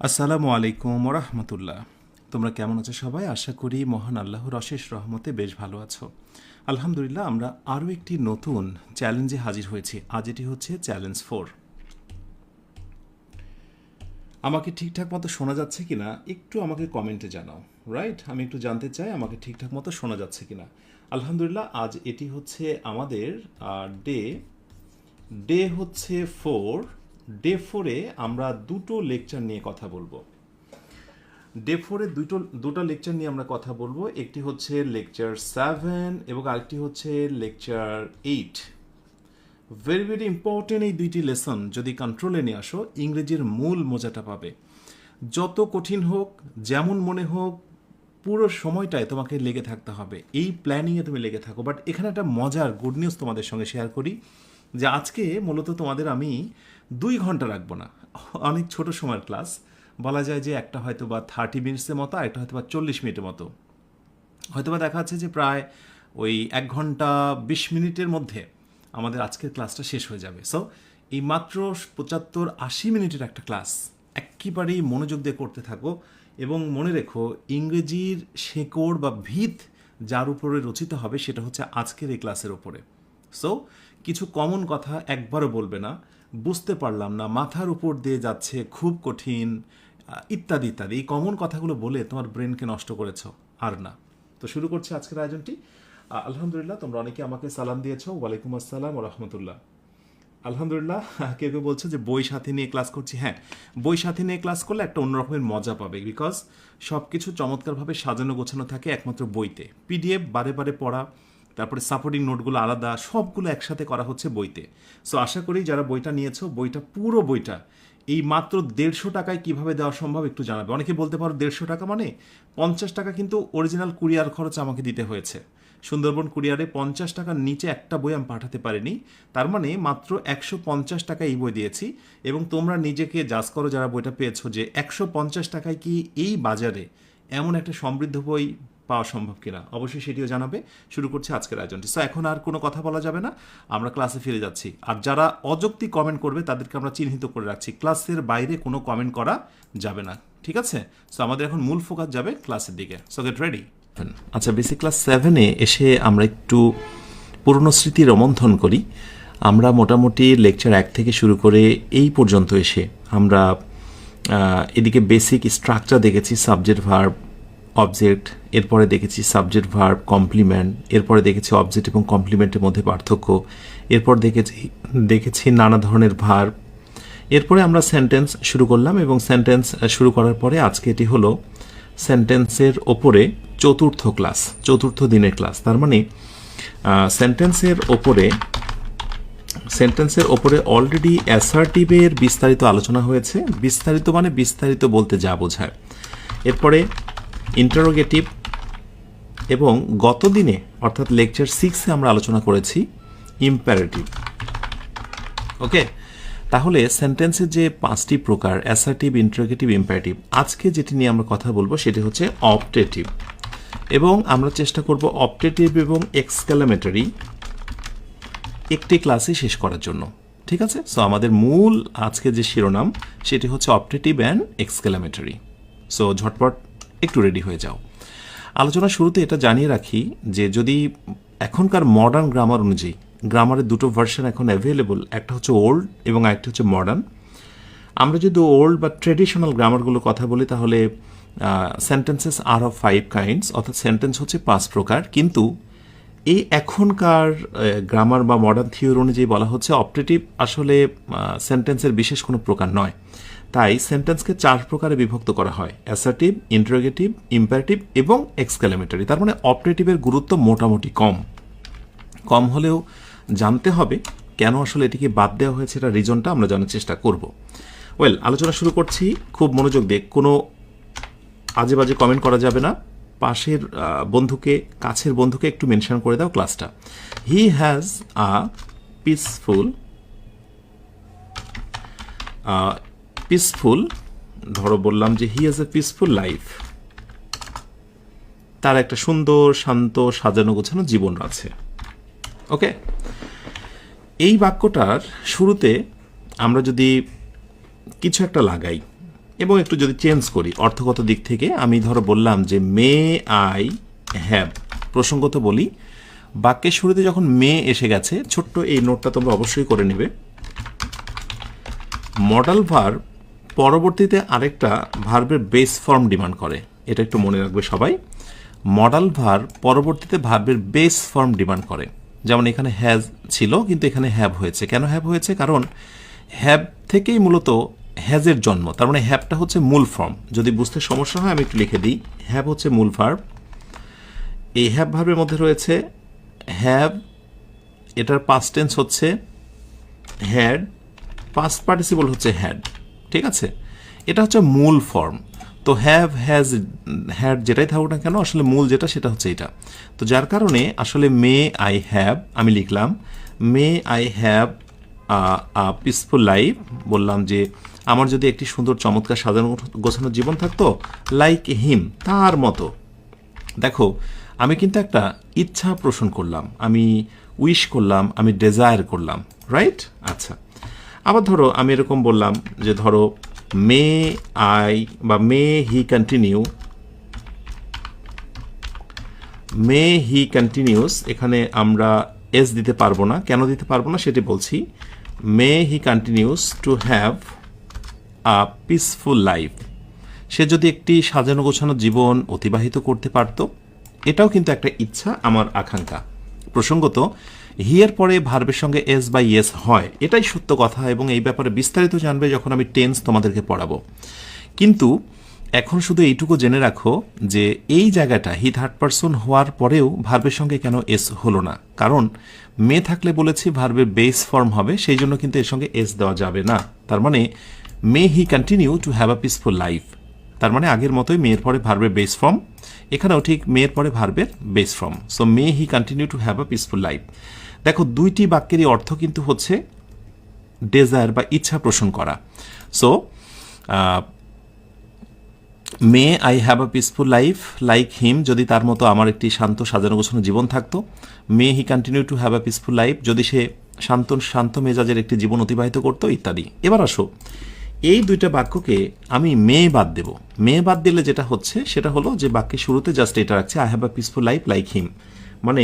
আসসালামু আলাইকুম ওরহমতুল্লাহ। তোমরা কেমন আছো সবাই? আশা করি মহান আল্লাহর অশেষ রহমতে বেশ ভালো আছো। আলহামদুলিল্লাহ, আমরা আরও একটি নতুন চ্যালেঞ্জে হাজির হয়েছি। আজ এটি হচ্ছে চ্যালেঞ্জ 4। আমাকে ঠিকঠাক মতো শোনা যাচ্ছে কিনা একটু আমাকে কমেন্টে জানাও। রাইট, আমি একটু জানতে চাই আমাকে ঠিকঠাক মতো শোনা যাচ্ছে কিনা। আলহামদুলিল্লাহ, আজ এটি হচ্ছে আমাদের ডে ডে হচ্ছে 4। ডে 4-এ আমরা দুটো লেকচার নিয়ে কথা বলবো। ডে 4-এ দুটো লেকচার নিয়ে আমরা কথা বলবো। একটি হচ্ছে লেকচার 7 এবং আরেকটি হচ্ছে লেকচার 8। ভেরি ভেরি ইম্পর্টেন্ট এই দুইটি লেসন যদি কন্ট্রোলে নিয়ে আসো, ইংরেজির মূল মজাটা পাবে। যত কঠিন হোক, যেমন মনে হোক, পুরো সময়টায় তোমাকে লেগে থাকতে হবে, এই প্ল্যানিংয়ে তুমি লেগে থাকো। বাট এখানে একটা মজার গুড নিউজ তোমাদের সঙ্গে শেয়ার করি যে আজকে মূলত তোমাদের আমি 2 ঘন্টা রাখবো না। অনেক ছোট সময়ের ক্লাস, বলা যায় যে একটা হয়তো বা 30 মিনিটসের মতো, একটা হয়তো বা 40 মিনিটের মতো, হয়তো বা দেখা যাচ্ছে যে প্রায় ওই 1 ঘন্টা 20 মিনিটের মধ্যে আমাদের আজকের ক্লাসটা শেষ হয়ে যাবে। সো এই মাত্র 75-80 মিনিটের একটা ক্লাস একেবারেই মনোযোগ দিয়ে করতে থাকো। এবং মনে রেখো, ইংরেজির শেকড় বা ভিত যার উপরে রচিত হবে সেটা হচ্ছে আজকের এই ক্লাসের ওপরে। সো কিছু কমন কথা একবারও বলবে না, বুঝতে পারলাম না, মাথার উপর দিয়ে যাচ্ছে, খুব কঠিন, ইত্যাদি ইত্যাদি। এই কমন কথাগুলো বলে তোমার ব্রেনকে নষ্ট করেছো আর না। তো শুরু করছি আজকের আয়োজনটি। আলহামদুলিল্লাহ, তোমরা অনেকে আমাকে সালাম দিয়েছো। ওয়ালাইকুম আসসালাম ওয়া রাহমাতুল্লাহ। আলহামদুলিল্লাহ, কেউ কেউ বলছে যে বই সাথে নিয়ে ক্লাস করছি। হ্যাঁ, বই সাথে নিয়ে ক্লাস করলে একটা অন্যরকমের মজা পাবে, বিকজ সব কিছু চমৎকারভাবে সাজানো গোছানো থাকে একমাত্র বইতে। পিডিএফ বারে বারে পড়া, তারপরে সাপোর্টিং নোটগুলো আলাদা, সবগুলো একসাথে করা হচ্ছে বইতে। সো আশা করি যারা বইটা নিয়েছো, পুরো বইটা এই মাত্র 150 টাকায় কিভাবে দেওয়া সম্ভব একটু জানাবে। অনেকে বলতে পারো 150 টাকা মানে 50 টাকা কিন্তু অরিজিনাল কুরিয়ার খরচ আমাকে দিতে হয়েছে। সুন্দরবন কুরিয়ারে 50 টাকার নিচে একটা বই আমি পাঠাতে পারিনি। তার মানে মাত্র 150 টাকা এই বই দিয়েছি। এবং তোমরা নিজেকে জাজ করো যারা বইটা পেয়েছো, যে 150 টাকায় কি এই বাজারে এমন একটা সমৃদ্ধ বই পাওয়া সম্ভব কিনা। অবশ্যই সেটিও জানাবে। শুরু করছে আজকের আয়োজনটি। সো এখন আর কোনো কথা বলা যাবে না, আমরা ক্লাসে ফিরে যাচ্ছি। আর যারা অযৌক্তিক কমেন্ট করবে তাদেরকে আমরা চিহ্নিত করে রাখছি, ক্লাসের বাইরে কোনো কমেন্ট করা যাবে না, ঠিক আছে? সো আমাদের এখন মূল ফোকাস যাবে ক্লাসের দিকে। So get ready. আচ্ছা, বেসিক ক্লাস 7-এ এসে আমরা একটু পুরনো স্মৃতি রোমন্থন করি। আমরা মোটামুটি লেকচার 1 থেকে শুরু করে এই পর্যন্ত এসে আমরা এদিকে বেসিক স্ট্রাকচার দেখেছি, সাবজেক্ট ভার্ব অবজেক্ট, এরপরে দেখেছি সাবজেক্ট ভার্ব কমপ্লিমেন্ট, এরপরে দেখেছি অবজেক্ট এবং কমপ্লিমেন্টের মধ্যে পার্থক্য, এরপর দেখেছি নানা ধরনের ভার্ব। এরপরে আমরা সেন্টেন্স শুরু করলাম এবং সেন্টেন্স শুরু করার পরে আজকে এটি হলো সেন্টেন্সের ওপরে চতুর্থ দিনের ক্লাস। তার মানে সেন্টেন্সের ওপরে অলরেডি অ্যাসার্টিভের বিস্তারিত আলোচনা হয়েছে। বিস্তারিত মানে বিস্তারিত বলতে যা বোঝায়। এরপরে ইন্টারোগেটিভ, এবং গত দিনে অর্থাৎ লেকচার 6-এ আমরা আলোচনা করেছি ইম্পারেটিভ। ওকে, তাহলে সেন্টেন্সের যে 5টি প্রকার, অ্যাসার্টিভ, ইন্টারোগেটিভ, ইম্পারেটিভ, আজকে যেটি নিয়ে আমরা কথা বলবো সেটি হচ্ছে অপটেটিভ। এবং আমরা চেষ্টা করব অপটেটিভ এবং এক্সক্লামেটরি একটি ক্লাসে শেষ করার জন্য, ঠিক আছে? সো আমাদের মূল আজকে যে শিরোনাম সেটি হচ্ছে অপটেটিভ অ্যান্ড এক্সক্লামেটরি। সো ঝটপট একটু রেডি হয়ে যাও। আলোচনা শুরুতে এটা জানিয়ে রাখি যে যদি এখনকার মডার্ন গ্রামার অনুযায়ী, গ্রামারের দুটো ভার্সন এখন অ্যাভেলেবল, একটা হচ্ছে ওল্ড এবং আরেকটা হচ্ছে মডার্ন। আমরা যদি ওল্ড বা ট্রেডিশনাল গ্রামারগুলো কথা বলি তাহলে সেন্টেন্সেস আর অফ 5 কাইন্ডস, অর্থাৎ সেন্টেন্স হচ্ছে 5 প্রকার। কিন্তু এই এখনকার গ্রামার বা মডার্ন থিওরি অনুযায়ী বলা হচ্ছে অপটেটিভ আসলে সেন্টেন্সের বিশেষ কোনো প্রকার নয়। তাই সেন্টেন্সকে 4 প্রকারে বিভক্ত করা হয়: অ্যাসার্টিভ, ইন্টারোগেটিভ, ইম্পারেটিভ এবং এক্সক্লামেটরি। তার মানে অপটেটিভের গুরুত্ব মোটামুটি কম হলেও জানতে হবে কেন আসলে এটিকে বাদ দেওয়া হয়েছে, এটা রিজনটা আমরা জানার চেষ্টা করব। ওয়েল, আলোচনা শুরু করছি, খুব মনোযোগ দিয়ে। কোনো আজে বাজে কমেন্ট করা যাবে না। পাশের কাছের বন্ধুকে একটু মেনশন করে দাও ক্লাসটা। হি হ্যাজ আ পিসফুল, ধরো বললাম যে he has a peaceful life, তার একটা সুন্দর, শান্ত, সাজানো গোছানো জীবন আছে। ওকে, এই বাক্যটার শুরুতে আমরা যদি কিছু একটা লাগাই, এবং একটু যদি চেঞ্জ করি অর্থগত দিক থেকে, আমি ধরো বললাম যে মে আই হ্যাভ, প্রসঙ্গত বলি বাক্যের শুরুতে যখন মে এসে গেছে, ছোট্ট এই নোটটা তোমরা অবশ্যই করে নেবে, মডাল ভার্ব পরবর্তীতে আরেকটা ভার্বের বেস ফর্ম ডিমান্ড করে। এটা একটু মনে রাখবে সবাই, মডাল ভার্ব পরবর্তীতে ভার্বের বেস ফর্ম ডিমান্ড করে। যেমন এখানে হ্যাজ ছিল কিন্তু এখানে হ্যাভ হয়েছে। কেন হ্যাভ হয়েছে? কারণ হ্যাভ থেকেই মূলত হ্যাজের জন্ম, তার মানে হ্যাভটা হচ্ছে মূল ফর্ম। যদি বুঝতে সমস্যা হয় আমি একটু লিখে দিই, হ্যাভ হচ্ছে মূল ভার্ব। এই হ্যাভ ভার্বের মধ্যে রয়েছে হ্যাভ, এটার পাস্ট টেন্স হচ্ছে হ্যাড, পাস্ট পার্টিসিপল হচ্ছে হ্যাড, ঠিক আছে? এটা হচ্ছে মূল ফর্ম। তো হ্যাভ, হ্যাজ, হ্যাড যেটাই থাকুক না কেন, আসলে মূল যেটা সেটা হচ্ছে এটা। তো যার কারণে আসলে মে আই হ্যাভ, আমি লিখলাম may I have peaceful life. বললাম যে আমার যদি একটি সুন্দর চমৎকার সাজানো গোছানো জীবন থাকতো, লাইক হিম, তার মতো। দেখো আমি কিন্তু একটা ইচ্ছা পোষণ করলাম, আমি উইশ করলাম, আমি ডেজায়ার করলাম, রাইট? আচ্ছা, আবার ধরো আমি এরকম বললাম যে ধরো মে আই বা মে he continue, May he continuous, এখানে আমরা এস দিতে পারবো না। কেন দিতে পারবো না সেটি বলছি। May he continues to have a peaceful life, সে যদি একটি সাজানো গোছানো জীবন অতিবাহিত করতে পারত, এটাও কিন্তু একটা ইচ্ছা, আমার আকাঙ্ক্ষা। প্রসঙ্গত হিয়ের পরে ভার্বের সঙ্গে এস বা ইয়েস হয়, এটাই সত্য কথা, এবং এই ব্যাপারে বিস্তারিত জানবে যখন আমি টেন্স তোমাদেরকে পড়াবো। কিন্তু এখন শুধু এইটুকু জেনে রাখো যে এই জায়গাটা হি থার্ড পারসন হওয়ার পরেও ভার্বের সঙ্গে কেন এস হলো না, কারণ মে থাকলে বলেছি ভার্বের বেস ফর্ম হবে, সেই জন্য কিন্তু এর সঙ্গে এস দেওয়া যাবে না। তার মানে may he continue to have a peaceful life, তার মানে আগের মতোই মেয়ের পরে ভার্বের বেস ফর্ম, এখানেও ঠিক মেয়ের পরে ভার্বের base form. So May he continue to have a peaceful life. দেখো দুইটি বাক্যেরই অর্থ কিন্তু হচ্ছে ডেজায়ার বা ইচ্ছা পোষণ করা। So may I have a peaceful life like him, যদি তার মতো আমার একটি শান্ত সাজানো গোছানো জীবন থাকতো। May he continue to have a peaceful life, যদি সে শান্ত মেজাজের একটি জীবন অতিবাহিত করতো, ইত্যাদি। এবার আসো এই দুইটা বাক্যকে আমি মে বাদ দেব। মে বাদ দিলে যেটা হচ্ছে সেটা হলো যে বাক্যের শুরুতে জাস্ট এটা রাখছে I have a peaceful life like him, মানে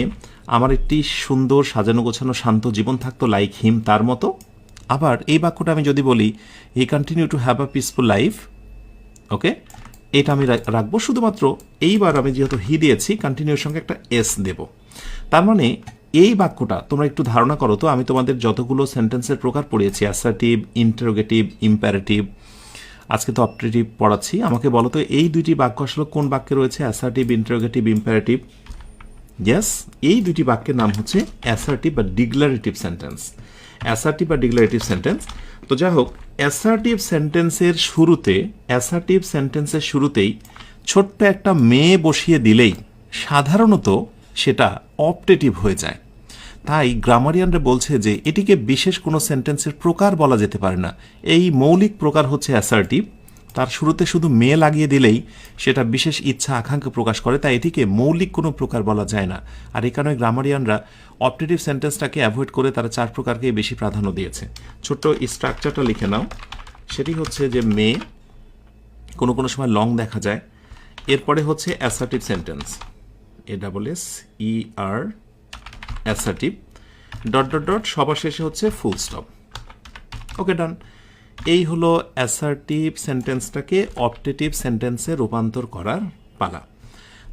আমার একটি সুন্দর সাজানো গোছানো শান্ত জীবন থাকতো লাইক হিম, তার মতো। আবার এই বাক্যটা আমি যদি বলি he continue to have a peaceful life, okay, এটা আমি রাখবো শুধুমাত্র। এইবার আমি যেহেতু হি দিয়েছি, কন্টিনিউর সঙ্গে একটা এস দেব। তার মানে এই বাক্যটা তোমরা একটু ধারণা করো তো, আমি তোমাদের যতগুলো সেন্টেন্সের প্রকার পড়িয়েছি, অ্যাসার্টিভ, ইন্টারোগেটিভ, ইম্পারেটিভ, আজকে তো অপটেটিভ পড়াচ্ছি, আমাকে বলো তো এই দুইটি বাক্য আসলে কোন বাক্যে রয়েছে? Assertive, interrogative, imperative. ইয়েস, এই দুইটি বাক্যের নাম হচ্ছে অ্যাসার্টিভ বা ডিক্লারেটিভ সেন্টেন্স। অ্যাসার্টিভ বা ডিক্লারেটিভ সেন্টেন্স। তো যাই হোক, অ্যাসার্টিভ সেন্টেন্সের শুরুতেই ছোট্ট একটা মেয়ে বসিয়ে দিলেই সাধারণত সেটা অপটেটিভ হয়ে যায়। তাই গ্রামারিয়ানরা বলছে যে এটিকে বিশেষ কোনো সেন্টেন্সের প্রকার বলা যেতে পারে না। এই মৌলিক প্রকার হচ্ছে অ্যাসার্টিভ, তার শুরুতে শুধু মেয়ে লাগিয়ে দিলেই সেটা বিশেষ ইচ্ছা আকাঙ্ক্ষা প্রকাশ করে, তাই এটিকে মৌলিক কোনো প্রকার বলা যায় না। আর এই কারণে গ্রামারিয়ানরা অপটেটিভ সেন্টেন্সটাকে অ্যাভয়েড করে তারা 4 প্রকারকেই বেশি প্রাধান্য দিয়েছে। ছোট্ট স্ট্রাকচারটা লিখে নাও, সেটি হচ্ছে যে মেয়ে, কোনো কোনো সময় লং দেখা যায়, এরপরে হচ্ছে assertive sentence, ASSER, assertive, dot dot dot, সবার শেষে হচ্ছে ফুল স্টপ। ওকে, ডান। এই হলো অ্যাসার্টিভ সেন্টেন্সটাকে অপটেটিভ সেন্টেন্সে রূপান্তর করার পালা।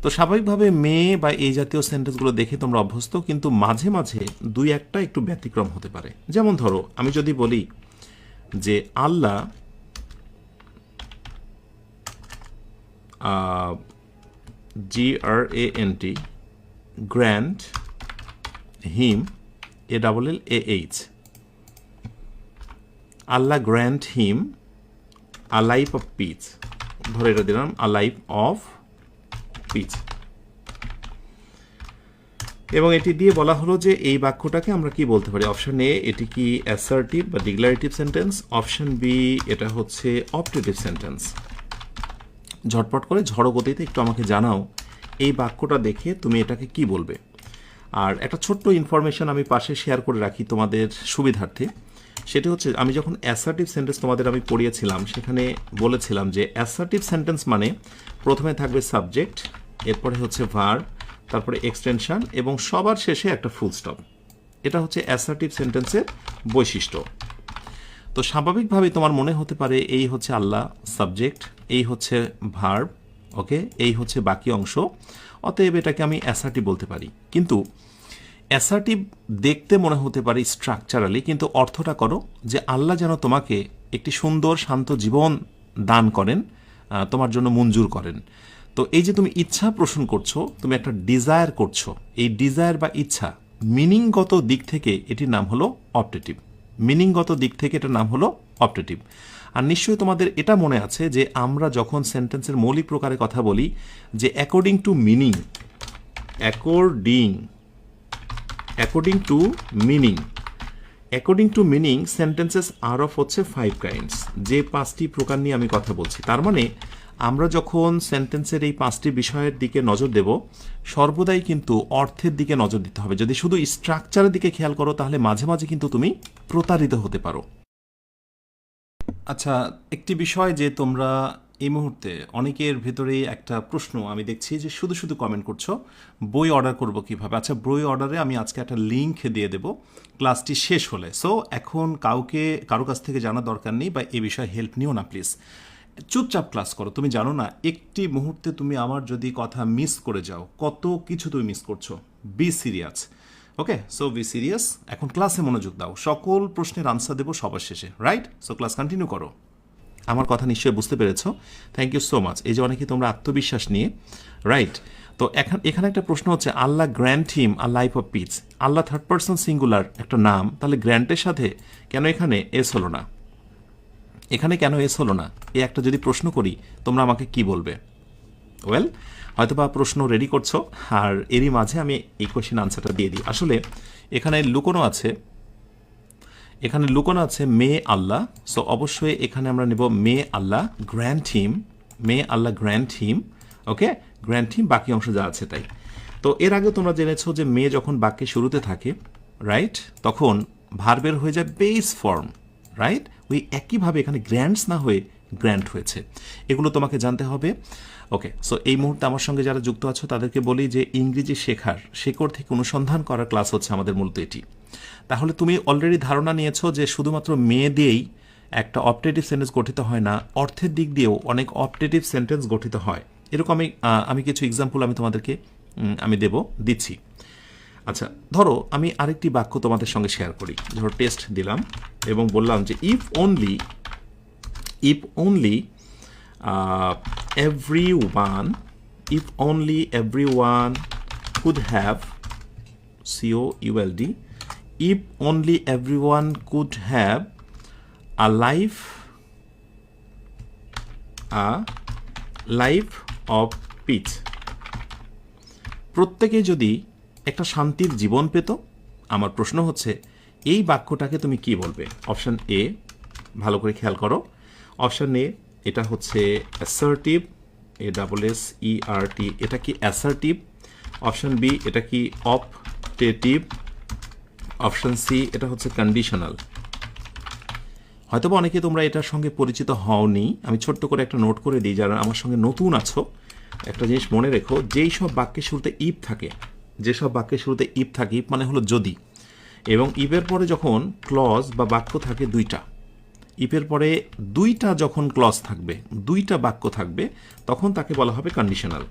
তো স্বাভাবিকভাবে মেয়ে বা এই জাতীয় সেন্টেন্সগুলো দেখে তোমরা অভ্যস্ত, কিন্তু মাঝে মাঝে দুই একটা একটু ব্যতিক্রম হতে পারে। যেমন ধরো আমি যদি বলি যে আল্লাহ GRANT grant him ALLAH, Allah grant him a life of piece, ধরে এটা দিলাম আ লাইফ অফ পিস, এবং এটি দিয়ে বলা হলো যে এই বাক্যটাকে আমরা কি বলতে পারি? অপশন এ এটি কি অ্যাসার্টিভ বা ডিক্লারেটিভ সেন্টেন্স, অপশন বি এটা হচ্ছে অপটেটিভ সেন্টেন্স। ঝটপট করে ঝড়ো গতিতে একটু আমাকে জানাও এই বাক্যটা দেখে তুমি এটাকে কি বলবে। আর একটা ছোট্ট ইনফরমেশন আমি পাশে শেয়ার করে রাখি তোমাদের সুবিধার্থে। সেটা হচ্ছে আমি যখন অ্যাসার্টিভ সেন্টেন্স তোমাদের আমি পড়িয়েছিলাম সেখানে বলেছিলাম যে অ্যাসার্টিভ সেন্টেন্স মানে প্রথমে থাকবে সাবজেক্ট, এরপরে হচ্ছে ভার্ব, তারপরে এক্সটেনশন এবং সবার শেষে একটা ফুল স্টপ। এটা হচ্ছে অ্যাসার্টিভ সেন্টেন্সের বৈশিষ্ট্য। তো স্বাভাবিকভাবেই তোমার মনে হতে পারে এই হচ্ছে আল্লাহ সাবজেক্ট, এই হচ্ছে ভার্ব, ওকে, এই হচ্ছে বাকি অংশ, অতএব এটাকে আমি অ্যাসার্টিভ বলতে পারি। কিন্তু অ্যাসার্টিভ দেখতে মনে হতে পারে স্ট্রাকচারালি, কিন্তু অর্থটা করো যে আল্লাহ যেন তোমাকে একটি সুন্দর শান্ত জীবন দান করেন, তোমার জন্য মঞ্জুর করেন। তো এই যে তুমি ইচ্ছা পোষণ করছো, তুমি একটা ডিজায়ার করছো, এই ডিজায়ার বা ইচ্ছা মিনিংগত দিক থেকে এটির নাম হলো অপটেটিভ। মিনিংগত দিক থেকে এটার নাম হলো অপটেটিভ। আর নিশ্চয়ই তোমাদের এটা মনে আছে যে আমরা যখন সেন্টেন্সের মৌলিক প্রকারে কথা বলি যে according to meaning, according to meaning sentences are of হচ্ছে 5 কাইন্ডস, যে 5টি প্রকার নিয়ে আমি কথা বলছি। তার মানে আমরা যখন সেন্টেন্সের এই 5টি বিষয়ের দিকে নজর দেব, সর্বদাই কিন্তু অর্থের দিকে নজর দিতে হবে। যদি শুধু স্ট্রাকচারের দিকে খেয়াল করো তাহলে মাঝে মাঝে কিন্তু তুমি প্রতারিত হতে পারো। আচ্ছা, একটি বিষয় যে তোমরা এই মুহূর্তে অনেকের ভেতরেই একটা প্রশ্ন আমি দেখছি যে শুধু শুধু কমেন্ট করছো, বই অর্ডার করব কিভাবে। আচ্ছা, বই অর্ডারে আমি আজকে একটা লিঙ্ক দিয়ে দেব ক্লাসটি শেষ হলে। সো এখন কারো কাছ থেকে জানা দরকার নেই বা এ বিষয়ে হেল্প নিও না প্লিজ, চুপচাপ ক্লাস করো। তুমি জানো না একটি মুহূর্তে তুমি আমার যদি কথা মিস করে যাও কত কিছু তুমি মিস করছো। Be serious, okay? So be serious, এখন ক্লাসে মনোযোগ দাও। সকল প্রশ্নের আনসার দেবো সবার শেষে, রাইট? সো ক্লাস কন্টিনিউ করো। আমার কথা নিশ্চয়ই বুঝতে পেরেছো। Thank you so much. এই যে অনেকে তোমরা আত্মবিশ্বাস নিয়ে, রাইট? তো এখানে একটা প্রশ্ন হচ্ছে Allah grant him a life of peace. Allah third person singular একটা নাম, তাহলে গ্র্যান্টের সাথে কেন এখানে এস হলো না? এখানে কেন এস হলো না? এই একটা যদি প্রশ্ন করি তোমরা আমাকে কি বলবে? ওয়েল, হয়তো বা প্রশ্ন রেডি করছো, আর এরই মাঝে আমি এই কোয়েশ্চেন আনসারটা দিয়ে দিই। আসলে এখানে লুকোনো আছে মে আল্লাহ। সো অবশ্যই এখানে আমরা নেব মে আল্লাহ গ্র্যান্ট হিম, মে আল্লাহ গ্র্যান্ট হিম, ওকে, গ্র্যান্ট হিম, বাকি অংশ যা আছে তাই। তো এর আগে তোমরা জেনেছো যে মে যখন বাক্যের শুরুতে থাকে, রাইট, তখন ভার্বের হয়ে যায় বেস ফর্ম, রাইট? ওই একইভাবে এখানে গ্র্যান্টস না হয়ে গ্র্যান্ট হয়েছে। এগুলো তোমাকে জানতে হবে, ওকে? সো এই মুহূর্তে আমার সঙ্গে যারা যুক্ত আছো তাদেরকে বলি যে ইংরেজি শেখার শেকড় থেকে অনুসন্ধান করার ক্লাস হচ্ছে আমাদের মূলত এটি। তাহলে তুমি অলরেডি ধারণা নিয়েছো যে শুধুমাত্র মেয়ে দিয়েই একটা অপটেটিভ সেন্টেন্স গঠিত হয় না, অর্থের দিক দিয়েও অনেক অপটেটিভ সেন্টেন্স গঠিত হয়। এরকম আমি কিছু এক্সাম্পল আমি তোমাদেরকে দিচ্ছি। আচ্ছা, ধরো আমি আরেকটি বাক্য তোমাদের সঙ্গে শেয়ার করি। ধরো টেস্ট দিলাম এবং বললাম যে if only everyone could have COULD, if only everyone could have a life of peace, প্রত্যেকে যদি একটা শান্তির জীবন পেত। আমার প্রশ্ন হচ্ছে এই বাক্যটাকে তুমি কি বলবে? অপশন এ, ভালো করে খেয়াল করো, অপশন এ এটা হচ্ছে অ্যাসার্টিভ, ASSERT, এটা কি অ্যাসার্টিভ? অপশন বি এটা কি অপটেটিভ? অপশন সি এটা হচ্ছে কন্ডিশনাল। হয়তোবা অনেকে তোমরা এটার সঙ্গে পরিচিত হওনি, আমি ছোট্ট করে একটা নোট করে দিই যারা আমার সঙ্গে নতুন আছো। একটা জিনিস মনে রেখো, যেই সব বাক্যের শুরুতে ইফ থাকে, ইফ মানে হলো যদি, এবং ইফের পরে যখন ক্লজ বা বাক্য থাকে দুইটা, ইফের পরে দুইটা যখন ক্লজ থাকবে, দুইটা বাক্য থাকবে, তখন তাকে বলা হবে কন্ডিশনাল।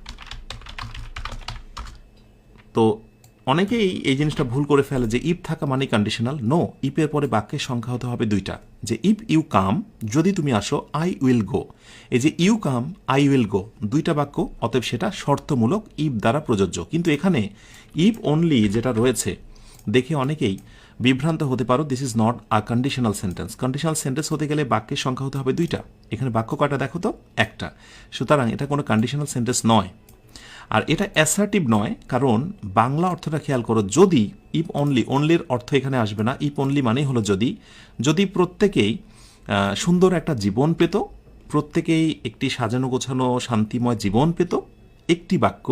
তো অনেকেই এই জিনিসটা ভুল করে ফেলে যে ইফ থাকা মানে কন্ডিশনাল। নো, ইফের পরে বাক্যের সংখ্যা হতে হবে দুইটা। যে ইফ ইউ কাম, যদি তুমি আসো, আই উইল গো। এই যে you come, I will go, দুইটা বাক্য, অতএব সেটা শর্তমূলক, ইফ দ্বারা প্রযোজ্য। কিন্তু এখানে ইফ অনলি যেটা রয়েছে দেখে অনেকেই বিভ্রান্ত হতে পারো। This is not a conditional sentence. Conditional sentence হতে গেলে বাক্যের সংখ্যা হতে হবে দুইটা। এখানে বাক্য কয়টা দেখো তো? একটা। সুতরাং এটা কোনো কন্ডিশনাল সেন্টেন্স নয়। আর এটা অ্যাসার্টিভ নয়, কারণ বাংলা অর্থটা খেয়াল করো। যদি, ইফ অনলি, অনলির অর্থ এখানে আসবে না। ইফ অনলি মানেই হলো যদি প্রত্যেকেই সুন্দর একটা জীবন পেত, প্রত্যেকেই একটি সাজানো গোছানো শান্তিময় জীবন পেত, একটি বাক্য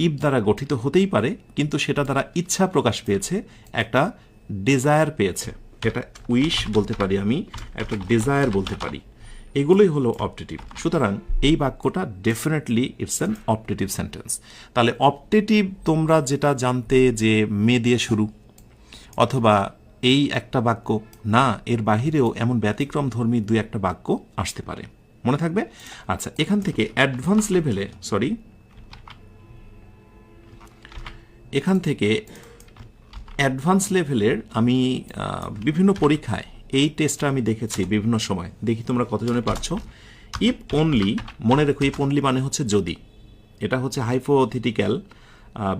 ইফ দ্বারা গঠিত হতেই পারে, কিন্তু সেটা দ্বারা ইচ্ছা প্রকাশ পেয়েছে, একটা ডিজায়ার পেয়েছে। এটা উইশ বলতে পারি আমি, একটা ডিজায়ার বলতে পারি, এগুলোই হলো অপটেটিভ। সুতরাং এই বাক্যটা definitely it's an optative sentence. তাহলে অপটেটিভ তোমরা যেটা জানতে যে মে দিয়ে শুরু, অথবা এই একটা বাক্য না, এর বাহিরেও এমন ব্যতিক্রম ধর্মী দুই একটা বাক্য আসতে পারে, মনে থাকবে। আচ্ছা, এখান থেকে অ্যাডভান্স লেভেলে এখান থেকে অ্যাডভান্স লেভেলের আমি বিভিন্ন পরীক্ষায় এই টেস্টটা আমি দেখেছি বিভিন্ন সময়, দেখি তোমরা কতজনে পারছো। ইফ অনলি, মনে রেখো ইফ অনলি মানে হচ্ছে যদি, এটা হচ্ছে হাইপোথেটিক্যাল,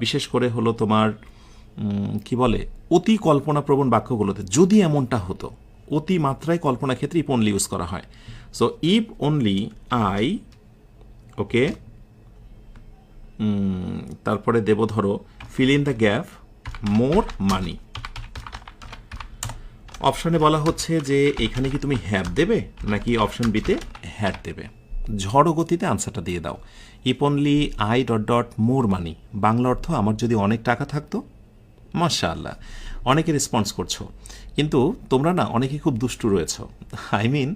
বিশেষ করে হলো তোমার কি বলে অতি কল্পনাপ্রবণ বাক্যগুলোতে যদি এমনটা হতো, অতি মাত্রায় কল্পনা ক্ষেত্রে ইফ অনলি ইউজ করা হয়। সো ইফ অনলি আই, ওকে, তারপরে দেব ধরো ফিল ইন দ্য গ্যাপ মোর মানি। অপশানে বলা হচ্ছে যে এখানে কি তুমি হ্যাভ দেবে নাকি অপশন বিতে হ্যাড দেবে। ঝড় গতিতে আনসারটা দিয়ে দাও। If only I dot dot more money, Bangla অর্থ আমার যদি অনেক টাকা থাকতো। মাশাআল্লাহ, অনেকে রেসপন্স করছো, কিন্তু তোমরা না অনেকে খুব দুষ্টু রয়েছো। আই মিন,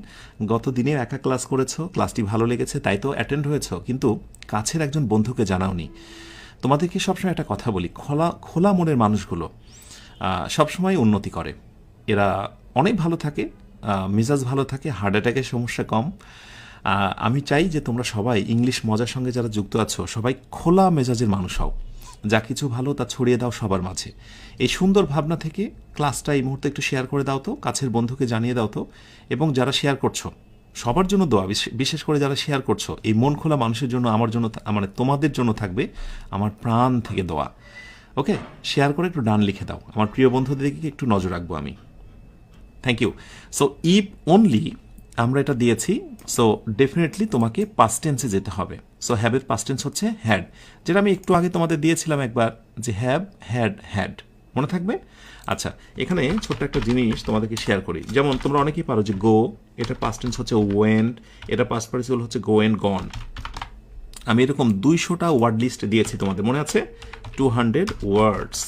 গত দিনের একা ক্লাস করেছো, ক্লাসটি ভালো লেগেছে তাই তো অ্যাটেন্ড হয়েছো, কিন্তু কাছের একজন বন্ধুকে জানাওনি। তোমাদেরকে সবসময় একটা কথা বলি, খোলা মনের মানুষগুলো সবসময় উন্নতি করে, এরা অনেক ভালো থাকে, মেজাজ ভালো থাকে, হার্ট অ্যাটাকের সমস্যা কম। আমি চাই যে তোমরা সবাই ইংলিশ মজার সঙ্গে যারা যুক্ত আছো সবাই খোলা মেজাজের মানুষ হও, যা কিছু ভালো তা ছড়িয়ে দাও সবার মাঝে। এই সুন্দর ভাবনা থেকে ক্লাসটা এই মুহূর্তে একটু শেয়ার করে দাও তো, কাছের বন্ধুকে জানিয়ে দাও তো। এবং যারা শেয়ার করছো সবার জন্য দোয়া, বিশেষ করে যারা শেয়ার করছো এই মন খোলা মানুষের জন্য, আমার জন্য, মানে তোমাদের জন্য থাকবে আমার প্রাণ থেকে দোয়া। ওকে, শেয়ার করে একটু ডান লিখে দাও, আমার প্রিয় বন্ধুদের দিকে একটু নজর রাখবো আমি। Thank you. So if only আমরা এটা দিয়েছি, সো ডেফিনেটলি তোমাকে পাস্ট টেন্সে যেতে হবে। সো হ্যাভের পাস্ট টেন্স হচ্ছে হ্যাড, যেটা আমি একটু আগে তোমাদের দিয়েছিলাম একবার, যে হ্যাভ, হ্যাড, হ্যাড, মনে থাকবে। আচ্ছা, এখানে ছোট্ট একটা জিনিস তোমাদেরকে শেয়ার করি। যেমন তোমরা অনেকেই পারো যে গো, এটা পাস্ট টেন্স হচ্ছে ওয়েন্ট, এটা পাস্ট পার্টিসিপল হচ্ছে গো এন্ড গন। আমি এরকম 200টা ওয়ার্ড লিস্ট দিয়েছি তোমাদের, মনে আছে? 200 ওয়ার্ডস।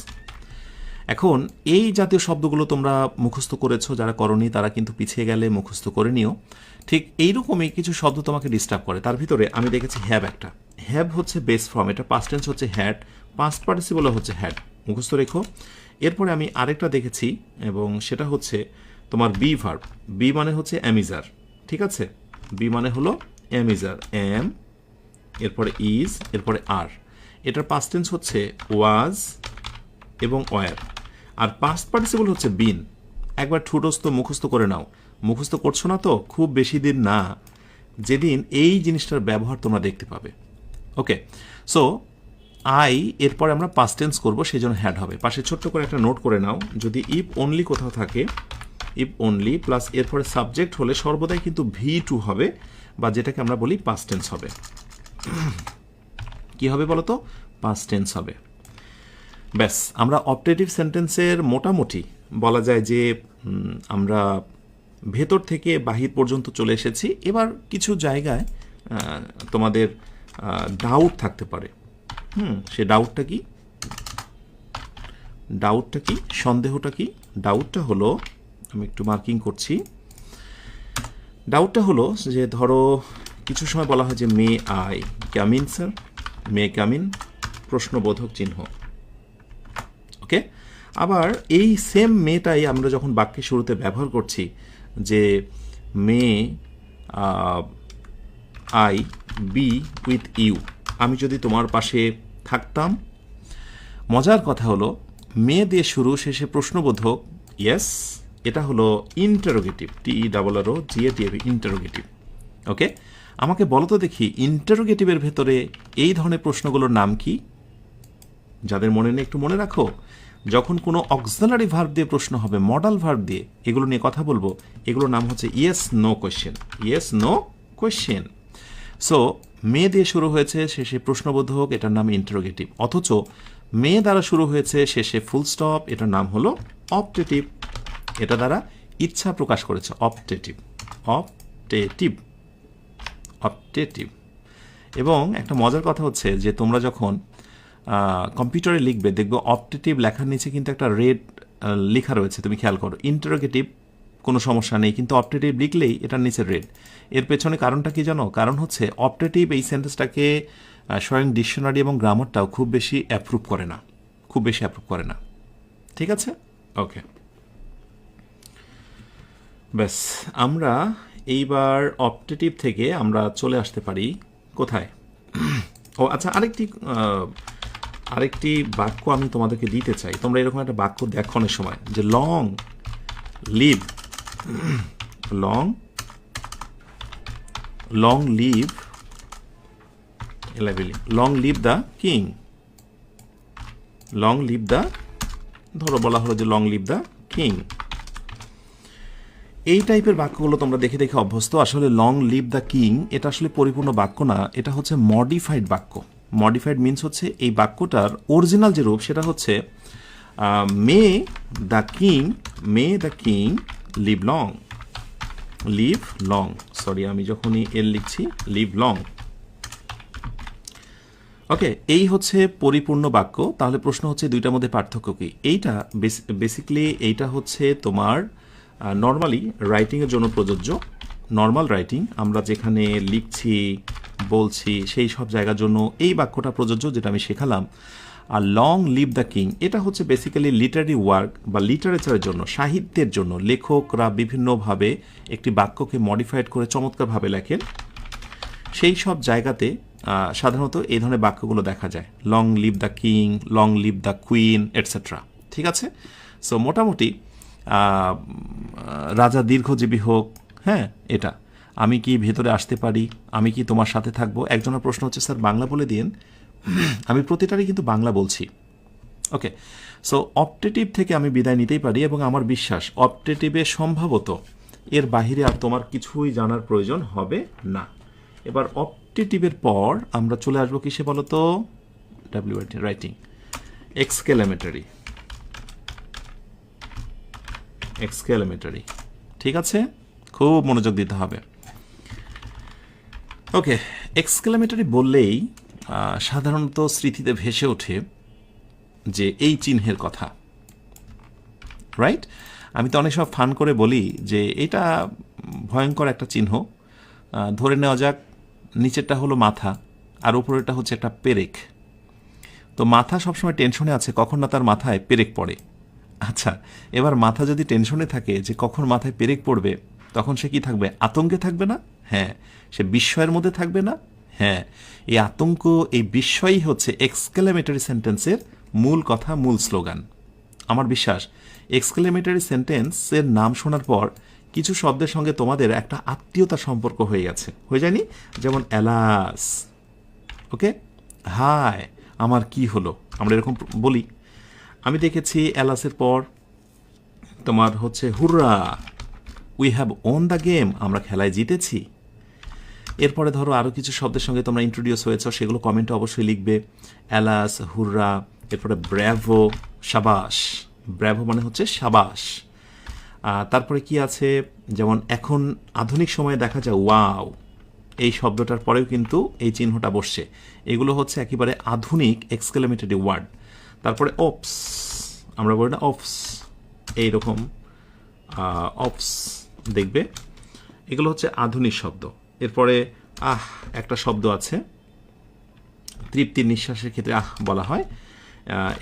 এখন এই জাতীয় শব্দগুলো তোমরা মুখস্থ করেছো, যারা করনি তারা কিন্তু পিছিয়ে গেলে মুখস্থ করে নিও। ঠিক এইরকমই কিছু শব্দ তোমাকে ডিস্টার্ব করে, তার ভিতরে আমি দেখেছি হ্যাভ একটা। হ্যাভ হচ্ছে বেস ফর্ম, এটা পাস্ট টেন্স হচ্ছে হ্যাড, পাস্ট পার্টিসিপল হচ্ছে হ্যাড, মুখস্থ রেখো। এরপরে আমি আরেকটা দেখেছি, এবং সেটা হচ্ছে তোমার বি ভার্ব। বি মানে হচ্ছে অ্যামিজার, ঠিক আছে? বি মানে হলো অ্যামিজার, এম, এরপরে ইজ, এরপরে আর। এটার পাস্ট টেন্স হচ্ছে ওয়াজ এবং ওয়ার, আর পাস্ট পার্টিসিপল হচ্ছে বিন। একবার ঠুটস্থ মুখস্থ করে নাও, মুখস্থ করছো না তো খুব বেশি দিন না, যেদিন এই জিনিসটার ব্যবহার তোমরা দেখতে পাবে। ওকে, সো আই, এরপরে আমরা পাস্ট টেন্স করবো, সেই জন্য হ্যাড হবে। পাশে ছোট্ট করে একটা নোট করে নাও, যদি ইফ অনলি কোথাও থাকে, ইফ অনলি প্লাস এরপরে সাবজেক্ট হলে সর্বদাই কিন্তু V2 হবে, বা যেটাকে আমরা বলি পাস্ট টেন্স হবে। কি হবে বলো তো? পাস্ট টেন্স হবে। ব্যাস, আমরা অপটেটিভ সেন্টেন্সের মোটামুটি বলা যায় যে আমরা ভেতর থেকে বাহির পর্যন্ত চলে এসেছি। এবার কিছু জায়গায় তোমাদের ডাউট থাকতে পারে। সে ডাউটটা কি? সন্দেহটা কি? ডাউটটা হলো, আমি একটু মার্কিং করছি, ডাউটটা হলো যে ধরো কিছু সময় বলা হয় যে may I come in sir, may come in, প্রশ্নবোধক চিহ্ন। ওকে, আবার এই সেম মেটাই আমরা যখন বাক্যের শুরুতে ব্যবহার করছি, যে may I be with you, আমি যদি তোমার পাশে থাকতাম। মজার কথা হলো মে দিয়ে শুরু, শেষে প্রশ্নবোধক ইয়েস, এটা হলো ইন্টারোগেটিভ, TERROGATIV, ইন্টারোগেটিভ। ওকে, আমাকে বলো তো দেখি ইন্টারোগেটিভের ভেতরে এই ধরনের প্রশ্নগুলোর নাম কি? যাদের মনে নেই একটু মনে রাখো। যখন কোনো অক্সিলারি ভার্ব দিয়ে প্রশ্ন হবে, মডাল ভার্ব দিয়ে, এগুলো নিয়ে কথা বলবো, এগুলোর নাম হচ্ছে yes no question, yes no question. So may দিয়ে শুরু হয়েছে, শেষে প্রশ্নবোধক, এটার নাম ইন্টারোগেটিভ। অথচ মে দ্বারা শুরু হয়েছে, শেষে ফুল স্টপ, এটার নাম হলো অপটেটিভ। এটা দ্বারা ইচ্ছা প্রকাশ করেছে, অপটেটিভ, অপটেটিভ, অপটেটিভ। এবং একটা মজার কথা হচ্ছে যে তোমরা যখন কম্পিউটারে লিখবে, দেখবে অপটেটিভ লেখার নিচে কিন্তু একটা রেড লেখা রয়েছে, তুমি খেয়াল করো। ইন্টারোগেটিভ কোনো সমস্যা নেই, কিন্তু অপটেটিভ লিখলেই এটার নিচে রেড। এর পেছনে কারণটা কি জানো? কারণ হচ্ছে অপটেটিভ এই সেন্টেন্সটাকে স্বয়ং ডিকশনারি এবং গ্রামারটাও খুব বেশি অ্যাপ্রুভ করে না। ঠিক আছে, ওকে। ব্যাস, আমরা এইবার অপটেটিভ থেকে আমরা চলে আসতে পারি কোথায়? ও আচ্ছা, আরেকটি বাক্য আমি তোমাদেরকে দিতে চাই। তোমরা এরকম একটা বাক্য দেখো অনেক সময়, যে লং লিভ দ্য কিং। ধরো বলা হলো যে লং লিভ দ্য কিং। এই টাইপের বাক্যগুলো তোমরা দেখে দেখে অভ্যস্ত। আসলে লং লিভ দ্য কিং এটা আসলে পরিপূর্ণ বাক্য না, এটা হচ্ছে মডিফাইড বাক্য। মডিফাইড মিনস হচ্ছে এই বাক্যটার অরিজিনাল যে রূপ সেটা হচ্ছে may the king live long. Sorry, আমি যখনই এল লিখছি, লিভ লং। ওকে, এই হচ্ছে পরিপূর্ণ বাক্য। তাহলে প্রশ্ন হচ্ছে দুইটার মধ্যে পার্থক্য কি? এইটা বেসিক্যালি এইটা হচ্ছে তোমার নর্মালি রাইটিংয়ের জন্য প্রযোজ্য। নর্মাল রাইটিং আমরা যেখানে লিখছি, বলছি, সেই সব জায়গার জন্য এই বাক্যটা প্রযোজ্য, যেটা আমি শেখালাম। আর লং লিভ দ্য কিং এটা হচ্ছে বেসিক্যালি লিটারারি ওয়ার্ক বা লিটারেচারের জন্য, সাহিত্যের জন্য। লেখকরা বিভিন্নভাবে একটি বাক্যকে মডিফাইড করে চমৎকারভাবে লেখেন, সেই সব জায়গাতে সাধারণত এই ধরনের বাক্যগুলো দেখা যায়। Long live the king, long live the queen, etcetera. ঠিক আছে, সো মোটামুটি রাজা দীর্ঘজীবী হোক, হ্যাঁ, এটা। আমি কি ভেতরে আসতে পারি, আমি কি তোমার সাথে থাকবো। একজনের প্রশ্ন হচ্ছে, স্যার বাংলা বলে দিন। আমি প্রতিটারই কিন্তু বাংলা বলছি। ওকে, সো অপটেটিভ থেকে আমি বিদায় নিতেই পারি, এবং আমার বিশ্বাস অপটেটিভে সম্ভবত এর বাহিরে আর তোমার কিছুই জানার প্রয়োজন হবে না। এবার অপটেটিভের পর আমরা চলে আসবো কিসে বলো তো? WRT writing. এক্সক্লেমেটরি। ঠিক আছে, খুব মনোযোগ দিতে হবে। ওকে, এক্সক্লেমেটরি বললেই সাধারণত স্মৃতিতে ভেসে ওঠে যে এই চিহ্নের কথা, রাইট? আমি তো অনেক সময় ফান করে বলি যে এটা ভয়ঙ্কর একটা চিহ্ন। ধরে নেওয়া যাক নিচেরটা হলো মাথা আর উপরেরটা হচ্ছে একটা পেরেক। তো মাথা সবসময় টেনশনে আছে কখন না তার মাথায় পেরেক পড়ে। আচ্ছা, এবার মাথা যদি টেনশনে থাকে যে কখন মাথায় পেরেক পড়বে, তখন সে কি থাকবে? আতঙ্কে থাকবে না? হ্যাঁ। সে বিস্ময়ের মধ্যে থাকবে না? হ্যাঁ। এই আতঙ্ক, এই বিস্ময়ই হচ্ছে এক্সক্লেমেটরি সেন্টেন্সের মূল কথা, মূল স্লোগান। আমার বিশ্বাস এক্সক্লেমেটরি সেন্টেন্সের নাম শোনার পর কিছু শব্দের সঙ্গে তোমাদের একটা আত্মীয়তা সম্পর্ক হয়ে গেছে, হয়ে যায়নি? যেমন অ্যালাস, ওকে, হায় আমার কি হলো, আমরা এরকম বলি। আমি দেখেছি অ্যালাসের পর তোমার হচ্ছে হুররা, we have won the game, আমরা খেলায় জিতেছি। এরপরে ধরো আরও কিছু শব্দের সঙ্গে তোমরা ইন্ট্রোডিউস হয়েছ, সেগুলো কমেন্টে অবশ্যই লিখবে। অ্যালাস, হুররা, এরপরে ব্র্যাভো, সাবাস। ব্র্যাভো মানে হচ্ছে সাবাস। তারপরে কি আছে, যেমন এখন আধুনিক সময়ে দেখা যায় ওয়াও, এই শব্দটার পরেও কিন্তু এই চিহ্নটা বসছে। এগুলো হচ্ছে একেবারে আধুনিক এক্সক্লেমেটরি ওয়ার্ড। তারপরে অপস, আমরা বলি না অপস, এইরকম অপস দেখবে, এগুলো হচ্ছে আধুনিক শব্দ। এরপরে একটা শব্দ আছে তৃপ্তির নিঃশ্বাসের ক্ষেত্রে বলা হয়।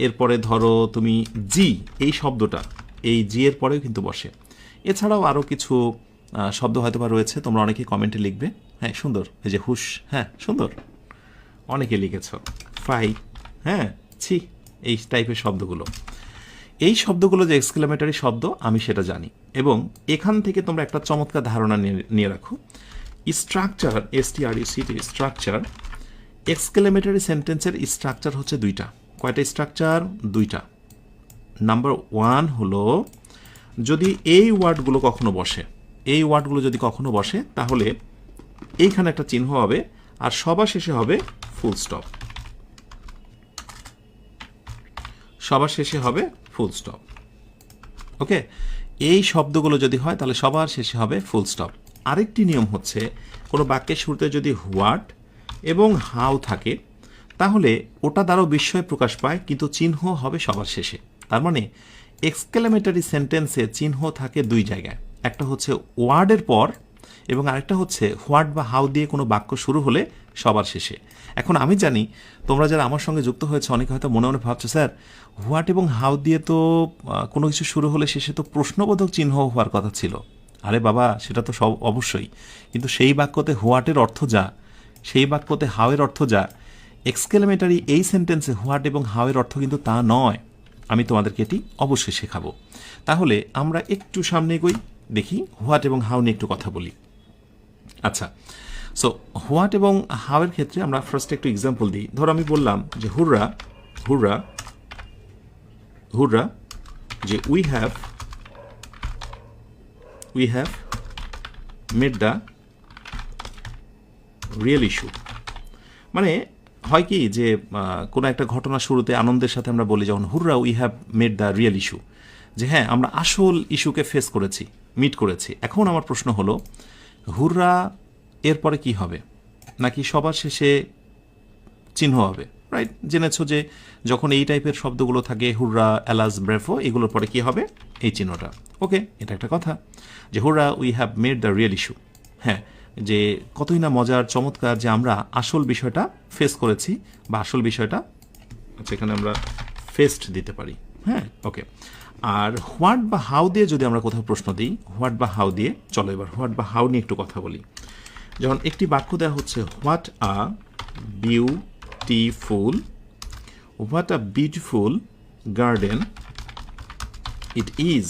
এরপরে ধরো তুমি জি, এই শব্দটা এই জি এর পরেও কিন্তু বসে। এছাড়াও আরও কিছু শব্দ হয়তো বা রয়েছে, তোমরা অনেকেই কমেন্টে লিখবে। হ্যাঁ, সুন্দর, এই যে হুশ, হ্যাঁ সুন্দর, অনেকে লিখেছ। ফাই, হ্যাঁ, ছি, এই টাইপের শব্দগুলো। এই শব্দগুলো যে এক্সক্লেমেটরি শব্দ আমি সেটা জানি, এবং এখান থেকে তোমরা একটা চমৎকার ধারণা নিয়ে রাখো। স্ট্রাকচার, STRUCT, স্ট্রাকচার, এক্সক্লেমেটরি সেন্টেন্সের স্ট্রাকচার হচ্ছে দুইটা। কয়টা স্ট্রাকচার? দুইটা। নাম্বার ওয়ান হলো যদি এই ওয়ার্ডগুলো যদি কখনো বসে, তাহলে এইখানে একটা চিহ্ন হবে, আর সবার শেষে হবে ফুল স্টপ। ওকে, এই শব্দগুলো যদি হয় তাহলে সবার শেষে হবে ফুল স্টপ। আরেকটি নিয়ম হচ্ছে, কোনো বাক্যের শুরুতে যদি হোয়াট এবং হাউ থাকে, তাহলে ওটা দ্বারাও বিস্ময় প্রকাশ পায়, কিন্তু চিহ্ন হবে সবার শেষে। তার মানে এক্সক্লেমেটরি সেন্টেন্সে চিহ্ন থাকে দুই জায়গায়, একটা হচ্ছে ওয়ার্ডের পর এবং আরেকটা হচ্ছে হোয়াট বা হাউ দিয়ে কোনো বাক্য শুরু হলে সবার শেষে। এখন আমি জানি তোমরা যারা আমার সঙ্গে যুক্ত হয়েছে অনেকে হয়তো মনে মনে ভাবছো, স্যার হোয়াট এবং হাউ দিয়ে তো কোনো কিছু শুরু হলে শেষে তো প্রশ্নবোধক চিহ্ন হওয়ার কথা ছিল। আরে বাবা, সেটা তো সব অবশ্যই, কিন্তু সেই বাক্যতে হোয়াটের অর্থ যা, সেই বাক্যতে হাউয়ের অর্থ যা, এক্সক্লেমেটারি এই সেন্টেন্সে হোয়াট এবং হাউয়ের অর্থ কিন্তু তা নয়। আমি তোমাদেরকে এটি অবশ্যই শেখাবো। তাহলে আমরা একটু সামনে এগোই, দেখি হোয়াট এবং হাউ নিয়ে একটু কথা বলি। আচ্ছা, সো হোয়াট এবং হাউয়ের ক্ষেত্রে আমরা ফার্স্ট একটু এক্সাম্পল দিই। ধরো আমি বললাম যে হুররা হুররা হুররা, যে we have made the real issue. মানে হয় কি যে কোনো একটা ঘটনা শুরুতে আনন্দের সাথে আমরা বলি যখন হুররা we have made the real issue, যে হ্যাঁ আমরা আসল ইস্যুকে ফেস করেছি, মিট করেছি। এখন আমার প্রশ্ন হলো হুররা এরপরে কি হবে, নাকি সবার শেষে চিহ্ন হবে? রাইট, জেনেছো যে যখন এই টাইপের শব্দগুলো থাকে হুররা, অ্যালাস, ব্রেফো, এগুলোর পরে কি হবে? এই চিহ্নটা। ওকে, এটা একটা কথা যে হুররা we have made the real issue. হ্যাঁ, যে কতই না মজার, চমৎকার যে আমরা আসল বিষয়টা ফেস করেছি বা আসল বিষয়টা, আচ্ছা এখানে আমরা ফেস্ট দিতে পারি। হ্যাঁ, ওকে। আর হোয়াট বা হাউ দিয়ে যদি আমরা কোথাও প্রশ্ন দিই, হোয়াট বা হাউ দিয়ে, চলো এবার হোয়াট বা হাউ নিয়ে একটু কথা বলি। যখন একটি বাক্য দেওয়া হচ্ছে what a beautiful garden it is.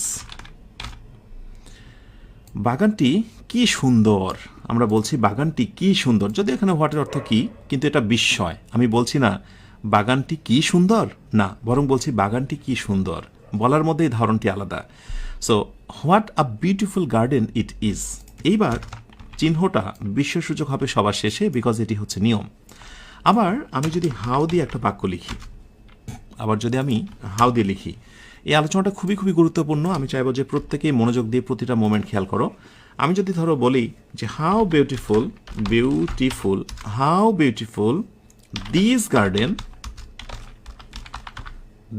বাগানটি কি সুন্দর। আমরা বলছি বাগানটি কি সুন্দর, যদি এখানে হোয়াটের অর্থ কি, কিন্তু এটা বিস্ময়। আমি বলছি না বাগানটি কি সুন্দর, না, বরং বলছি বাগানটি কি সুন্দর। বলার মধ্যেই ধারণটি আলাদা। So what a beautiful garden it is. এইবার চিহ্নটা বিশ্বসূচক হবে সবার শেষে, বিকজ এটি হচ্ছে নিয়ম। আবার আমি যদি হাউ দিয়ে একটা বাক্য লিখি, এই আলোচনাটা খুবই গুরুত্বপূর্ণ। আমি চাইবো যে প্রত্যেকেই মনোযোগ দিয়ে প্রতিটা মোমেন্ট খেয়াল করো। আমি যদি ধরো বলি যে how beautiful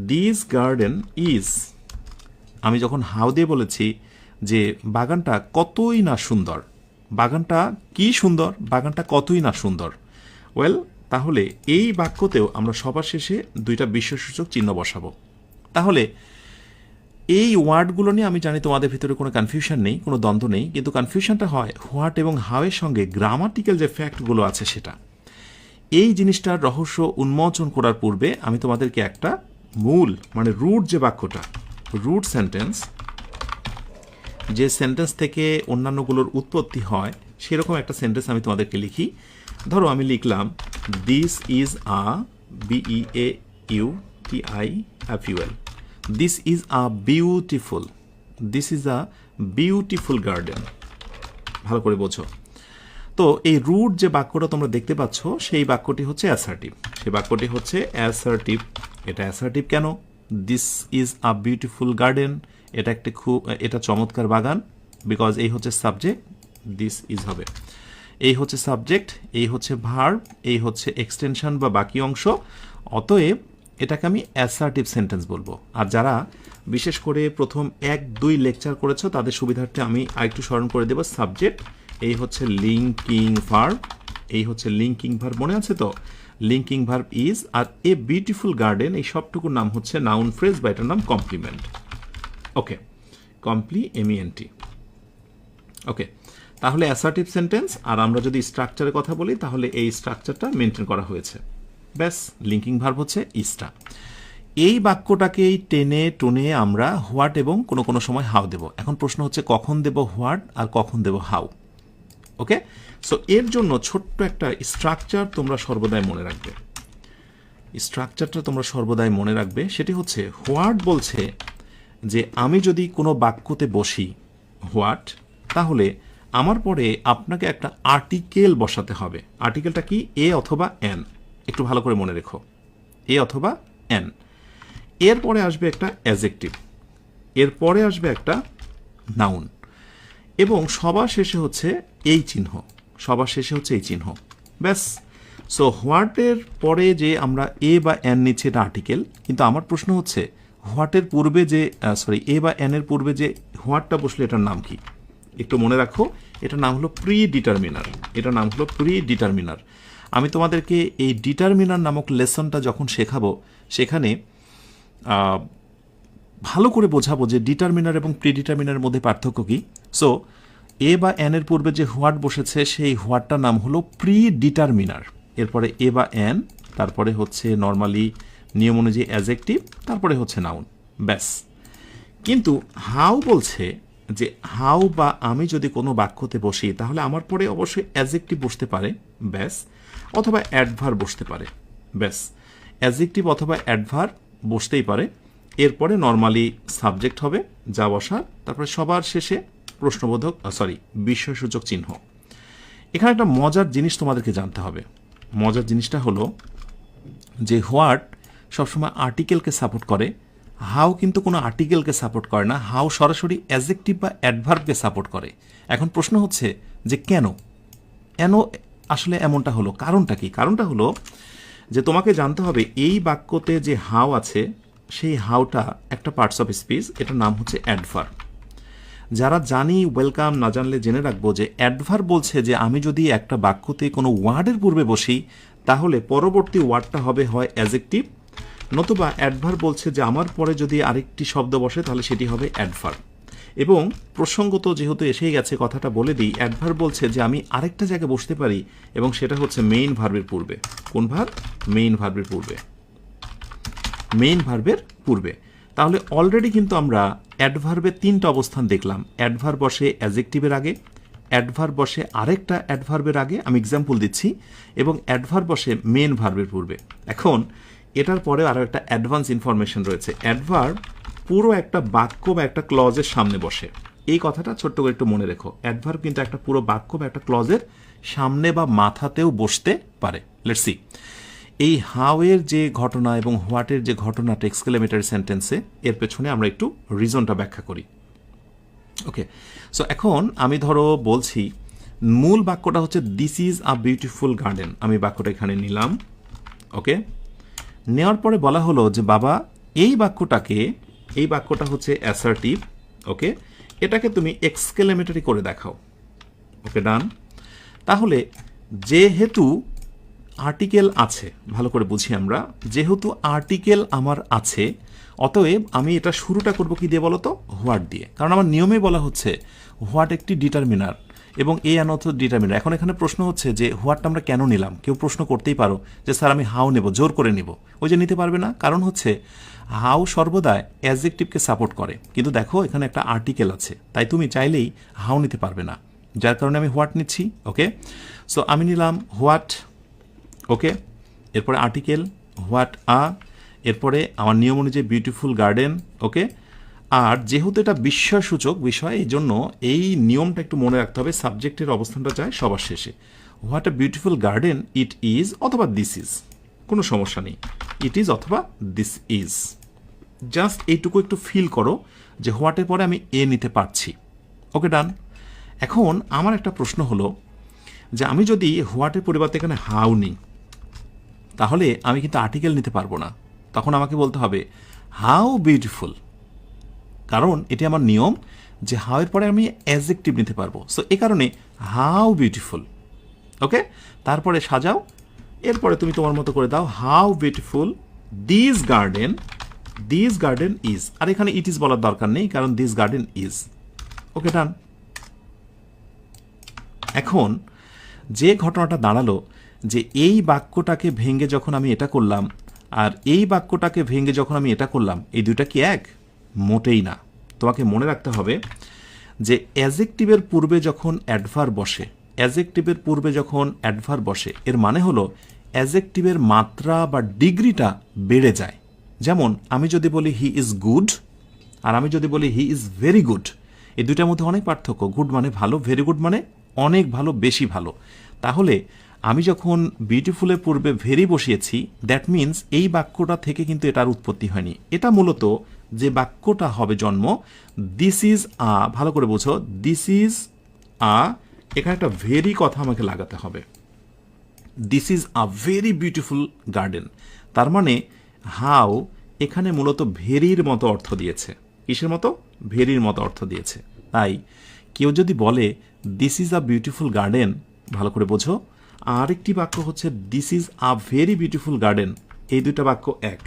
this garden is. আমি যখন হাউ দিয়ে বলেছি যে বাগানটা কতই না সুন্দর, বাগানটা কি সুন্দর, বাগানটা কতই না সুন্দর, ওয়েল তাহলে এই বাক্যতেও আমরা সবার শেষে দুইটা বিশ্বসূচক চিহ্ন বসাবো। তাহলে এই ওয়ার্ডগুলো নিয়ে আমি জানি তোমাদের ভিতরে কোনো কনফিউশন নেই, কোনো দ্বন্দ্ব নেই, কিন্তু কনফিউশনটা হয় হোয়াট এবং হাউয়ের সঙ্গে গ্রামাটিক্যাল যে ফ্যাক্টগুলো আছে সেটা। এই জিনিসটার রহস্য উন্মোচন করার পূর্বে আমি তোমাদেরকে একটা মূল, মানে রুট যে বাক্যটা, রুট সেন্টেন্স, যে সেন্টেন্স থেকে অন্যান্যগুলোর উৎপত্তি হয়, সেরকম একটা সেন্টেন্স আমি তোমাদেরকে লিখি। ধরো আমি লিখলাম this is a বিইএইউটিআইএফইউএল, this is a beautiful garden. ভালো করে বোঝো। তো এই রুট যে বাক্যটা তোমরা দেখতে পাচ্ছ, সেই বাক্যটি হচ্ছে অ্যাসার্টিভ। সেই বাক্যটি হচ্ছে অ্যাসার্টিভ। এটা অ্যাসার্টিভ কেন? This is a beautiful garden, এটা চমৎকার বাগান, বিকজ এই হচ্ছে সাবজেক্ট, দিস ইজ হবে, এই হচ্ছে সাবজেক্ট, এই হচ্ছে ভার্ব, এই হচ্ছে এক্সটেনশন বা বাকি অংশ। অতএব এটাকে আমি অ্যাসার্টিভ সেন্টেন্স বলবো। আর যারা বিশেষ করে প্রথম 1-2 লেকচার করেছো তাদের সুবিধার্থে আমি আরেকটু স্মরণ করে দেব, সাবজেক্ট, এই হচ্ছে লিঙ্কিং ভার্ব, এই হচ্ছে লিঙ্কিং ভার্ব, মনে আছে তো? লিঙ্কিং ভার্ব ইজ, আর এ বিউটিফুল গার্ডেন, এই সবটুকুর নাম হচ্ছে নাউন ফ্রেজ বা এটার নাম কমপ্লিমেন্ট। ওকে, কমপ্লিমেন্টি। ওকে, তাহলে অ্যাসার্টিভ সেন্টেন্স। আর আমরা যদি স্ট্রাকচারের কথা বলি তাহলে এই স্ট্রাকচারটা মেনটেন করা হয়েছে। ব্যাস, লিঙ্কিং ভার্ব হচ্ছে ইজটা। এই বাক্যটাকেই টেনে টুনে আমরা হোয়াট এবং কোনো সময় হাউ দেব। এখন প্রশ্ন হচ্ছে কখন দেব হোয়াট আর কখন দেব হাউ। ওকে, সো এর জন্য ছোট্ট একটা স্ট্রাকচার তোমরা সর্বদাই মনে রাখবে। সেটি হচ্ছে হোয়াট বলছে যে আমি যদি কোনো বাক্যতে বসি হোয়াট, তাহলে আমার পরে আপনাকে একটা আর্টিকেল বসাতে হবে। আর্টিকেলটা কি? এ অথবা এন। একটু ভালো করে মনে রেখো, এ অথবা এন। এরপরে আসবে একটা অ্যাডজেক্টিভ, এরপরে আসবে একটা নাউন, এবং সবার শেষে হচ্ছে এই চিহ্ন। ব্যাস। সো হোয়াটের পরে যে আমরা এ বা এন নিচ্ছি এটা আর্টিকেল, কিন্তু আমার প্রশ্ন হচ্ছে হোয়াটের পূর্বে যে এ বা এন এর পূর্বে যে হোয়াটটা বসলে এটার নাম কি? একটু মনে রাখো, এটার নাম হলো প্রি ডিটারমিনার। এটার নাম হলো প্রি ডিটারমিনার। আমি তোমাদেরকে এই ডিটারমিনার নামক লেসনটা যখন শেখাবো, সেখানে ভালো করে বোঝাবো যে ডিটারমিনার এবং প্রি ডিটারমিনারের মধ্যে পার্থক্য কী। সো এ বা এন এর পূর্বে যে হোয়াট বসেছে সেই হোয়াটটার নাম হলো প্রি ডিটারমিনার। এরপরে এ বা এন, তারপরে হচ্ছে নর্মালি নিয়ম অনুযায়ী অ্যাজেক্টিভ, তারপরে হচ্ছে নাউন, ব্যাস। কিন্তু হাউ বলছে যে হাউ বা আমি যদি কোনো বাক্যতে বসি তাহলে আমার পরে অবশ্যই অ্যাজেক্টিভ বসতে পারে, ব্যাস, অথবা অ্যাডভার্ব বসতে পারে, ব্যাস। অ্যাজেক্টিভ অথবা অ্যাডভার্ব বসতেই পারে। এরপরে নর্মালি সাবজেক্ট হবে যা বসার, তারপরে সবার শেষে প্রশ্নবোধক বিস্ময়সূচক চিহ্ন। এখানে একটা মজার জিনিস তোমাদেরকে জানতে হবে। মজার জিনিসটা হলো যে হোয়াট সবসময় আর্টিকেলকে সাপোর্ট করে, হাউ কিন্তু কোনো আর্টিকেলকে সাপোর্ট করে না। হাউ সরাসরি অ্যাডজেক্টিভ বা অ্যাডভার্বকে সাপোর্ট করে। এখন প্রশ্ন হচ্ছে যে কেন আসলে এমনটা হলো, কারণটা কি? কারণটা হলো যে তোমাকে জানতে হবে এই বাক্যতে যে হাউ আছে সেই হাউটা একটা পার্টস অফ স্পিচ, এটার নাম হচ্ছে অ্যাডভার্ব। যারা জানি ওয়েলকাম, না জানলে জেনে রাখবো যে অ্যাডভার্ব বলছে যে আমি যদি একটা বাক্যতে কোনো ওয়ার্ডের পূর্বে বসি তাহলে পরবর্তী ওয়ার্ডটা হবে হয় অ্যাজেক্টিভ, নতুবা অ্যাডভার্ব বলছে যে আমার পরে যদি আরেকটি শব্দ বসে তাহলে সেটি হবে অ্যাডভার্ব। এবং প্রসঙ্গত যেহেতু এসেই গেছে কথাটা বলে দিই, অ্যাডভার্ব বলছে যে আমি আরেকটা জায়গায় বসতে পারি এবং সেটা হচ্ছে মেইন ভার্বের পূর্বে। কোন ভার্ব? মেইন ভার্বের পূর্বে। মেইন ভার্বের পূর্বে। তাহলে অলরেডি কিন্তু আমরা অ্যাডভার্বের তিনটা অবস্থান দেখলাম। অ্যাডভার্ব বসে অ্যাজেক্টিভের আগে, অ্যাডভার্ব বসে আরেকটা অ্যাডভার্বের আগে, আমি এক্সাম্পল দিচ্ছি, এবং অ্যাডভার্ব বসে মেইন ভার্বের পূর্বে। এখন এটার পরে আরও একটা অ্যাডভান্স ইনফরমেশন রয়েছে। অ্যাডভার্ব পুরো একটা বাক্য বা একটা ক্লজের সামনে বসে। এই কথাটা ছোট্ট করে একটু মনে রেখো। অ্যাডভার্ব কিন্তু একটা পুরো বাক্য বা একটা ক্লজের সামনে বা মাথাতেও বসতে পারে। লেটস সি এই হাউ এর যে ঘটনা এবং হোয়াটের যে ঘটনাটা এক্সক্লেমেটরি সেন্টেন্সে, এর পেছনে আমরা একটু রিজনটা ব্যাখ্যা করি। ওকে, সো এখন আমি ধরো বলছি মূল বাক্যটা হচ্ছে this is a beautiful garden. আমি বাক্যটা এখানে নিলাম। ওকে, নেওয়ার পরে বলা হলো যে বাবা এই বাক্যটা হচ্ছে অ্যাসার্টিভ। ওকে, এটাকে তুমি এক্সক্লেমেটরি করে দেখাও। ওকে, ডান। তাহলে যেহেতু আর্টিকেল আছে, ভালো করে বুঝি আমরা, যেহেতু আর্টিকেল আমার আছে, অতএব আমি এটা শুরুটা করব কি দিয়ে বলো তো? হোয়াট দিয়ে। কারণ আমার নিয়মে বলা হচ্ছে হোয়াট একটি ডিটারমিনার এবং এ অ্যান অর্থ ডিটারমিনার। এখন এখানে প্রশ্ন হচ্ছে যে হোয়াটটা আমরা কেন নিলাম? কেউ প্রশ্ন করতেই পারো যে স্যার আমি হাউ নেব, জোর করে নেব। ওই যে নিতে পারবে না, কারণ হচ্ছে হাউ সর্বদাই অ্যাডজেক্টিভকে সাপোর্ট করে। কিন্তু দেখো এখানে একটা আর্টিকেল আছে, তাই তুমি চাইলেই হাউ নিতে পারবে না, যার কারণে আমি হোয়াট নিচ্ছি। ওকে, সো আমি নিলাম হোয়াট। ওকে, এরপরে আর্টিকেল হোয়াট আ, এরপরে আমার নিয়ম অনুযায়ী বিউটিফুল গার্ডেন। ওকে, আর যেহেতু এটা বিস্ময়সূচক বিষয়, এই জন্য এই নিয়মটা একটু মনে রাখতে হবে, সাবজেক্টের অবস্থানটা যায় সবার শেষে। What a beautiful garden it is অথবা দিস ইজ, কোনো সমস্যা নেই, ইট ইজ অথবা দিস ইজ। জাস্ট এইটুকু একটু ফিল করো যে হোয়াটের পরে আমি এ নিতে পারছি। ওকে, ডান। এখন আমার একটা প্রশ্ন হলো যে আমি যদি হোয়াটের পরিবর্তে এখানে হাউ নিই তাহলে আমি কিন্তু আর্টিকেল নিতে পারবো না। তখন আমাকে বলতে হবে হাউ বিউটিফুল, কারণ এটি আমার নিয়ম যে হাউ এর পরে আমি অ্যাডজেক্টিভ নিতে পারবো। সো এই কারণে হাউ বিউটিফুল। ওকে, তারপরে সাজাও, এরপরে তুমি তোমার মতো করে দাও how beautiful this garden is. আর এখানে ইট ইজ বলার দরকার নেই, কারণ this garden is. Okay, done. এখন যে ঘটনাটা দাঁড়ালো যে এই বাক্যটাকে ভেঙে যখন আমি এটা করলাম আর এই বাক্যটাকে ভেঙে যখন আমি এটা করলাম, এই দুইটা কি এক? মোটেই না। তোমাকে মনে রাখতে হবে যে অ্যাডজেক্টিভের পূর্বে যখন অ্যাডভার্ব বসে, এর মানে হলো অ্যাডজেক্টিভের মাত্রা বা ডিগ্রিটা বেড়ে যায়। যেমন আমি যদি বলি হি ইজ গুড আর আমি যদি বলি হি ইজ ভেরি গুড, এই দুইটার মধ্যে অনেক পার্থক্য। গুড মানে ভালো, ভেরি গুড মানে অনেক ভালো, বেশি ভালো। তাহলে আমি যখন বিউটিফুলের পূর্বে ভেরি বসিয়েছি, দ্যাট মিনস এই বাক্যটা থেকে কিন্তু এটার উৎপত্তি হয়নি। এটা মূলত যে বাক্যটা হবে জন্ম, দিস ইজ আ, ভালো করে বোঝো, দিস ইজ আ, এখানে একটা ভেরি কথা আমাকে লাগাতে হবে। This is a very beautiful garden, তার মানে হাউ এখানে মূলত ভেরির মতো অর্থ দিয়েছে। কিসের মতো? ভেরির মতো অর্থ দিয়েছে। তাই কেউ যদি বলে this is a beautiful garden, ভালো করে বোঝো, আরেকটি বাক্য হচ্ছে this is a very beautiful garden, এই দুইটা বাক্য এক।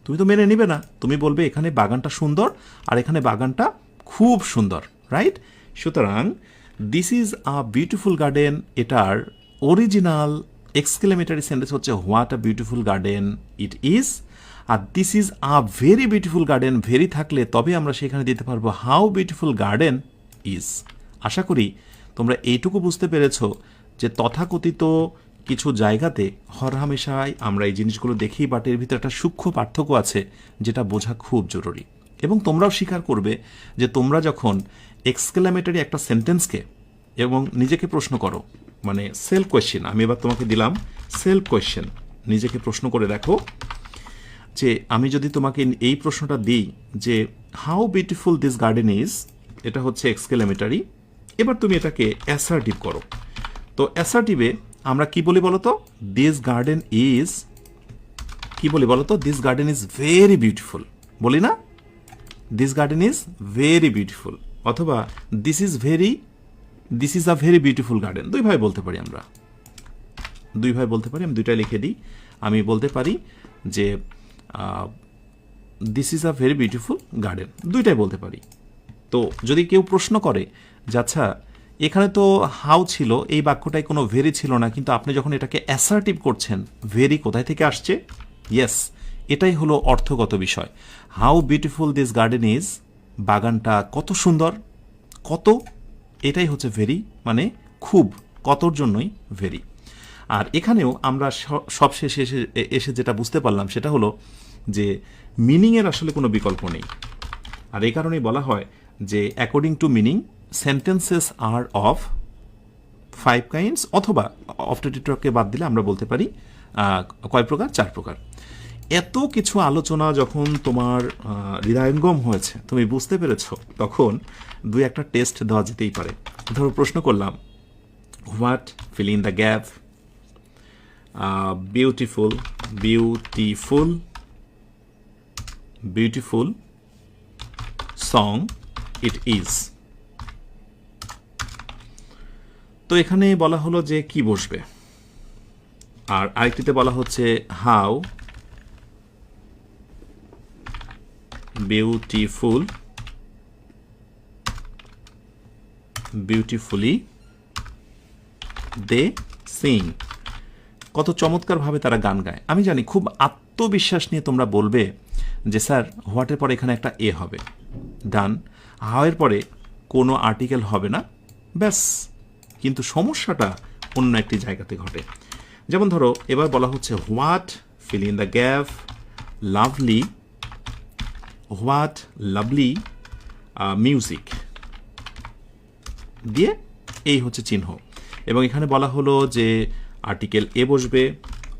তুমি তো মেনে নিবে না, তুমি বলবে এখানে বাগানটা সুন্দর আর এখানে বাগানটা খুব সুন্দর, রাইট? সুতরাং this is a beautiful garden, এটার অরিজিনাল এক্সক্লেমেটরি সেন্টেন্স হচ্ছে what a beautiful garden it is. আর this is a very beautiful garden, very থাকলে তবে আমরা সেখানে দিতে পারবো হাউ বিউটিফুল গার্ডেন ইজ। আশা করি তোমরা এইটুকু বুঝতে পেরেছ যে তথাকথিত কিছু জায়গাতে হরহামেশাই আমরা এই জিনিসগুলো দেখি, বাট এর ভিতরে একটা সূক্ষ্ম পার্থক্য আছে যেটা বোঝা খুব জরুরি। এবং তোমরাও স্বীকার করবে যে তোমরা যখন এক্সক্লেমেটরি একটা সেন্টেন্সকে এবং নিজেকে প্রশ্ন করো, মানে সেলফ কোয়েশ্চেন, আমি এবার তোমাকে দিলাম সেলফ কোয়েশ্চেন, নিজেকে প্রশ্ন করে দেখো যে আমি যদি তোমাকে এই প্রশ্নটা দিই যে how beautiful this garden is, এটা হচ্ছে এক্সক্লেমেটরি, এবার তুমি এটাকে অ্যাসার্টিভ করো। তো অ্যাসার্টিভে আমরা কি বলি বলো তো? দিস গার্ডেন ইজ, কি বলি বলো তো? This garden is very beautiful, বলি না? This garden is very beautiful, অথবা this is a very beautiful garden. দুই ভাই বলতে পারি আমরা, দুই ভাই বলতে পারি, আমি দুইটাই লিখে দিই। আমি বলতে পারি যে this is a very beautiful garden, দুইটাই বলতে পারি। তো যদি কেউ প্রশ্ন করে যে আচ্ছা এখানে তো হাউ ছিল, এই বাক্যটাই কোনো ভেরি ছিল না, কিন্তু আপনি যখন এটাকে অ্যাসার্টিভ করছেন, ভেরি কোথায় থেকে আসছে? ইয়েস, এটাই হলো অর্থগত বিষয়। How beautiful this garden is, বাগানটা কত সুন্দর, কত, এটাই হচ্ছে ভেরি, মানে খুব, কতর জন্যই ভেরি। আর এখানেও আমরা সব শেষে এসে যেটা বুঝতে পারলাম সেটা হলো যে মিনিংয়ের আসলে কোনো বিকল্প নেই। আর এই কারণেই বলা হয় যে according to meaning sentences are of 5 kinds, অথবা অফটেটিটকে বাদ দিলে আমরা বলতে পারি কয় প্রকার? 4 প্রকার। এত কিছু আলোচনা যখন তোমার হৃদয়ঙ্গম হয়েছে, তুমি বুঝতে পেরেছ, তখন দুই একটা টেস্ট দেওয়া যেতেই পারে। ধরো প্রশ্ন করলাম what, fill in the gap, beautiful, beautiful, beautiful song it is. তো এখানে বলা হলো যে কি বসবে, আর আরেকটিতে বলা হচ্ছে হাউ বিউটিফুল, বিউটিফুলি দে সিং, কত চমৎকারভাবে তারা গান গায়। আমি জানি খুব আত্মবিশ্বাস নিয়ে তোমরা বলবে যে স্যার হোয়াটের পরে এখানে একটা এ হবে, ডান, হাওয়ের পরে কোনো আর্টিকেল হবে না, ব্যাস। কিন্তু সমস্যাটা অন্য একটি জায়গাতে ঘটে। যেমন ধরো এবার বলা হচ্ছে what, fill in the gap, lovely, what lovely music দিয়ে এই হচ্ছে চিহ্ন। এবং এখানে বলা হলো যে আর্টিকেল এ বসবে,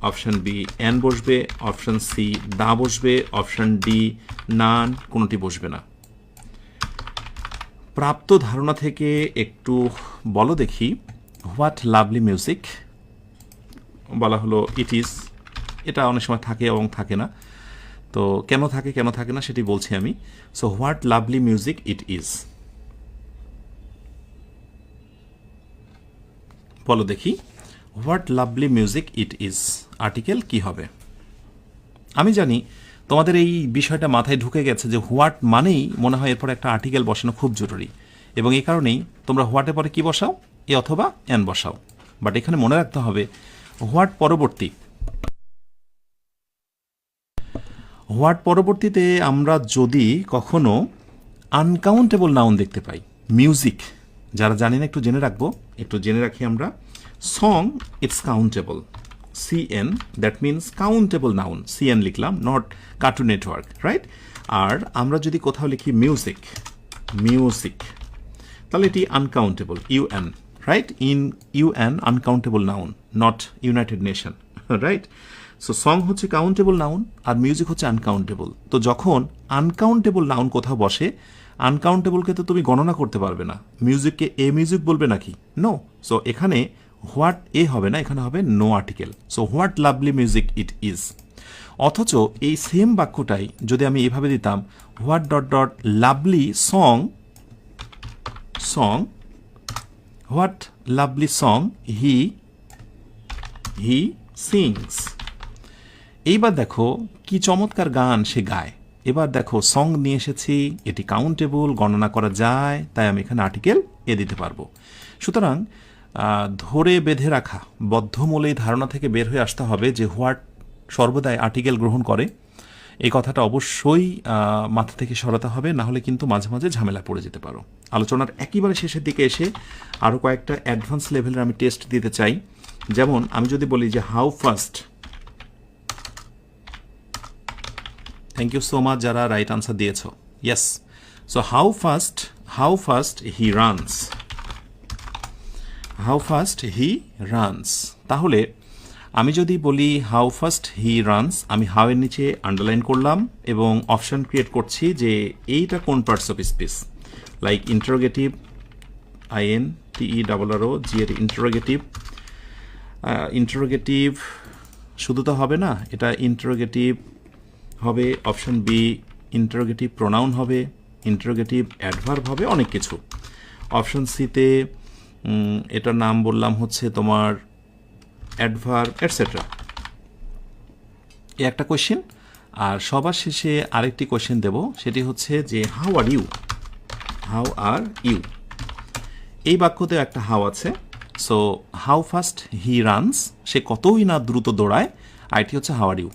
অপশান বি অ্যান বসবে, অপশান সি দা বসবে, অপশান ডি নান, কোনোটি বসবে না। প্রাপ্ত ধারণা থেকে একটু বলো দেখি, হোয়াট লাভলি মিউজিক, বলা হলো ইট ইজ, এটা অনেক সময় থাকে এবং থাকে না, তো কেন থাকে না সেটি বলছি আমি। So what lovely music it is, বলো দেখি what lovely music it is, article কি হবে? আমি জানি তোমাদের এই বিষয়টা মাথায় ঢুকে গেছে যে হোয়াট মানেই মনে হয় এরপর একটা আর্টিকেল বসানো খুব জরুরি, এবং এই কারণেই তোমরা হোয়াটের পরে কি বসাও? এ অথবা এন বসাও। বাট এখানে মনে রাখতে হবে হোয়াট পরবর্তী, হোয়াট পরবর্তীতে আমরা যদি কখনো আনকাউন্টেবল নাউন দেখতে পাই, মিউজিক, যারা জানি না একটু জেনে রাখবো, একটু জেনে রাখি আমরা। Song it's countable, CN, that means countable noun, CN লিখলাম, নট কার্টুন নেটওয়ার্ক, রাইট? আর আমরা যদি কোথাও লিখি মিউজিক, মিউজিক, তাহলে এটি uncountable, UN, right? In UN uncountable noun, not United nation, right? So song হচ্ছে কাউন্টেবল নাউন আর মিউজিক হচ্ছে uncountable. তো যখন আনকাউন্টেবল নাউন কোথাও বসে, আনকাউন্টেবলকে তো তুমি গণনা করতে পারবে না, মিউজিককে এ মিউজিক বলবে নাকি? নো। সো এখানে হোয়াট এ হবে না, এখানে হবে no article. So what lovely music it is. অথচ এই সেম বাক্যটাই যদি আমি এভাবে দিতাম what dot dot lovely song, what lovely song he sings. এইবার দেখো কি চমৎকার গান সে গায়। এবার দেখো সং নিয়ে এসেছি, এটি কাউন্টেবল, গণনা করা যায়, তাই আমি এখানে আর্টিকেল এ দিতে পারবো। সুতরাং ধরে বেঁধে রাখা বদ্ধমূল এই ধারণা থেকে বের হয়ে আসতে হবে যে হোয়াট সর্বদাই আর্টিকেল গ্রহণ করে, এই কথাটা অবশ্যই মাথা থেকে সরাতে হবে, না হলে কিন্তু মাঝে মাঝে ঝামেলা পড়ে যেতে পারো। আলোচনার একেবারে শেষের দিকে এসে আরও কয়েকটা অ্যাডভান্স লেভেলের আমি টেস্ট দিতে চাই। যেমন আমি যদি বলি যে how fast, thank you so much যারা রাইট আনসার দিয়েছ। Yes, so how fast he runs, how fast he runs. তাহলে আমি যদি বলি হাউ ফাস্ট হি রানস, আমি হাউ এর নিচে আন্ডারলাইন করলাম এবং অপশন ক্রিয়েট করছি যে এইটা কোন parts of speech, like interrogative, INTERROG এর ইন্টারোগেটিভ শুধু তো হবে না, এটা ইন্টারোগেটিভ হবে, অপশন বি ইন্টারোগেটিভ প্রোনাউন হবে, ইন্টারোগেটিভ অ্যাডভার্ব হবে, অনেক কিছু। অপশন সিতে এটার নাম বললাম হচ্ছে তোমার অ্যাডভার্ব এটসেট্রা। এই একটা কোয়েশ্চেন। আর সবার শেষে আরেকটি কোয়েশ্চেন দেব, সেটি হচ্ছে যে হাউ আর ইউ, এই বাক্যতেও একটা হাউ আছে। So how fast he runs, সে কতই না দ্রুত দৌড়ায়, আর এটি হচ্ছে হাউ আর ইউ।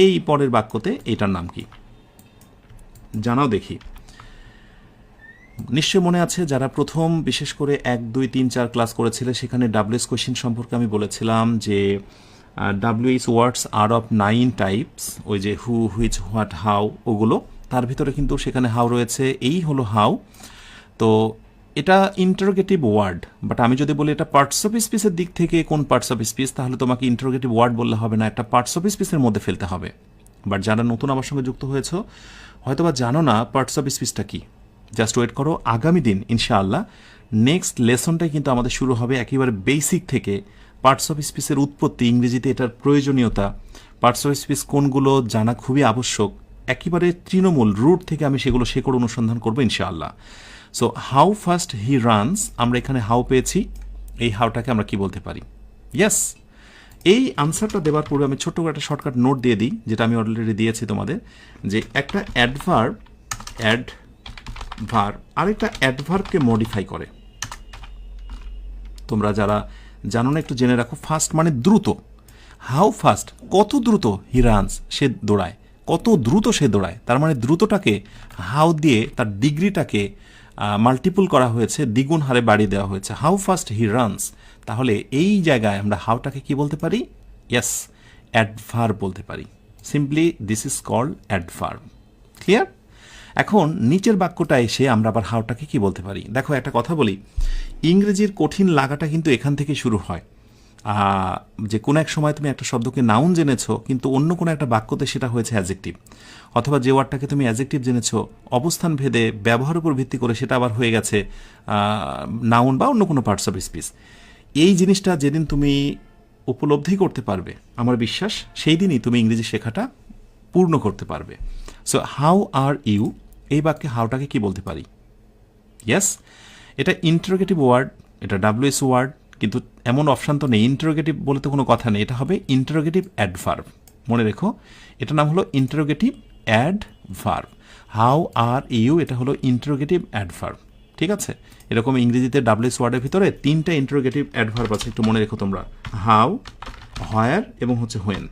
এই পরের বাক্যতে এটার নাম কি জানাও দেখি। নিশ্চয় মনে আছে যারা প্রথম বিশেষ করে 1, 2, 3, 4 ক্লাস করেছিলে, সেখানে ডাব্লিউএস কোয়েশ্চেন সম্পর্কে আমি বলেছিলাম যে WH words are of 9 types, ওই যে হু, হুইচ, হোয়াট, হাউ, ওগুলো, তার ভিতরে কিন্তু সেখানে হাউ রয়েছে। এই হলো হাউ। তো এটা ইন্টারোগেটিভ ওয়ার্ড, বাট আমি যদি বলি এটা পার্টস অফ স্পিচের দিক থেকে কোন পার্টস অফ স্পিচ, তাহলে তোমাকে ইন্টারোগেটিভ ওয়ার্ড বললে হবে না, একটা পার্টস অফ স্পিচের মধ্যে ফেলতে হবে। বাট যারা নতুন আমার সঙ্গে যুক্ত হয়েছো হয়তোবা জানো না পার্টস অফ স্পিচটা কি, জাস্ট ওয়েট করো, আগামী দিন ইনশাআল্লাহ নেক্সট লেসনটাই কিন্তু আমাদের শুরু হবে একেবারে বেসিক থেকে। পার্টস অফ স্পিচের উৎপত্তি, ইংরেজিতে এটার প্রয়োজনীয়তা, পার্টস অফ স্পিচ কোনগুলো জানা খুবই আবশ্যক, একেবারে তৃণমূল রুট থেকে আমি সেগুলো শেকড় অনুসন্ধান করবো ইনশাআল্লাহ। So how fast he runs, আমরা এখানে হাউ পেয়েছি, এই হাউটাকে আমরা কি বলতে পারি? ইয়েস, এই আনসারটা দেওয়ার পূর্বে আমি ছোট্ট করে একটা শর্টকাট নোট দিয়ে দিই, যেটা আমি অলরেডি দিয়েছি তোমাদের, যে একটা অ্যাডভার্ব আরেকটা অ্যাডভার্বকে মডিফাই করে। তোমরা যারা জানো না একটু জেনে রাখো। ফাস্ট মানে দ্রুত, হাউ ফাস্ট কত দ্রুত, হি রানস সে দৌড়ায়, কত দ্রুত সে দৌড়ায়, তার মানে দ্রুতটাকে হাউ দিয়ে তার ডিগ্রিটাকে মাল্টিপুল করা হয়েছে, দ্বিগুণ হারে বাড়িয়ে দেওয়া হয়েছে, হাউ ফাস্ট হি রানস। তাহলে এই জায়গায় আমরা হাউটাকে কি বলতে পারি? ইয়েস, অ্যাডভার্ব বলতে পারি। Simply this is called adverb. Clear? এখন নিচের বাক্যটা এসে আমরা আবার হাউটাকে কি বলতে পারি। দেখো একটা কথা বলি, ইংরেজির কঠিন লাগাটা কিন্তু এখান থেকে শুরু হয়। যে কোনো এক সময় তুমি একটা শব্দকে নাউন জেনেছো, কিন্তু অন্য কোনো একটা বাক্যতে সেটা হয়েছে অ্যাডজেক্টিভ, অথবা যে ওয়ার্ডটাকে তুমি অ্যাডজেক্টিভ জেনেছো, অবস্থান ভেদে ব্যবহার উপর ভিত্তি করে সেটা আবার হয়ে গেছে নাউন বা অন্য কোনো পার্টস অফ স্পিচ। এই জিনিসটা যেদিন তুমি উপলব্ধি করতে পারবে, আমার বিশ্বাস সেই দিনই তুমি ইংরেজি শেখাটা পূর্ণ করতে পারবে। সো হাউ আর ইউ, এই বাক্যে হাউটাকে কি বলতে পারি? ইয়েস, এটা ইন্টারোগেটিভ ওয়ার্ড, এটা ডাব্লিউএস ওয়ার্ড, কিন্তু এমন অপশান তো নেই, ইন্টারোগেটিভ বলে তো কোনো কথা নেই, এটা হবে ইন্টারোগেটিভ অ্যাডভার্ব। মনে রেখো, এটার নাম হলো interrogative adverb. How are you, এটা হলো ইন্টারোগেটিভ অ্যাডভার্ব। ঠিক আছে? এরকম ইংরেজিতে ডাব্লিউএস ওয়ার্ডের ভিতরে 3টা ইন্টারোগেটিভ অ্যাডভার্ব আছে, একটু মনে রেখো তোমরা, হাউ, হোয়ার এবং হচ্ছে হোয়েন,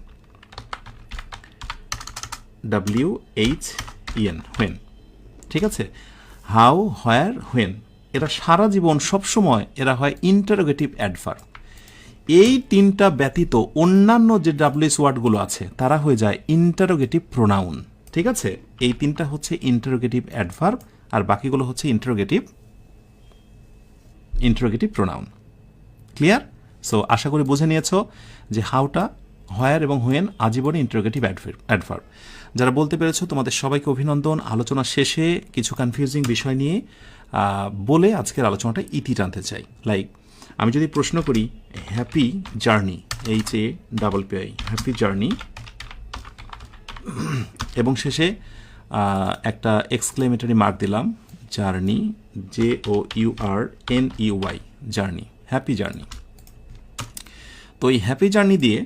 WHEN, হোয়েন। ঠিক আছে? হাউ, হোয়ার, হোয়েন, এরা সারা জীবন সবসময় এরা হয় ইন্টারোগেটিভ অ্যাডভার্ব। এই 3টা ব্যতীত অন্যান্য যে ডাব্লিউএস ওয়ার্ডগুলো আছে তারা হয়ে যায় ইন্টারোগেটিভ প্রোনাউন। ঠিক আছে? এই 3টা হচ্ছে ইন্টারোগেটিভ অ্যাডভার্ব, আর বাকিগুলো হচ্ছে ইন্টারোগেটিভ প্রোনাউন। ক্লিয়ার? সো আশা করি বুঝে নিয়েছো যে হাউটা, হোয়ার এবং হোয়েন আজীবনে ইন্টারোগেটিভ অ্যাডভার্ব। যারা বলতে পেরেছো তোমাদের সবাইকে অভিনন্দন। আলোচনার শেষে কিছু কনফিউজিং বিষয় নিয়ে বলে আজকের আলোচনাটা ইতি টানতে চাই। লাইক আমি যদি প্রশ্ন করি happy journey, HAPPY, happy journey, এবং শেষে একটা এক্সক্লেমেটরি মার্ক দিলাম, journey, JOURNEY, journey, happy journey. তো এই হ্যাপি জার্নি দিয়ে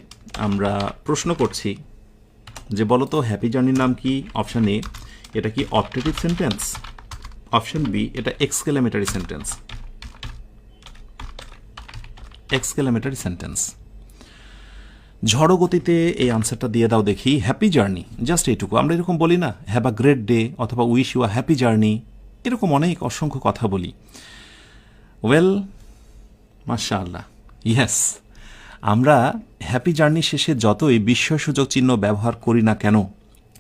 আমরা প্রশ্ন করছি যে বলো তো হ্যাপি জার্নির নাম কি? অপশান এ, এটা কি অপটেটিভ সেন্টেন্স? অপশান বি, এটা এক্সক্লেমেটরি সেন্টেন্স। Exclamatory sentence. ঝড়ো গতিতে এই আনসারটা দিয়ে দাও দেখি। হ্যাপি জার্নি, জাস্ট এইটুকু। আমরা এরকম বলি না, হ্যাভ আ গ্রেট ডে, অথবা wish you a happy journey, এরকম অনেক অসংখ্য কথা বলি। ওয়েল, মাশাআল্লাহ, ইয়েস, আমরা হ্যাপি জার্নি শেষে যতই বিস্ময়সূচক চিহ্ন ব্যবহার করি না কেন,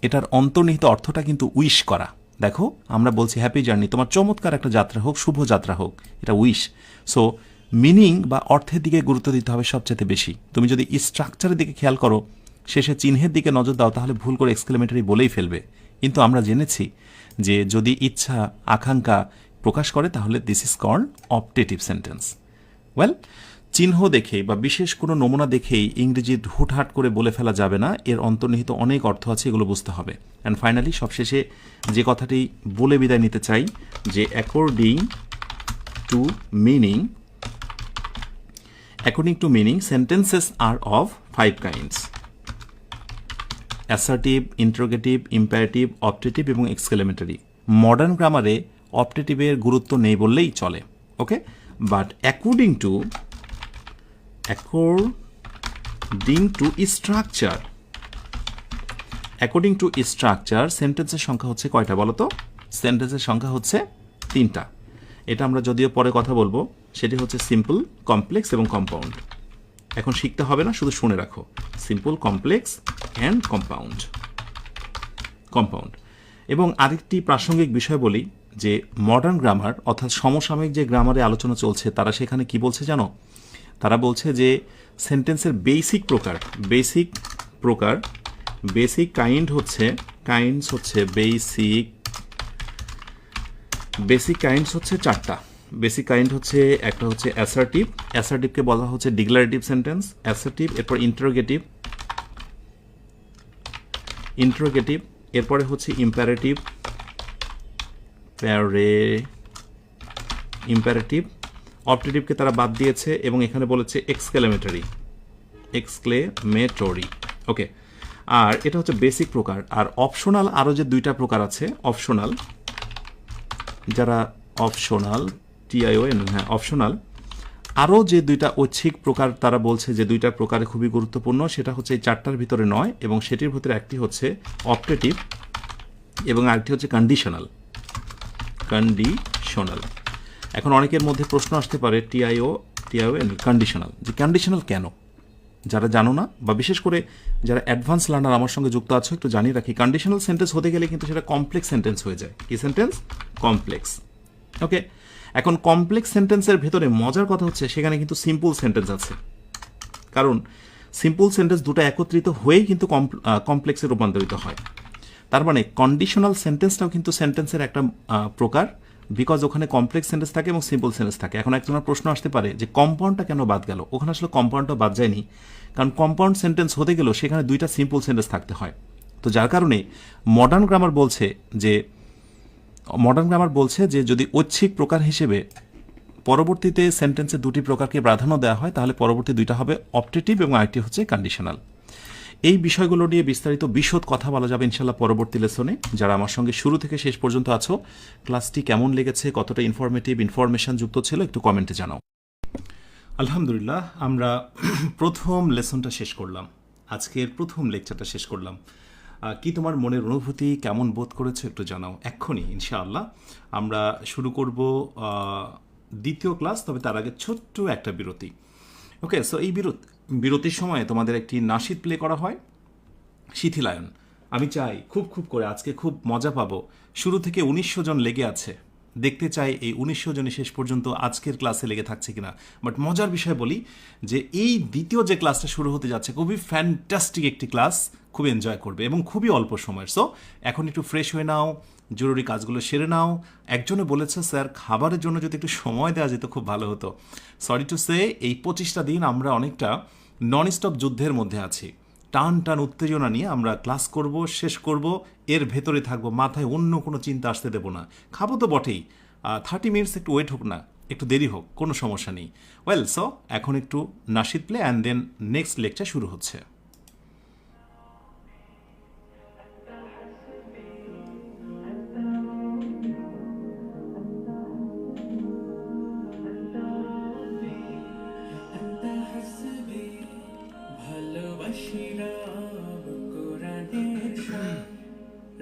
এটার অন্তর্নিহিত অর্থটা কিন্তু উইশ করা। দেখো, আমরা বলছি হ্যাপি জার্নি, তোমার চমৎকার একটা যাত্রা হোক, শুভ যাত্রা হোক, এটা উইশ। সো মিনিং বা অর্থের দিকে গুরুত্ব দিতে হবে সবচেয়ে বেশি। তুমি যদি স্ট্রাকচারের দিকে খেয়াল করো, শেষে চিহ্নের দিকে নজর দাও, তাহলে ভুল করে এক্সক্লেমেটরি বলেই ফেলবে। কিন্তু আমরা জেনেছি যে যদি ইচ্ছা আকাঙ্ক্ষা প্রকাশ করে তাহলে this is called optative sentence. Well, চিহ্ন দেখে বা বিশেষ কোনো নমুনা দেখেই ইংরেজি হুটহাট করে বলে ফেলা যাবে না, এর অন্তর্নিহিত অনেক অর্থ আছে, এগুলো বুঝতে হবে। অ্যান্ড ফাইনালি সবশেষে যে কথাটি বলে বিদায় নিতে চাই যে according to meaning, sentences are of 5 kinds: assertive, interrogative, imperative, optative এবং exclamatory। মডার্ন গ্রামারে অপটেটিভের গুরুত্ব নেই বললেই চলে, ওকে। বাট অ্যাকর্ডিং টু স্ট্রাকচার সেন্টেন্সের সংখ্যা হচ্ছে কয়টা বলো তো? সেন্টেন্সের সংখ্যা হচ্ছে 3টা। এটা আমরা যদিও পরে কথা বলবো, সেটি হচ্ছে সিম্পল, কমপ্লেক্স এবং কম্পাউন্ড। এখন শিখতে হবে না, শুধু শুনে রাখো, সিম্পল, কমপ্লেক্স অ্যান্ড কম্পাউন্ড। এবং আরেকটি প্রাসঙ্গিক বিষয় বলি যে মডার্ন গ্রামার অর্থাৎ সমসাময়িক যে গ্রামারে আলোচনা চলছে, তারা সেখানে কি বলছে জানো? তারা বলছে যে সেন্টেন্সের বেসিক কাইন্ড হচ্ছে বেসিক কাইন্ডস হচ্ছে 4টা। বেসিক কাইন্ড হচ্ছে, একটা হচ্ছে অ্যাসার্টিভকে বলা হচ্ছে ডিক্লারেটিভ সেন্টেন্স, অ্যাসার্টিভ, এরপর ইন্টারোগেটিভ, এরপরে হচ্ছে ইম্পারেটিভ, অপটেটিভকে তারা বাদ দিয়েছে এবং এখানে বলেছে এক্সক্লেমেটরি, ওকে। আর এটা হচ্ছে বেসিক প্রকার। আর অপশনাল আরও যে 2টা প্রকার আছে, অপশনাল, TION, হ্যাঁ অপশনাল, আরও যে 2টা ঐচ্ছিক প্রকার তারা বলছে যে 2টা প্রকারে খুবই গুরুত্বপূর্ণ, সেটা হচ্ছে এই 4টার ভিতরে নয়, এবং সেটির ভিতরে একটি হচ্ছে অপটেটিভ এবং আরেকটি হচ্ছে কন্ডিশনাল। এখন অনেকের মধ্যে প্রশ্ন আসতে পারে TION, কন্ডিশনাল, যে কন্ডিশনাল কেন? যারা জানো না, বা বিশেষ করে যারা অ্যাডভান্স লার্নার আমার সঙ্গে যুক্ত আছো, একটু জানিয়ে রাখি, কন্ডিশনাল সেন্টেন্স হতে গেলে কিন্তু সেটা কমপ্লেক্স সেন্টেন্স হয়ে যায়। কি সেন্টেন্স? কমপ্লেক্স, ওকে। এখন কমপ্লেক্স সেন্টেন্সের ভেতরে মজার কথা হচ্ছে সেখানে কিন্তু সিম্পল সেন্টেন্স আছে, কারণ সিম্পল সেন্টেন্স 2টা একত্রিত হয়েই কিন্তু কমপ্লেক্সে রূপান্তরিত হয়। তার মানে কন্ডিশনাল সেন্টেন্সটাও কিন্তু সেন্টেন্সের একটা প্রকার, বিকজ ওখানে কমপ্লেক্স সেন্টেন্স থাকে এবং সিম্পল সেন্টেন্স থাকে। এখন একজনের প্রশ্ন আসতে পারে যে কম্পাউন্ডটা কেন বাদ গেল? ওখানে আসলে কম্পাউন্ডটা বাদ যায়নি, কারণ কম্পাউন্ড সেন্টেন্স হতে গেলেও সেখানে 2টা সিম্পল সেন্টেন্স থাকতে হয়। তো যার কারণে মডার্ন গ্রামার বলছে যে যদি ঐচ্ছিক প্রকার হিসেবে পরবর্তীতে সেন্টেন্সে 2টি প্রকারকে প্রাধান্য দেওয়া হয়, তাহলে পরবর্তী 2টা হবে অপটেটিভ এবং আরেকটি হচ্ছে কন্ডিশনাল। এই বিষয়গুলো নিয়ে বিশদ কথা বলা যাবে ইনশাল্লাহ পরবর্তী লেসনে। যারা আমার সঙ্গে শুরু থেকে শেষ পর্যন্ত আছো, ক্লাসটি কেমন লেগেছে, কতটা ইনফরমেশন যুক্ত ছিল, একটু কমেন্টে জানাও। আলহামদুলিল্লাহ, আমরা প্রথম লেসনটা শেষ করলাম, আজকের প্রথম লেকচারটা শেষ করলাম। কি তোমার মনের অনুভূতি, কেমন বোধ করেছো একটু জানাও এক্ষুনি। ইনশাআল্লাহ আমরা শুরু করব দ্বিতীয় ক্লাস, তবে তার আগে ছোট্ট একটা বিরতি, ওকে। সো এই বিরতির সময় তোমাদের একটি নাশিদ প্লে করা হয়, শিথিলায়ন। আমি চাই খুব করে, আজকে খুব মজা পাবো। শুরু থেকে 1900 জন লেগে আছে, দেখতে চাই এই 1900 জনে শেষ পর্যন্ত আজকের ক্লাসে লেগে থাকছে কিনা। বাট মজার বিষয় বলি যে এই দ্বিতীয় যে ক্লাসটা শুরু হতে যাচ্ছে খুবই ফ্যান্টাস্টিক একটি ক্লাস, খুব এনজয় করবে এবং খুবই অল্প সময়ের। সো এখন একটু ফ্রেশ হয়ে নাও, জরুরি কাজগুলো সেরে নাও। একজনে বলেছে স্যার খাবারের জন্য যদি একটু সময় দেওয়া যেত খুব ভালো হতো। সরি টু সে এই 25টা দিন আমরা অনেকটা নন স্টপ যুদ্ধের মধ্যে আছি। টান টান উত্তেজনা নিয়ে আমরা ক্লাস করব, শেষ করব, এর ভেতরে থাকবো, মাথায় অন্য কোনো চিন্তা আসতে দেবো না। খাবো তো বটেই, 30 মিনিটস একটু ওয়েট হোক না, একটু দেরি হোক, কোনো সমস্যা নেই। ওয়েল, সো এখন একটু নাশিদ play and then next lecture শুরু হচ্ছে।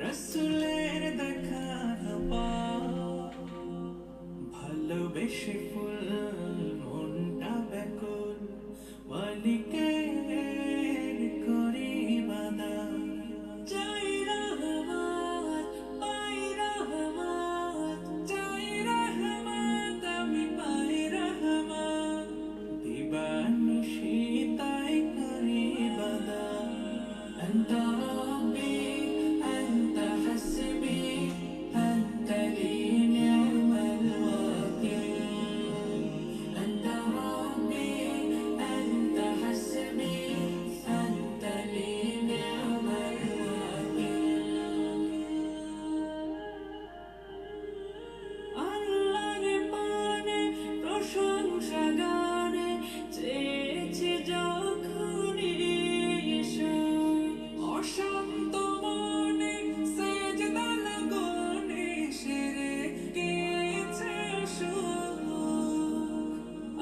রসুলের দেখা ভালোবেসে ফুল মনটা ব্যাকুল মালিকের করি বাদা চাই রহমত পাই রহমত চাই রহমত আমি পাই রহমত দিবানিশি তাই করি বাদা أنت ربي أنت حسبي أنت لي نعم الوكيل أنت ربي أنت حسبي أنت لي نعم الوكيل আল্লাহর পানে প্রশংসা গানে চেয়েছি যখনই এসো অশান্ত মনে সেজদা লাগনে সেরে গিয়েছে সুখ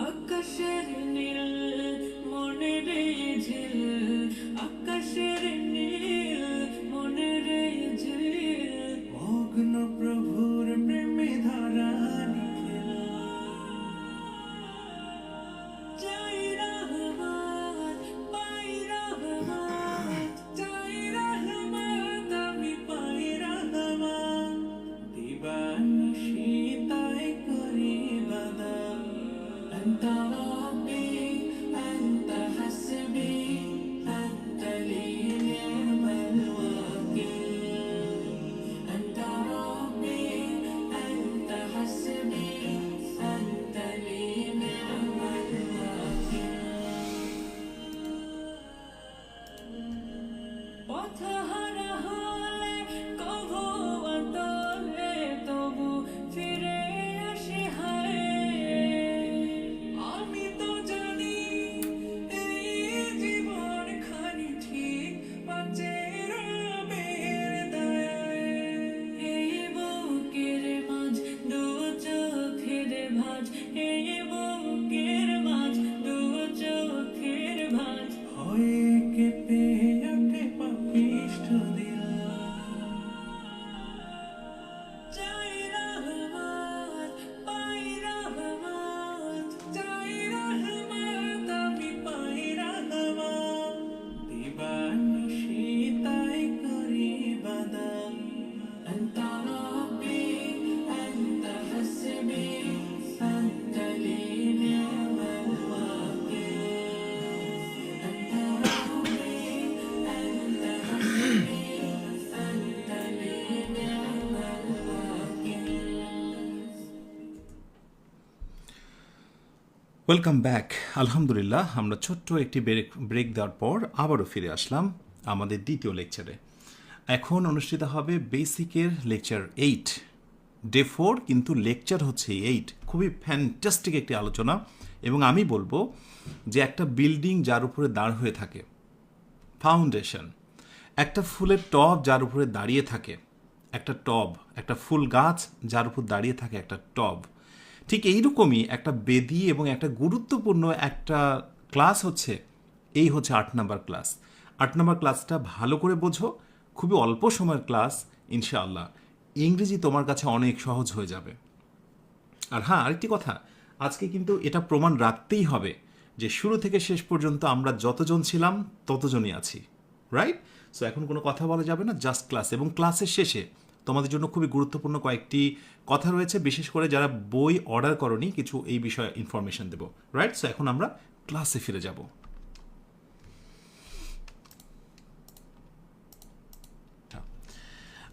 আকাশের নীল মনের ঝিল আকাশের নীল মনের ঝিল মগ্ন প্রভুর প্রেমে ধরা নিখিল চাই রহমত পাই রহমত চাই রহমত আমি পাই রহমত দিবানিশি তাই করি বাদা أنت ربي أنت حسبي أنت لي نعم الوكيل أنت ربي أنت حسبي أنت لي نعم الوكيل পথহারা হলে কভু অতলে তবু ফিরে আসি হায় আমি তো জানি এই জীবন খানি ঠিক বাঁচে রবের দয়ায় এই বুকের মাঝ দু চোখের ভাঁজ এই বুকের মাঝ দু চোখের ভাঁজ হয়ে কেঁপে ওঠে পাপিষ্ঠ দিল চাই রহমত পাই রহমত চাই রহমত আমি পাই রহমত দিবানিশি তাই করি বাদা أنت ربي أنت حسبي أنت لي نعم الوكيل أنت ربي أنت حسبي أنت لي نعم الوكيل ওয়েলকাম ব্যাক। আলহামদুলিল্লাহ, আমরা ছোট্ট একটি ব্রেক দেওয়ার পর আবারও ফিরে আসলাম আমাদের দ্বিতীয় লেকচারে। এখন অনুষ্ঠিত হবে বেসিকের লেকচার 8, ডে 4, কিন্তু লেকচার হচ্ছে 8। খুবই ফ্যান্টাস্টিক একটি আলোচনা। এবং আমি বলবো যে একটা বিল্ডিং যার উপরে দাঁড় হয়ে থাকে, ফাউন্ডেশন, একটা ফুলের টব যার উপরে দাঁড়িয়ে থাকে, একটা টব, একটা ফুল গাছ যার উপর দাঁড়িয়ে থাকে একটা টব, ঠিক এইরকমই একটা বেদি এবং একটা গুরুত্বপূর্ণ একটা ক্লাস হচ্ছে 8 নম্বর ক্লাস। 8 নম্বর ক্লাসটা ভালো করে বোঝো, খুবই অল্প সময়ের ক্লাস, ইনশাআল্লাহ ইংরেজি তোমার কাছে অনেক সহজ হয়ে যাবে। আর হ্যাঁ, আরেকটি কথা, আজকে কিন্তু এটা প্রমাণ রাখতেই হবে যে শুরু থেকে শেষ পর্যন্ত আমরা যতজন ছিলাম ততজনই আছি, রাইট? সো এখন কোনো কথা বলা যাবে না, জাস্ট ক্লাস। এবং ক্লাসের শেষে তোমাদের জন্য খুবই গুরুত্বপূর্ণ কয়েকটি কথা রয়েছে, বিশেষ করে যারা বই অর্ডার করনি কিছু এই বিষয়ে ইনফরমেশন দেবো, রাইট? সো এখন আমরা ক্লাসে ফিরে যাব।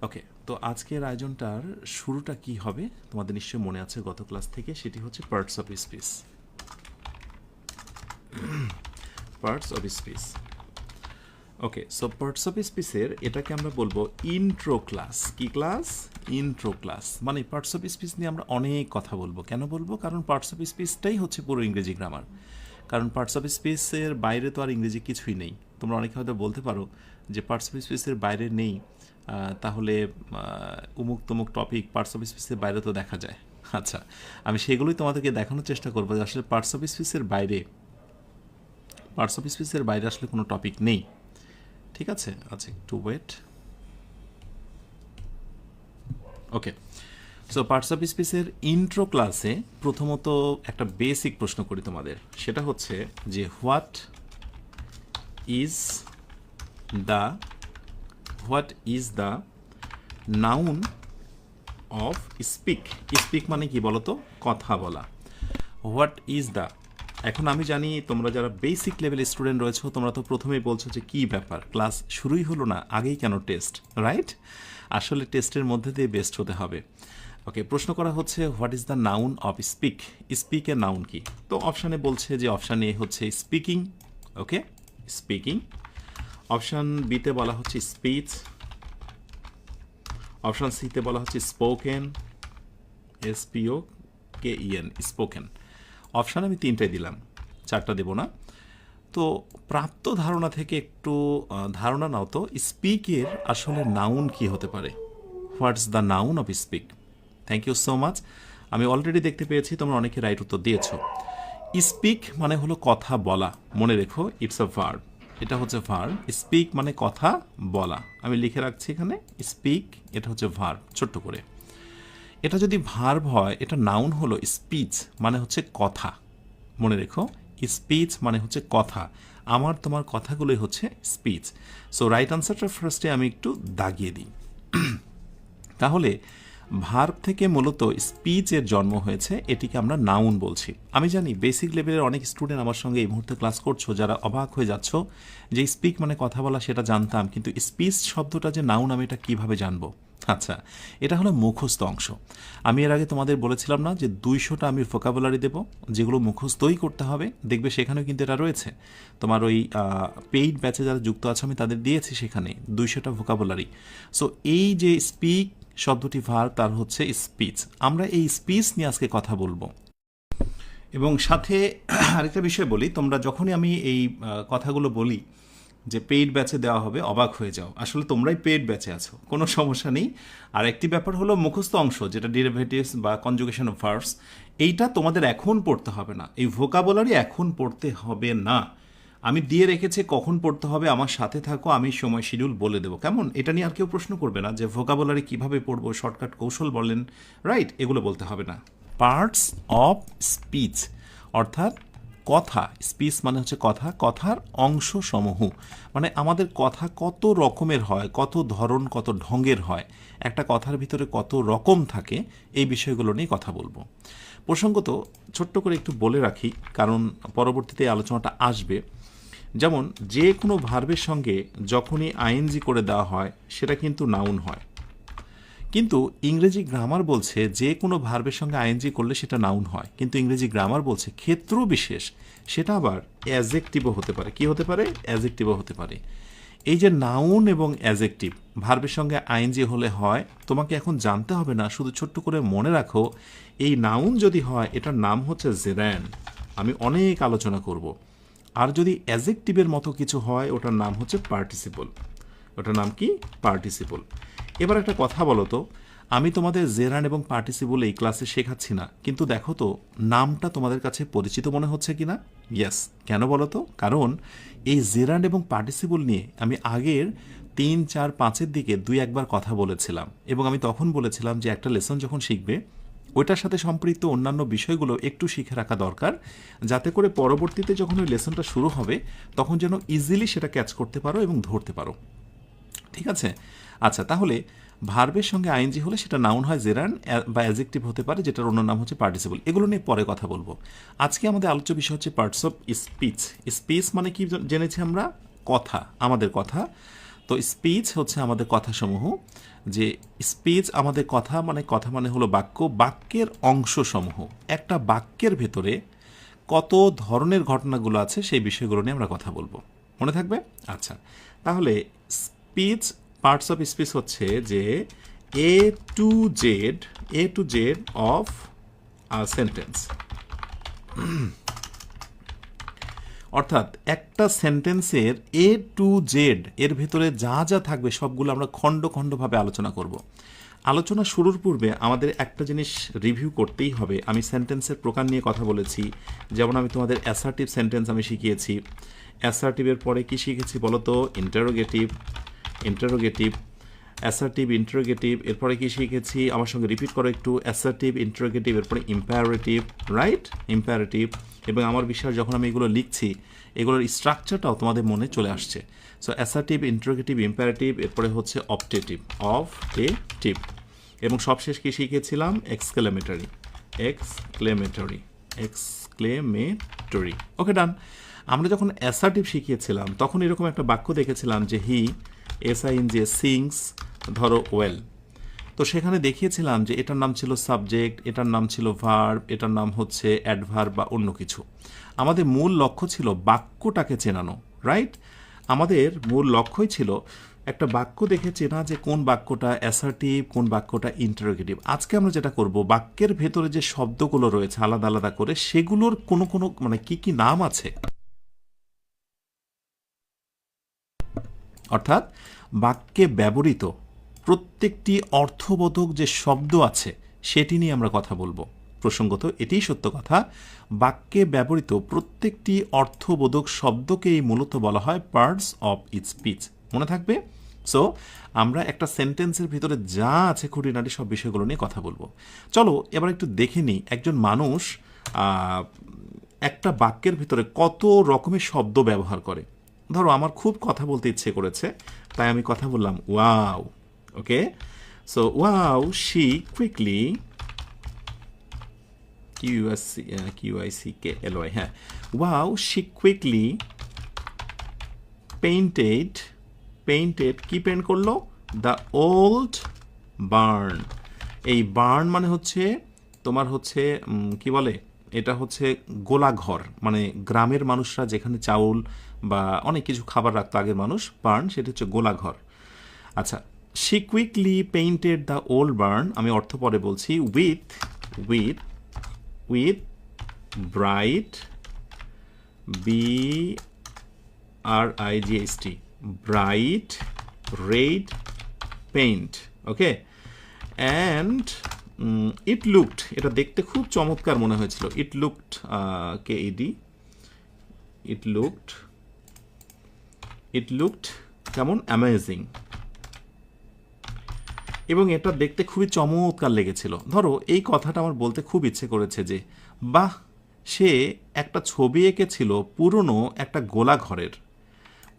ওকে, তো আজকের আয়োজনটার শুরুটা কি হবে তোমাদের নিশ্চয়ই মনে আছে গত ক্লাস থেকে, সেটি হচ্ছে parts of speech. Parts of speech. Okay, so parts of স্পিচের এটাকে আমরা বলবো ইন্ট্রো ক্লাস। কি ক্লাস? Intro class. মানে পার্টস অফ স্পিচ নিয়ে আমরা অনেক কথা বলবো। কেন বলবো? কারণ পার্টস অফ স্পিচটাই হচ্ছে পুরো ইংরেজি গ্রামার। কারণ পার্টস অফ স্পিচের বাইরে তো আর ইংরেজি কিছুই নেই। তোমরা অনেকে হয়তো বলতে পারো যে পার্টস অফ স্পিচের বাইরে নেই, তাহলে উমুক তমুক টপিক পার্টস অফ স্পিচের বাইরে তো দেখা যায়। আচ্ছা, আমি সেগুলোই তোমাদেরকে দেখানোর চেষ্টা করবো যে আসলে পার্টস অফ স্পিচের বাইরে আসলে কোনো টপিক নেই। ঠিক আছে, আচ্ছা একটু wait. Okay, so parts of স্পিচের ইন্ট্রো ক্লাসে প্রথমত একটা বেসিক প্রশ্ন করি তোমাদের, সেটা হচ্ছে যে what is the noun of speak. Speak মানে কি বলো তো? কথা বলা। হোয়াট ইজ দ্য, এখন আমি জানি তোমরা যারা বেসিক লেভেল স্টুডেন্ট রয়েছো তোমরা তো প্রথমেই বলছো যে কি ব্যাপার, ক্লাস শুরুই হলো না, আগেই কেন টেস্ট, রাইট? আসলে টেস্টের মধ্যে দিয়ে বেস্ট হতে হবে। ওকে, প্রশ্ন করা হচ্ছে what is the noun of speak. স্পিকের নাউন কি? তো অপশানে বলছে যে অপশান এ হচ্ছে স্পিকিং। ওকে, স্পিকিং। অপশান বিতে বলা হচ্ছে স্পিচ। অপশান সিতে বলা হচ্ছে স্পোকেন, SPOKEN, স্পোকেন। অপশান আমি তিনটাই দিলাম, চারটা দেব না। তো প্রাপ্ত ধারণা থেকে একটু ধারণা নাও তো, স্পিকের আসলে নাউন কি হতে পারে? What's the noun of speak? Thank you so much. আমি অলরেডি দেখতে পেয়েছি তোমরা অনেকে রাইট উত্তর দিয়েছ। স্পিক মানে হলো কথা বলা, মনে রেখো ইটস আ ভার্ব। এটা হচ্ছে ভার্ব। স্পিক মানে কথা বলা, আমি লিখে রাখছি এখানে স্পিক, এটা হচ্ছে ভার্ব ছোট্ট করে। এটা যদি ভার্ব হয়, এটা নাউন হলো স্পিচ মানে হচ্ছে কথা। মনে রেখো স্পিচ মানে হচ্ছে কথা, আমার তোমার কথাগুলোই হচ্ছে স্পিচ। সো রাইট আনসারটা ফার্স্টে আমি একটু দাগিয়ে দিই। তাহলে ভার্ব থেকে মূলত স্পিচের জন্ম হয়েছে, এটিকে আমরা নাউন বলছি। আমি জানি বেসিক লেভেলের অনেক স্টুডেন্ট আমার সঙ্গে এই মুহূর্তে ক্লাস করছো, যারা অবাক হয়ে যাচ্ছ যে স্পিক মানে কথা বলা, সেটা জানতাম, কিন্তু স্পিচ শব্দটা যে নাউন আমি এটা কীভাবে জানবো? আচ্ছা, এটা হলো মুখস্থ অংশ। আমি এর আগে তোমাদের বলেছিলাম না যে 200টা আমি ভোকাবুলারি দেবো, যেগুলো মুখস্থই করতে হবে। দেখবে সেখানেও কিন্তু এটা রয়েছে, তোমার ওই পেইড ব্যাচে যারা যুক্ত আছে আমি তাদের দিয়েছি সেখানে 200টা ভোকাবুলারি। সো এই যে স্পিক শব্দটি ভার্ব, তার হচ্ছে স্পিচ। আমরা এই স্পিচ নিয়ে আজকে কথা বলবো। এবং সাথে আরেকটা বিষয় বলি, তোমরা যখনই আমি এই কথাগুলো বলি যে পেইড ব্যাচে দেওয়া হবে, অবাক হয়ে যাও, আসলে তোমরাই পেইড ব্যাচে আছো, কোনো সমস্যা নেই। আর একটি ব্যাপার হলো মুখস্থ অংশ, যেটা ডেরিভেটিভস বা কনজুগেশন অফ ভার্বস, এইটা তোমাদের এখন পড়তে হবে না, এই ভোকাবুলারি এখন পড়তে হবে না। আমি দিয়ে রেখেছি কখন পড়তে হবে, আমার সাথে থাকো, আমি সময় শিডিউল বলে দেবো, কেমন? এটা নিয়ে আর কেউ প্রশ্ন করবে না যে ভোকাবুলারি কীভাবে পড়বো, শর্টকাট কৌশল বলেন, রাইট? এগুলো বলতে হবে না। পার্টস অফ স্পিচ অর্থাৎ কথা। স্পিচ মানে হচ্ছে কথা, কথার অংশ সমূহ। মানে আমাদের কথা কত রকমের হয়, কত ধরন, কত ঢঙ্গের হয়, একটা কথার ভিতরে কত রকম থাকে, এই বিষয়গুলো নিয়ে কথা বলবো। প্রসঙ্গত ছোট্ট করে একটু বলে রাখি, কারণ পরবর্তীতে আলোচনাটা আসবে। যেমন যে কোনো ভার্বের সঙ্গে যখনই আইএনজি করে দেওয়া হয়, সেটা কিন্তু নাউন হয়। কিন্তু ইংরেজি গ্রামার বলছে যে কোনো ভার্বের সঙ্গে আইএনজি করলে সেটা নাউন হয়, কিন্তু ইংরেজি গ্রামার বলছে ক্ষেত্র বিশেষ সেটা আবার অ্যাজেক্টিভও হতে পারে। কি হতে পারে? অ্যাজেক্টিভও হতে পারে। এই যে নাউন এবং অ্যাজেক্টিভ ভার্বের সঙ্গে আইএনজি হলে হয়, তোমাকে এখন জানতে হবে না, শুধু ছোট্ট করে মনে রাখো, এই নাউন যদি হয় এটার নাম হচ্ছে জেরান্ড, আমি অনেক আলোচনা করব। আর যদি অ্যাজেক্টিভের মতো কিছু হয়, ওটার নাম হচ্ছে পার্টিসিপল। ওটার নাম কি? পার্টিসিপল। এবার একটা কথা বলো তো, আমি তোমাদের জেরান্ড এবং পার্টিসিপল এই ক্লাসে শেখাচ্ছি না, কিন্তু দেখো তো নামটা তোমাদের কাছে পরিচিত মনে হচ্ছে কি না? ইয়েস। কেন বলো তো? কারণ এই জেরান্ড এবং পার্টিসিপল নিয়ে আমি আগের 3, 4, 5-এর দিকে 2-1বার কথা বলেছিলাম, এবং আমি তখন বলেছিলাম যে একটা লেসন যখন শিখবে ওইটার সাথে সম্পৃক্ত অন্যান্য বিষয়গুলো একটু শিখে রাখা দরকার, যাতে করে পরবর্তীতে যখন ওই লেসনটা শুরু হবে তখন যেন ইজিলি সেটা ক্যাচ করতে পারো এবং ধরতে পারো। ঠিক আছে? আচ্ছা, তাহলে ভার্বের সঙ্গে আইএনজি হলে সেটা নাউন হয় জেরান বা অ্যাডজেক্টিভ হতে পারে, যেটার অন্য নাম হচ্ছে পার্টিসিপল। এগুলো নিয়ে পরে কথা বলবো। আজকে আমাদের আলোচ্য বিষয় হচ্ছে পার্টস অফ স্পিচ। স্পিচ মানে কি জেনেছি আমরা? কথা, আমাদের কথা। তো স্পিচ হচ্ছে আমাদের কথাসমূহ। যে স্পিচ আমাদের কথা মানে হলো বাক্য, বাক্যের অংশসমূহ। একটা বাক্যের ভেতরে কত ধরনের ঘটনাগুলো আছে সেই বিষয়গুলো নিয়ে আমরা কথা বলবো। মনে থাকবে? আচ্ছা, তাহলে স্পিচ, পার্টস অফ স্পিচ হচ্ছে যে A to Z of a sentence. অর্থাৎ একটা সেন্টেন্সের এ টু জেড এর ভেতরে যা যা থাকবে সবগুলো আমরা খণ্ড খণ্ডভাবে আলোচনা করব। আলোচনা শুরুর পূর্বে আমাদের একটা জিনিস রিভিউ করতেই হবে। আমি সেন্টেন্সের প্রকার নিয়ে কথা বলেছি, যেমন আমি তোমাদের অ্যাসার্টিভ সেন্টেন্স আমি শিখিয়েছি। অ্যাসার্টিভের পরে কি শিখেছি বলো তো? Interrogative, assertive, interrogative. এরপরে কি শিখেছি? আমার সঙ্গে রিপিট করো একটু। অ্যাসার্টিভ, ইন্টারোগেটিভ, এরপরে ইম্পারেটিভ, রাইট? ইম্পারেটিভ। এবং আমার বিশ্বাস যখন আমি এগুলো লিখছি, এগুলোর স্ট্রাকচারটাও তোমাদের মনে চলে আসছে। সো অ্যাসার্টিভ, ইন্টারোগেটিভ, ইম্পারেটিভ, এরপরে হচ্ছে অপটেটিভ, এবং সবশেষ কি শিখেছিলাম? এক্সক্লেমেটরি। ওকে, ডান। আমরা যখন অ্যাসার্টিভ শিখিয়েছিলাম তখন এরকম একটা বাক্য দেখেছিলাম যে হি SING সিংস, ধরো ওয়েল। তো সেখানে দেখিয়েছিলাম যে এটার নাম ছিল সাবজেক্ট, এটার নাম ছিল ভার্ব, এটার নাম হচ্ছে অ্যাডভার্ব বা অন্য কিছু। আমাদের মূল লক্ষ্য ছিল বাক্যটাকে চেনানো, রাইট? আমাদের মূল লক্ষ্যই ছিল একটা বাক্য দেখে চেনা যে কোন বাক্যটা অ্যাসার্টিভ, কোন বাক্যটা ইন্টারোগেটিভ। আজকে আমরা যেটা করব, বাক্যের ভেতরে যে শব্দগুলো রয়েছে আলাদা আলাদা করে, সেগুলোর কোনো কোনো কি কি নাম আছে, অর্থাৎ বাক্যে ব্যবহৃত প্রত্যেকটি অর্থবোধক যে শব্দ আছে সেটি নিয়ে আমরা কথা বলবো। প্রসঙ্গত এটিই সত্য কথা, বাক্যে ব্যবহৃত প্রত্যেকটি অর্থবোধক শব্দকেই মূলত বলা হয় পার্টস অফ ইটস স্পিচ। মনে থাকবে? সো আমরা একটা সেন্টেন্সের ভিতরে যা আছে খুঁটিনাটি সব বিষয়গুলো নিয়ে কথা বলবো। চলো এবার একটু দেখে নিই একজন মানুষ একটা বাক্যের ভিতরে কত রকমের শব্দ ব্যবহার করে। ধরো আমার খুব কথা বলতে ইচ্ছে করেছে, তাই আমি কথা বললাম wow. Okay, so wow she quickly, QUICKLY, হ্যাঁ, ওয়াও শি কুইকলি পেইন্টেড, কি পেইন্ট করলো? The old burn. এই বার্ন মানে হচ্ছে তোমার হচ্ছে কি বলে, এটা হচ্ছে গোলাঘর, মানে গ্রামের মানুষরা যেখানে চাউল বা অনেক কিছু খাবার রাখতো আগের মানুষ, বার্ন সেটা হচ্ছে গোলাঘর। আচ্ছা, she quickly painted the old burn, আমি অর্থ পরে বলছি, with bright, BRIGHT, bright red paint. Okay, and it looked, এটা দেখতে খুব চমৎকার মনে হয়েছিল। It looked, KED, it looked কেমন? অ্যামেজিং। এবং এটা দেখতে খুবই চমৎকার লেগেছিল। ধরো এই কথাটা আমার বলতে খুব ইচ্ছে করেছে যে বাহ, সে একটা ছবি এঁকেছিল পুরনো একটা গোলাঘরের,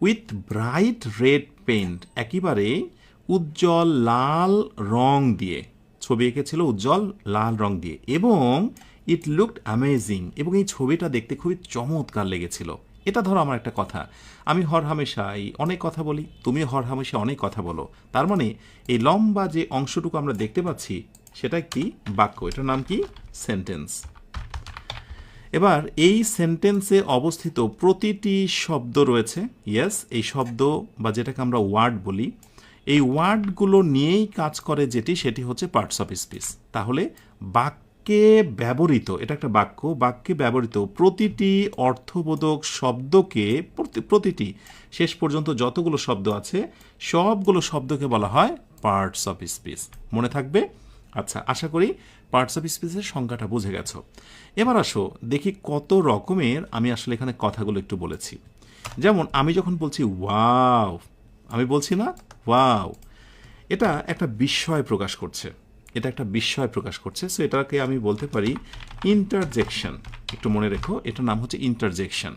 উইথ ব্রাইট রেড পেইন্ট, একেবারে উজ্জ্বল লাল রং দিয়ে ছবি এঁকেছিল, উজ্জ্বল লাল রং দিয়ে, এবং ইট লুকড অ্যামেজিং, এবং এই ছবিটা দেখতে খুবই চমৎকার লেগেছিল। এটা ধরো আমার একটা কথা, আমি হরহামেশাই অনেক কথা বলি, তুমি হরহামেশা অনেক কথা বলো, তার মানে এই লম্বা যে অংশটুকু আমরা দেখতে পাচ্ছি সেটা একটি বাক্য, এটার নাম কি? সেন্টেন্স। এবার এই সেন্টেন্সে অবস্থিত প্রতিটি শব্দ রয়েছে, ইয়েস, এই শব্দ বা যেটাকে আমরা ওয়ার্ড বলি, এই ওয়ার্ডগুলো নিয়েই কাজ করে যেটি, সেটি হচ্ছে পার্টস অফ স্পিচ। তাহলে বাক্যে ব্যবহৃত, এটা একটা বাক্য, বাক্যে ব্যবহৃত প্রতিটি অর্থবোধক শব্দকে, প্রতিটি শেষ পর্যন্ত যতগুলো শব্দ আছে সবগুলো শব্দকে বলা হয় পার্টস অফ স্পিচ। মনে থাকবে? আচ্ছা, আশা করি পার্টস অফ স্পিচের সংজ্ঞাটা বুঝে গেছো। এবার আসো দেখি কত রকমের আমি আসলে এখানে কথাগুলো একটু বলেছি। যেমন আমি যখন বলছি ওয়াও, আমি বলছি না ওয়াও, এটা একটা বিস্ময় প্রকাশ করছে, এটা একটা বিস্ময় প্রকাশ করছে। সো এটাকে আমি বলতে পারি ইন্টারজেকশন। একটু মনে রেখো, এটার নাম হচ্ছে ইন্টারজেকশন।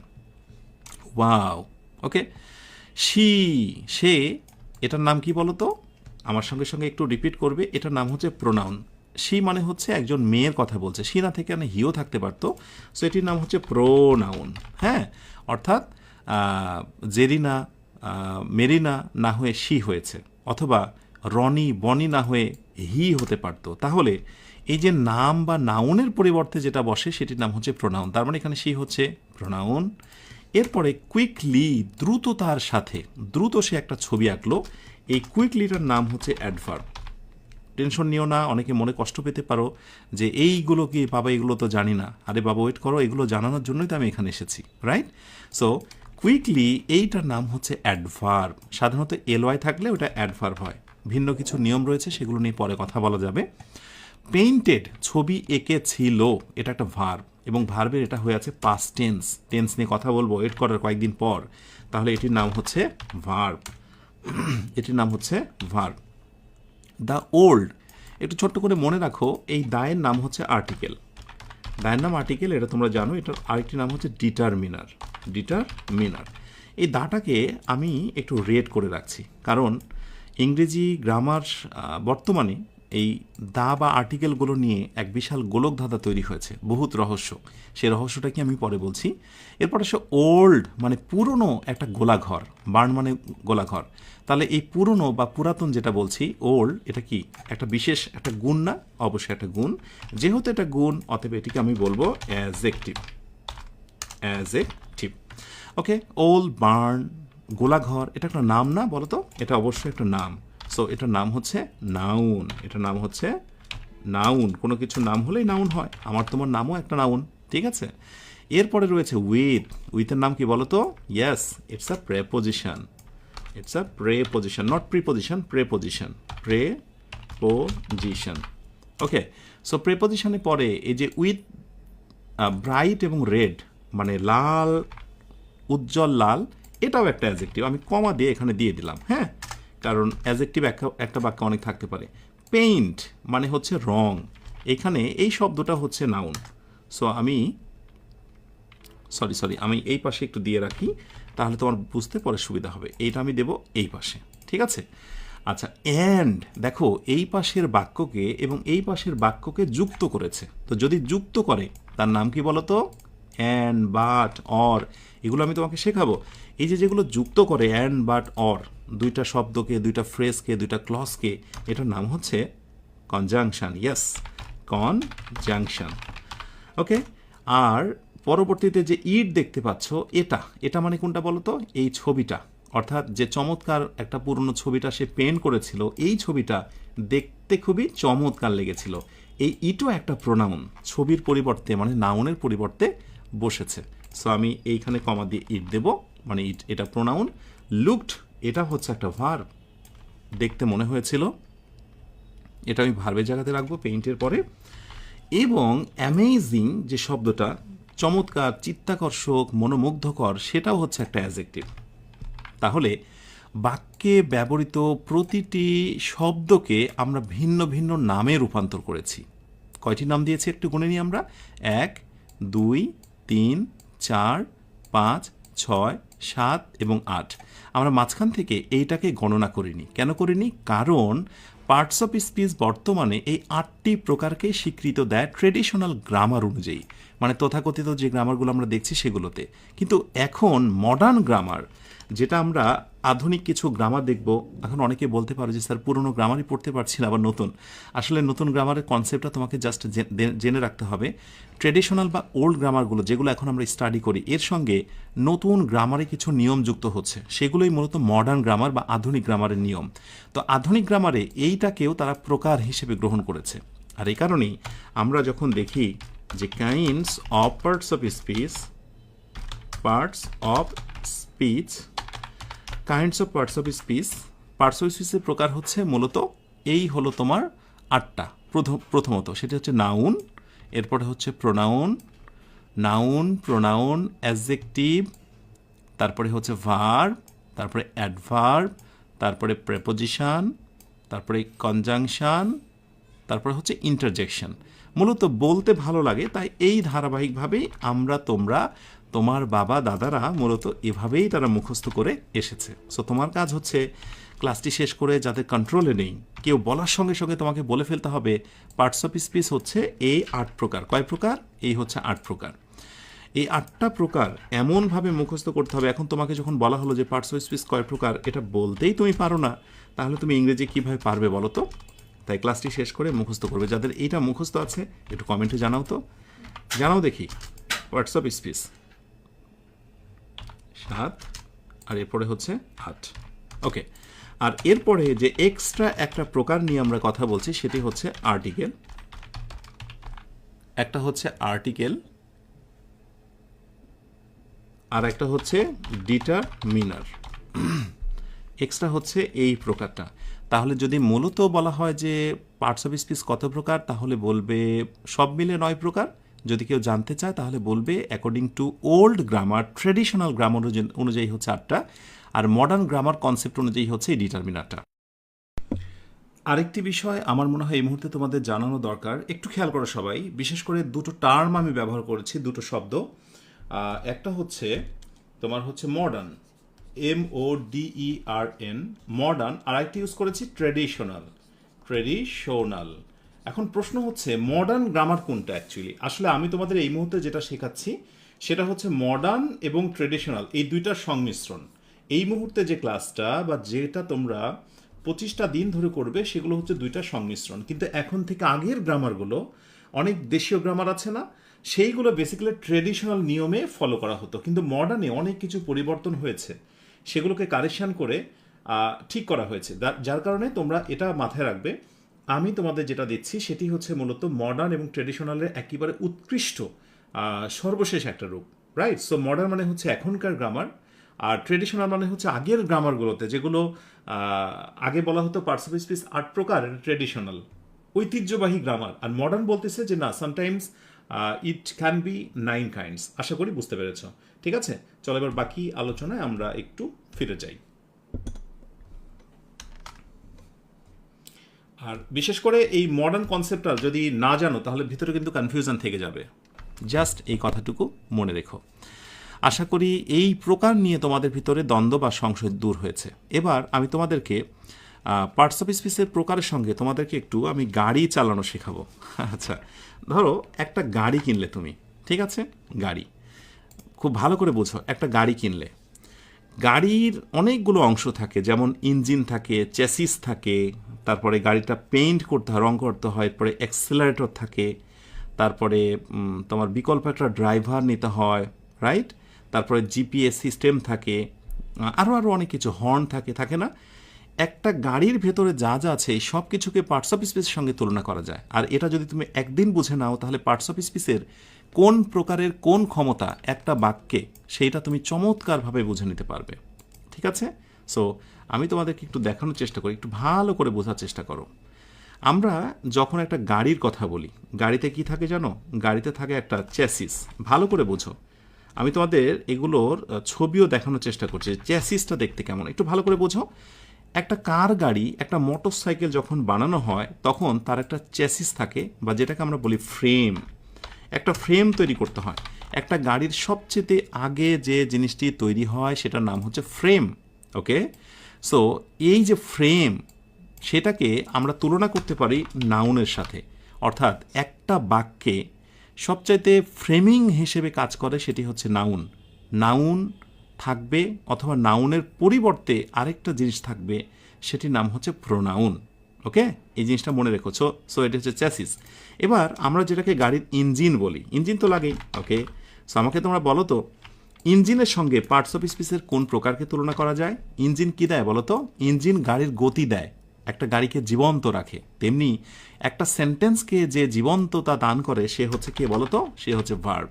ওয়াও। ওকে, সে, এটার নাম কি বলো তো? আমার সঙ্গে সঙ্গে একটু রিপিট করবে, এটার নাম হচ্ছে প্রোনাউন। শি মানে হচ্ছে একজন মেয়ের কথা বলছে, শি না থেকে এখানে হিও থাকতে পারতো, সো এটির নাম হচ্ছে প্রোনাউন। হ্যাঁ, অর্থাৎ জেরিনা মেরিনা না হয়ে শি হয়েছে, অথবা রনি বনি না হয়ে হি হতে পারতো। তাহলে এই যে নাম বা নাউনের পরিবর্তে যেটা বসে সেটির নাম হচ্ছে প্রোনাউন। তার মানে এখানে শি হচ্ছে প্রোনাউন। এরপরে কুইকলি, দ্রুততার সাথে, দ্রুত সে একটা ছবি আঁকলো, এই কুইকলিটার নাম হচ্ছে অ্যাডভার্ব। টেনশন নিও না, অনেকে মনে কষ্ট পেতে পারো যে এইগুলো কি বাবা, এগুলো তো জানি না। আরে বাবা ওয়েট করো, এগুলো জানানোর জন্যই তো আমি এখানে এসেছি, রাইট? সো কুইকলি এইটার নাম হচ্ছে অ্যাডভার্ব। সাধারণত এলওয়াই থাকলে ওটা অ্যাডভার্ব হয়, ভিন্ন কিছু নিয়ম রয়েছে, সেগুলো নিয়ে পরে কথা বলা যাবে। পেইন্টেড, ছবি এঁকেছিল, এটা একটা ভার্ব, এবং ভার্বের এটা হয়ে আছে পাস্ট টেন্স। টেন্স নিয়ে কথা বলবো ওয়েট করার কয়েকদিন পর। তাহলে এটির নাম হচ্ছে ভার্ব, এটির নাম হচ্ছে ভার্ব। দ্য ওল্ড, একটু ছোট্ট করে মনে রাখো, এই দায়ের নাম হচ্ছে আর্টিকেল। দায়ের নাম আর্টিকেল, এটা তোমরা জানো। এটার আরেকটি নাম হচ্ছে ডিটারমিনার। ডিটারমিনার, এই দাটাকে আমি একটু রেড করে রাখছি, কারণ ইংরেজি গ্রামার বর্তমানে এই দা বা আর্টিকেলগুলো নিয়ে এক বিশাল গোলকধাঁধা তৈরি হয়েছে, বহুত রহস্য। সেই রহস্যটা কি আমি পরে বলছি। এরপর আসে ওল্ড, মানে পুরনো একটা গোলাঘর, বার্ন মানে গোলাঘর। তাহলে এই পুরনো বা পুরাতন যেটা বলছি, ওল্ড, এটা কি একটা বিশেষ একটা গুণ না? অবশ্যই একটা গুণ। যেহেতু এটা গুণ, অতএব এটিকে আমি বলবো অ্যাজেক্টিভ। অ্যাজেক্টিভ, ওকে। ওল্ড বার্ন, গোলাঘর, এটা একটা নাম না বলো তো? এটা অবশ্যই একটা নাম। সো এটার নাম হচ্ছে নাউন। এটার নাম হচ্ছে নাউন। কোনো কিছু নাম হলেই নাউন হয়, আমার তোমার নামও একটা নাউন, ঠিক আছে? এরপরে রয়েছে উইথ। উইথের নাম কি বলো তো? Yes, it's a preposition. It's a preposition, not preposition, preposition. Preposition, okay. So প্রেপোজিশনে পরে এই যে উইথ, ব্রাইট এবং রেড, মানে লাল, উজ্জ্বল লাল, এটাও একটা অ্যাডজেক্টিভ। আমি কমা দিয়ে এখানে দিয়ে দিলাম, হ্যাঁ, কারণ অ্যাডজেক্টিভ একটা বাক্যে অনেক থাকতে পারে। পেইন্ট মানে হচ্ছে রং, এখানে এই শব্দটা হচ্ছে নাউন। সো আমি সরি আমি এই পাশে একটু দিয়ে রাখি, তাহলে তোমার বুঝতে পরে সুবিধা হবে। এইটা আমি দেব এই পাশে, ঠিক আছে? আচ্ছা, অ্যান্ড দেখো, এই পাশের বাক্যকে এবং এই পাশের বাক্যকে যুক্ত করেছে। তো যদি যুক্ত করে তার নাম কি বলো তো? অ্যান্ড, বাট, অর, এগুলো আমি তোমাকে শেখাবো। এই যে যেগুলো যুক্ত করে অ্যান্ড, বাট, অর, দুইটা শব্দকে, দুইটা ফ্রেজকে, দুইটা ক্লজকে, এটার নাম হচ্ছে কনজাংশন। ইয়েস, কনজাংশন, ওকে। আর পরবর্তীতে যে ইট দেখতে পাচ্ছ, এটা মানে কোনটা বলো তো? এই ছবিটা, অর্থাৎ যে চমৎকার একটা পুরনো ছবিটা সে পেন্ট করেছিল, এই ছবিটা দেখতে খুবই চমৎকার লেগেছিল। এই ইটও একটা প্রোনাউন, ছবির পরিবর্তে মানে নাউনের পরিবর্তে বসেছে। সো আমি এইখানে কমা দিয়ে ইট দেব, মানে ইট এটা প্রোনাউন। লুকড, এটা হচ্ছে একটা ভার্ব, দেখতে মনে হয়েছিল, এটা আমি ভার্বের জায়গাতে রাখবো পেইন্টের পরে। এবং অ্যামেজিং যে শব্দটা, চমৎকার, চিত্তাকর্ষক, মনোমুগ্ধকর, সেটাও হচ্ছে একটা অ্যাডজেক্টিভ। তাহলে বাক্যে ব্যবহৃত প্রতিটি শব্দকে আমরা ভিন্ন ভিন্ন নামে রূপান্তর করেছি। কয়টি নাম দিয়েছি একটু গুনে নিই আমরা? 1, 2, 3, 4, 5, 6, 7 এবং 8। আমরা মাঝখান থেকে এইটাকে গণনা করিনি। কেন করিনি? কারণ পার্টস অফ স্পিচ বর্তমানে এই 8টি প্রকারকেই স্বীকৃত দেয় ট্রেডিশনাল গ্রামার অনুযায়ী, মানে তথাকথিত যে গ্রামারগুলো আমরা দেখছি সেগুলোতে। কিন্তু এখন মডার্ন গ্রামার, যেটা আমরা আধুনিক কিছু গ্রামার দেখব, এখন অনেকে বলতে পারো যে স্যার পুরনো গ্রামারই পড়তে পারছি না, আবার নতুন। আসলে নতুন গ্রামারের কনসেপ্টটা তোমাকে জাস্ট জেনে রাখতে হবে। ট্রেডিশনাল বা ওল্ড গ্রামারগুলো যেগুলো এখন আমরা স্টাডি করি, এর সঙ্গে নতুন গ্রামারে কিছু নিয়ম যুক্ত হচ্ছে, সেগুলোই মূলত মডার্ন গ্রামার বা আধুনিক গ্রামারের নিয়ম। তো আধুনিক গ্রামারে এইটাকেও তারা প্রকার হিসেবে গ্রহণ করেছে। আর এই কারণেই আমরা যখন দেখি যে kinds of parts of speech, kinds of parts of speech, parts of স্পিচের প্রকার হচ্ছে মূলত এই হলো তোমার 8টা। প্রথমত সেটা হচ্ছে নাউন, এরপরে হচ্ছে প্রোনাউন, নাউন, প্রোনাউন, অ্যাডজেক্টিভ, তারপরে হচ্ছে ভার্ব, তারপরে অ্যাডভার্ব, তারপরে প্রেপোজিশন, তারপরে কনজাংশন, তারপরে হচ্ছে ইন্টারজেকশন। মূলত বলতে ভালো লাগে, তাই এই ধারাবাহিকভাবেই তোমরা, তোমার বাবা দাদারা মূলত এভাবেই তারা মুখস্থ করে এসেছে। সো তোমার কাজ হচ্ছে ক্লাসটি শেষ করে যাদের কন্ট্রোলে নেই, কেউ বলার সঙ্গে সঙ্গে তোমাকে বলে ফেলতে হবে পার্টস অফ স্পিচ হচ্ছে এই 8 প্রকার। কয় প্রকার? এই হচ্ছে 8 প্রকার। এই 8টা প্রকার এমনভাবে মুখস্থ করতে হবে। এখন তোমাকে যখন বলা হলো যে পার্টস অফ স্পিচ কয় প্রকার, এটা বলতেই তুমি পারো না, তাহলে তুমি ইংরেজি কীভাবে পারবে বলো তো? তাই ক্লাসটি শেষ করে মুখস্থ করবে। যাদের এইটা মুখস্থ আছে একটু কমেন্টে জানাও তো, জানাও দেখি। পার্টস অফ স্পিচ 7 আর এরপরে হচ্ছে 8। ওকে, আর এরপরে যে এক্সট্রা একটা প্রকার নিয়ে আমরা কথা বলছি সেটি হচ্ছে আর্টিকেল। একটা হচ্ছে আর্টিকেল আর একটা হচ্ছে ডিটারমিনার। এক্সট্রা হচ্ছে এই প্রকারটা। তাহলে যদি মূলত বলা হয় যে পার্টস অফ স্পিচ কত প্রকার, তাহলে বলবে সব মিলে 9 প্রকার। যদি কেউ জানতে চায় তাহলে বলবে according to old grammar, traditional grammar অনুযায়ী হচ্ছে 8টা, আর মডার্ন গ্রামার কনসেপ্ট অনুযায়ী হচ্ছে এই ডিটারমিনারটা। আরেকটি বিষয় আমার মনে হয় এই মুহূর্তে তোমাদের জানানো দরকার, একটু খেয়াল করো সবাই। বিশেষ করে দুটো টার্ম আমি ব্যবহার করেছি, দুটো শব্দ। একটা হচ্ছে তোমার হচ্ছে মডার্ন, MODERN, মডার্ন। আর একটা ইউজ করেছি ট্রেডিশনাল, ট্রেডিশনাল। এখন প্রশ্ন হচ্ছে মডার্ন গ্রামার কোনটা অ্যাকচুয়ালি? আসলে আমি তোমাদের এই মুহূর্তে যেটা শেখাচ্ছি সেটা হচ্ছে মডার্ন এবং ট্রেডিশনাল, এই দুইটার সংমিশ্রণ। এই মুহূর্তে যে ক্লাসটা বা যেটা তোমরা 25টা দিন ধরে করবে সেগুলো হচ্ছে দুইটার সংমিশ্রণ। কিন্তু এখন থেকে আগের গ্রামারগুলো, অনেক দেশীয় গ্রামার আছে না, সেইগুলো বেসিক্যালি ট্রেডিশনাল নিয়মে ফলো করা হতো। কিন্তু মডার্নে অনেক কিছু পরিবর্তন হয়েছে, সেগুলোকে কারেকশন করে ঠিক করা হয়েছে। যার কারণে তোমরা এটা মাথায় রাখবে। আমি তোমাদের যেটা দিচ্ছি সেটি হচ্ছে মূলত মডার্ন এবং ট্রেডিশনালের একেবারে উৎকৃষ্ট সর্বশেষ একটা রূপ, রাইট? সো মডার্ন মানে হচ্ছে এখনকার গ্রামার, আর ট্রেডিশনাল মানে হচ্ছে আগের গ্রামারগুলোতে, যেগুলো আগে বলা হতো পার্টস অফ স্পিচ 8 প্রকার, ট্রেডিশনাল ঐতিহ্যবাহী গ্রামার। আর মডার্ন বলতেছে যে না, sometimes it can be 9 kinds. আশা করি বুঝতে পেরেছ। ঠিক আছে, চলো এবার বাকি আলোচনায় আমরা একটু ফিরে যাই। আর বিশেষ করে এই মডার্ন কনসেপ্টটা যদি না জানো তাহলে ভিতরে কিন্তু কনফিউশন থেকে যাবে। জাস্ট এই কথাটুকু মনে রেখো। আশা করি এই প্রকার নিয়ে তোমাদের ভিতরে দ্বন্দ্ব বা সংশয় দূর হয়েছে। এবার আমি তোমাদেরকে পার্টস অফ স্পিচের প্রকারের সঙ্গে তোমাদেরকে একটু আমি গাড়ি চালানো শেখাবো। আচ্ছা, ধরো একটা গাড়ি কিনলে তুমি, ঠিক আছে? গাড়ি খুব ভালো করে বোঝো। একটা গাড়ি কিনলে গাড়ির অনেকগুলো অংশ থাকে, যেমন ইঞ্জিন থাকে, চেসিস থাকে, তারপরে গাড়িটা পেইন্ট করতে হয়, রং করতে হয়, এরপরে অ্যাক্সেলারেটর থাকে, তারপরে তোমার বিকল্প একটা ড্রাইভার নিতে হয়, রাইট? তারপরে জিপিএস সিস্টেম থাকে, আরও অনেক কিছু, হর্ন থাকে না? একটা গাড়ির ভেতরে যা যা আছে এই সব কিছুকে পার্টস অফ স্পিচের সঙ্গে তুলনা করা যায়। আর এটা যদি তুমি একদিন বুঝে নাও তাহলে পার্টস অফ স্পিচের কোন প্রকারের কোন ক্ষমতা একটা বাক্যে, সেইটা তুমি চমৎকারভাবে বুঝে নিতে পারবে। ঠিক আছে? সো আমি তোমাদেরকে একটু দেখানোর চেষ্টা করি, একটু ভালো করে বোঝার চেষ্টা করো। আমরা যখন একটা গাড়ির কথা বলি, গাড়িতে কি থাকে জানো? গাড়িতে থাকে একটা চ্যাসিস। ভালো করে বোঝো। আমি তোমাদের এগুলোর ছবিও দেখানোর চেষ্টা করছি, চ্যাসিসটা দেখতে কেমন, একটু ভালো করে বোঝো। একটা কার গাড়ি, একটা মোটর সাইকেল যখন বানানো হয় তখন তার একটা চ্যাসিস থাকে, বা যেটাকে আমরা বলি ফ্রেম। একটা ফ্রেম তৈরি করতে হয়। একটা গাড়ির সবচেয়ে আগে যে জিনিসটি তৈরি হয় সেটার নাম হচ্ছে ফ্রেম। ওকে, সো এই যে ফ্রেম, সেটাকে আমরা তুলনা করতে পারি নাউনের সাথে। অর্থাৎ একটা বাক্যে সবচাইতে ফ্রেমিং হিসেবে কাজ করে সেটি হচ্ছে নাউন। নাউন থাকবে অথবা নাউনের পরিবর্তে আরেকটা জিনিস থাকবে, সেটির নাম হচ্ছে প্রোনাউন। ওকে, এই জিনিসটা মনে রেখেছো। সো এটা হচ্ছে চ্যাসিস। এবার আমরা যেটাকে গাড়ির ইঞ্জিন বলি, ইঞ্জিন তো লাগেই। ওকে, সো আমাকে তোমরা বলো তো ইঞ্জিনের সঙ্গে পার্টস অফ স্পিচের কোন প্রকারকে তুলনা করা যায়? ইঞ্জিন কি দেয় বলো তো? ইঞ্জিন গাড়ির গতি দেয়, একটা গাড়িকে জীবন্ত রাখে। তেমনি একটা সেন্টেন্সকে যে জীবন্ততা দান করে সে হচ্ছে কে বলো তো? সে হচ্ছে ভার্ব।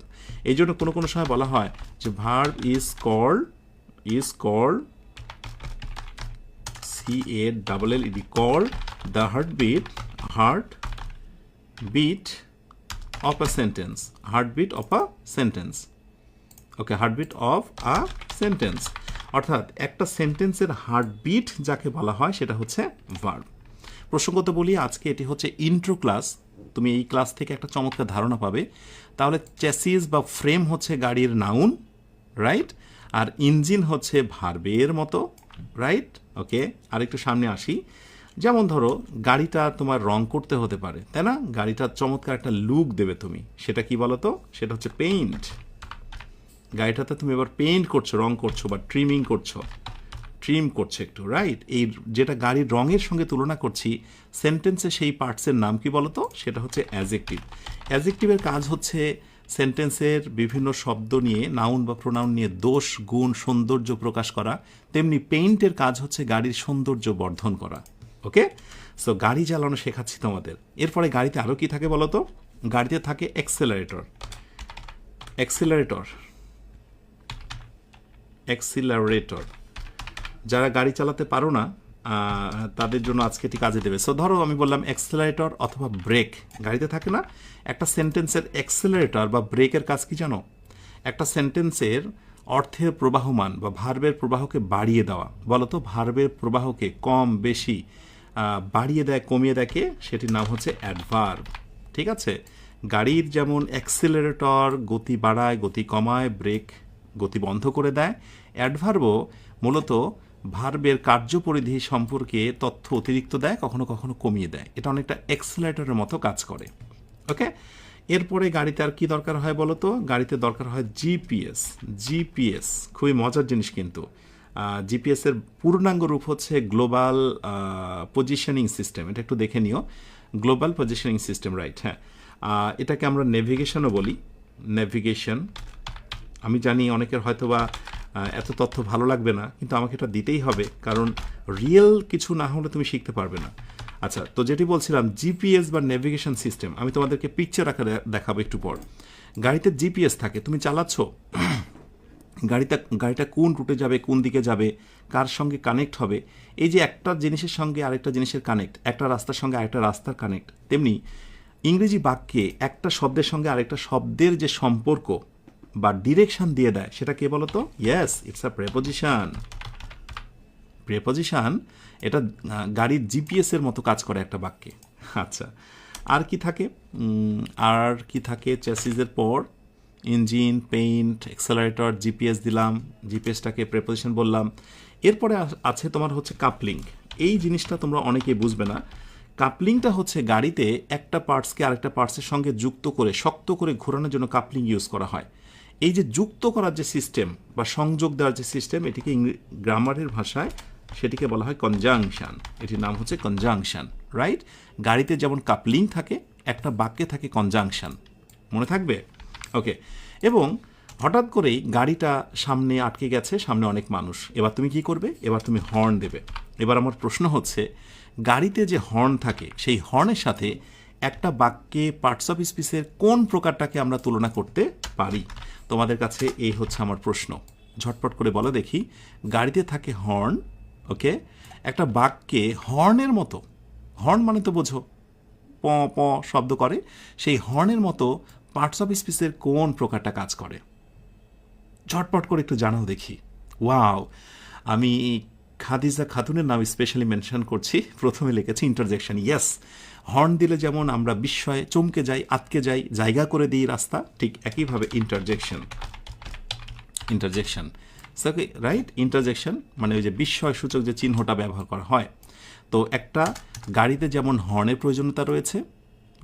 এই জন্য কোনো সময় বলা হয় যে verb is called CALLED, called the heartbeat of a sentence. Heartbeat of a sentence. Okay, heartbeat of a sentence. অর্থাৎ একটা সেন্টেন্সের হার্টবিট যাকে বলা হয় সেটা হচ্ছে ভার্ব। প্রসঙ্গত বলি, আজকে এটি হচ্ছে ইন্ট্রো ক্লাস। তুমি এই ক্লাস থেকে একটা চমৎকার ধারণা পাবে। তাহলে চ্যাসিস বা ফ্রেম হচ্ছে গাড়ির নাউন, রাইট? আর ইঞ্জিন হচ্ছে ভার্বের মতো, রাইট? ওকে, আরেকটু সামনে আসি। যেমন ধরো গাড়িটা তোমার রং করতে হতে পারে, তাই না? গাড়িটার চমৎকার একটা লুক দেবে তুমি, সেটা কি বলো তো? সেটা হচ্ছে পেইন্ট। গাড়িটাতে তুমি এবার পেইন্ট করছো, রং করছো বা ট্রিমিং করছো, ট্রিম করছে একটু, রাইট? এই যেটা গাড়ির রঙের সঙ্গে তুলনা করছি, সেন্টেন্সে সেই পার্টসের নাম কি বলতো? সেটা হচ্ছে অ্যাজেক্টিভ। অ্যাজেক্টিভের কাজ হচ্ছে সেন্টেন্সের বিভিন্ন শব্দ নিয়ে, নাউন বা প্রোনাউন নিয়ে দোষ, গুণ, সৌন্দর্য প্রকাশ করা। তেমনি পেইন্টের কাজ হচ্ছে গাড়ির সৌন্দর্য বর্ধন করা। ওকে, সো গাড়ি চালানো শেখাচ্ছি তোমাদের। এরপরে গাড়িতে আরও কি থাকে বলো তো? গাড়িতে থাকে অ্যাক্সেলারেটর। Accelerator, accelerator. যারা গাড়ি চালাতে পারো না তাদের জন্য আজকে এটি কাজে দেবে। সো ধরো আমি বললাম অ্যাক্সেলারেটর অথবা ব্রেক গাড়িতে থাকে না? একটা সেন্টেন্সের অ্যাক্সেলারেটর বা ব্রেকের কাজ কি জানো? একটা সেন্টেন্সের অর্থের প্রবাহমান বা ভার্বের প্রবাহকে বাড়িয়ে দেওয়া। বলো তো, ভার্বের প্রবাহকে কম বেশি বাড়িয়ে দেয়, কমিয়ে দেয় কে? সেটির নাম হচ্ছে অ্যাডভার্ব। ঠিক আছে? গাড়ির যেমন অ্যাক্সেলারেটর গতি বাড়ায়, গতি কমায়, ব্রেক গতি বন্ধ করে দেয়, অ্যাডভার্বও মূলত ভার্বের কার্যপরিধি সম্পর্কে তথ্য অতিরিক্ত দেয়, কখনো কখনো কমিয়ে দেয়। এটা অনেকটা অ্যাক্সেলারেটরের মতো কাজ করে। ওকে, এরপরে গাড়িতে আর কি দরকার হয় বলো তো? গাড়িতে দরকার হয় জিপিএস। জিপিএস খুবই মজার জিনিস কিন্তু। জিপিএসের পূর্ণাঙ্গ রূপ হচ্ছে গ্লোবাল পজিশনিং সিস্টেম। এটা একটু দেখে নিও, গ্লোবাল পজিশনিং সিস্টেম, রাইট? হ্যাঁ, এটাকে আমরা নেভিগেশনও বলি। নেভিগেশন। আমি জানি অনেকের হয়তো বা এত তথ্য ভালো লাগবে না, কিন্তু আমাকে এটা দিতেই হবে, কারণ রিয়েল কিছু না হলে তুমি শিখতে পারবে না। আচ্ছা, তো যেটি বলছিলাম, জিপিএস বা নেভিগেশন সিস্টেম, আমি তোমাদেরকে পিকচার আকারে দেখাবো একটু পর। গাড়িতে জিপিএস থাকে, তুমি চালাচ্ছ, গাড়িটা কোন রুটে যাবে, কোন দিকে যাবে, কার সঙ্গে কানেক্ট হবে, এই যে একটা জিনিসের সঙ্গে আরেকটা জিনিসের কানেক্ট, একটা রাস্তার সঙ্গে আরেকটা রাস্তার কানেক্ট, তেমনি ইংরেজি বাক্যে একটা শব্দের সঙ্গে আরেকটা শব্দের যে সম্পর্ক বা ডিরেকশন দিয়ে দেয়, সেটা কে বলতো? Yes, it's a preposition. Preposition এটা গাড়ির জিপিএসের মতো কাজ করে একটা বাক্যে। আচ্ছা, আর কি থাকে? আর কি থাকে? চ্যাসিসের পর ইঞ্জিন, পেইন্ট, অ্যাক্সেলারেটর, জিপিএস দিলাম, জিপিএসটাকে প্রেপোজিশন বললাম। এরপরে আছে তোমার হচ্ছে কাপলিং। এই জিনিসটা তোমরা অনেকেই বুঝবে না। কাপলিংটা হচ্ছে গাড়িতে একটা পার্টসকে আরেকটা পার্টসের সঙ্গে যুক্ত করে, শক্ত করে ঘোরানোর জন্য কাপলিং ইউজ করা হয়। এই যে যুক্ত করার যে সিস্টেম বা সংযোগ দেওয়ার যে সিস্টেম, এটিকে গ্রামারের ভাষায় সেটিকে বলা হয় কনজাংশন। এটির নাম হচ্ছে কনজাংশন, রাইট? গাড়িতে যেমন কাপলিং থাকে, একটা বাক্যে থাকে কনজাংশন। মনে থাকবে? ওকে, এবং হঠাৎ করেই গাড়িটা সামনে আটকে গেছে, সামনে অনেক মানুষ। এবার তুমি কি করবে? এবার তুমি হর্ন দেবে। এবার আমার প্রশ্ন হচ্ছে, গাড়িতে যে হর্ন থাকে, সেই হর্নের সাথে একটা বাক্যে পার্টস অফ স্পিচের কোন প্রকারটাকে আমরা তুলনা করতে পারি? তোমাদের কাছে এই হচ্ছে আমার প্রশ্ন। ঝটপট করে বলো দেখি। গাড়িতে থাকে হর্ন, ওকে, একটা বাক্যে হর্নের মতো, হর্ন মানে তো বোঝো, প প শব্দ করে, সেই হর্নের মতো পার্টস অফ স্পিচের কোন প্রকারটা কাজ করে? ঝটপট করে একটু জানাও দেখি। ওয়াও, আমি খাদিজা খাতুনের নাম স্পেশালি মেনশন করছি। প্রথমে লিখেছি ইন্টারজেকশন। ইয়েস, হর্ন দিলে যেমন আমরা বিস্ময়ে চমকে যাই, আটকে যাই, জায়গা করে দিই রাস্তা, ঠিক একইভাবে ইন্টারজেকশন। Interjection, right? ইন্টারজেকশন মানে ওই যে বিস্ময় সূচক যে চিহ্নটা ব্যবহার করা হয়। তো একটা গাড়িতে যেমন হর্নের প্রয়োজনীয়তা রয়েছে,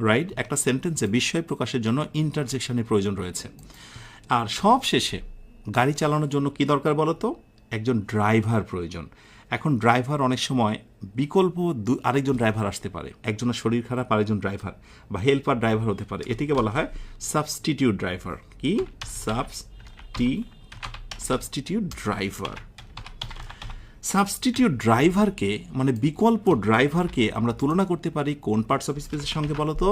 রাইট, একটা সেন্টেন্সে বিস্ময় প্রকাশের জন্য ইন্টারজেকশনের প্রয়োজন রয়েছে। আর সব শেষে গাড়ি চালানোর জন্য কি দরকার বলো তো? একজন ড্রাইভার প্রয়োজন। এখন ড্রাইভার অনেক সময় বিকল্প আরেকজন ড্রাইভার আসতে পারে। একজনের শরীর খারাপ, আরেকজন ড্রাইভার বা হেল্পার ড্রাইভার হতে পারে। এটিকে বলা হয় সাবস্টিটিউট ড্রাইভার। কি? Substitute driver. সাবস্টিটিউট ড্রাইভারকে মানে বিকল্প ড্রাইভারকে আমরা তুলনা করতে পারি কোন পার্টস অফ স্পিচের সঙ্গে বলো তো?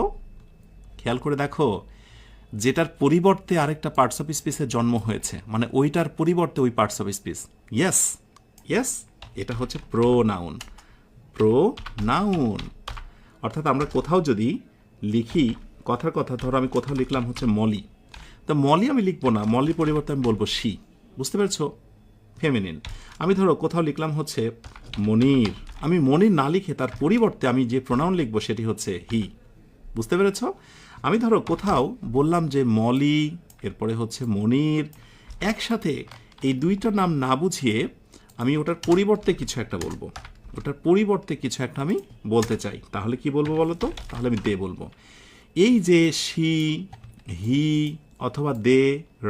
খেয়াল করে দেখো, যেটার পরিবর্তে আরেকটা পার্টস অফ স্পিচের জন্ম হয়েছে, মানে ওইটার পরিবর্তে ওই parts of speech. Yes, yes, এটা হচ্ছে প্রোনাউন। প্রোনাউন অর্থাৎ আমরা কোথাও যদি লিখি কথার কথা, ধরো আমি কোথাও লিখলাম হচ্ছে মলি, তো মলি আমি লিখবো না, মলির পরিবর্তে আমি বলবো শি। বুঝতে পেরেছো? ফেমিনিন। আমি ধরো কোথাও লিখলাম হচ্ছে মনির, আমি মনির না লিখে তার পরিবর্তে আমি যে প্রোনাউন লিখবো সেটি হচ্ছে হি। বুঝতে পেরেছ? আমি ধরো কোথাও বললাম যে মলি, এরপরে হচ্ছে মনির, একসাথে এই দুইটা নাম না বুঝিয়ে আমি ওটার পরিবর্তে কিছু একটা বলবো, ওটার পরিবর্তে কিছু একটা আমি বলতে চাই, তাহলে কি বলবো বলো তো? তাহলে আমি দে বলবো। এই যে শি, হি অথবা দে,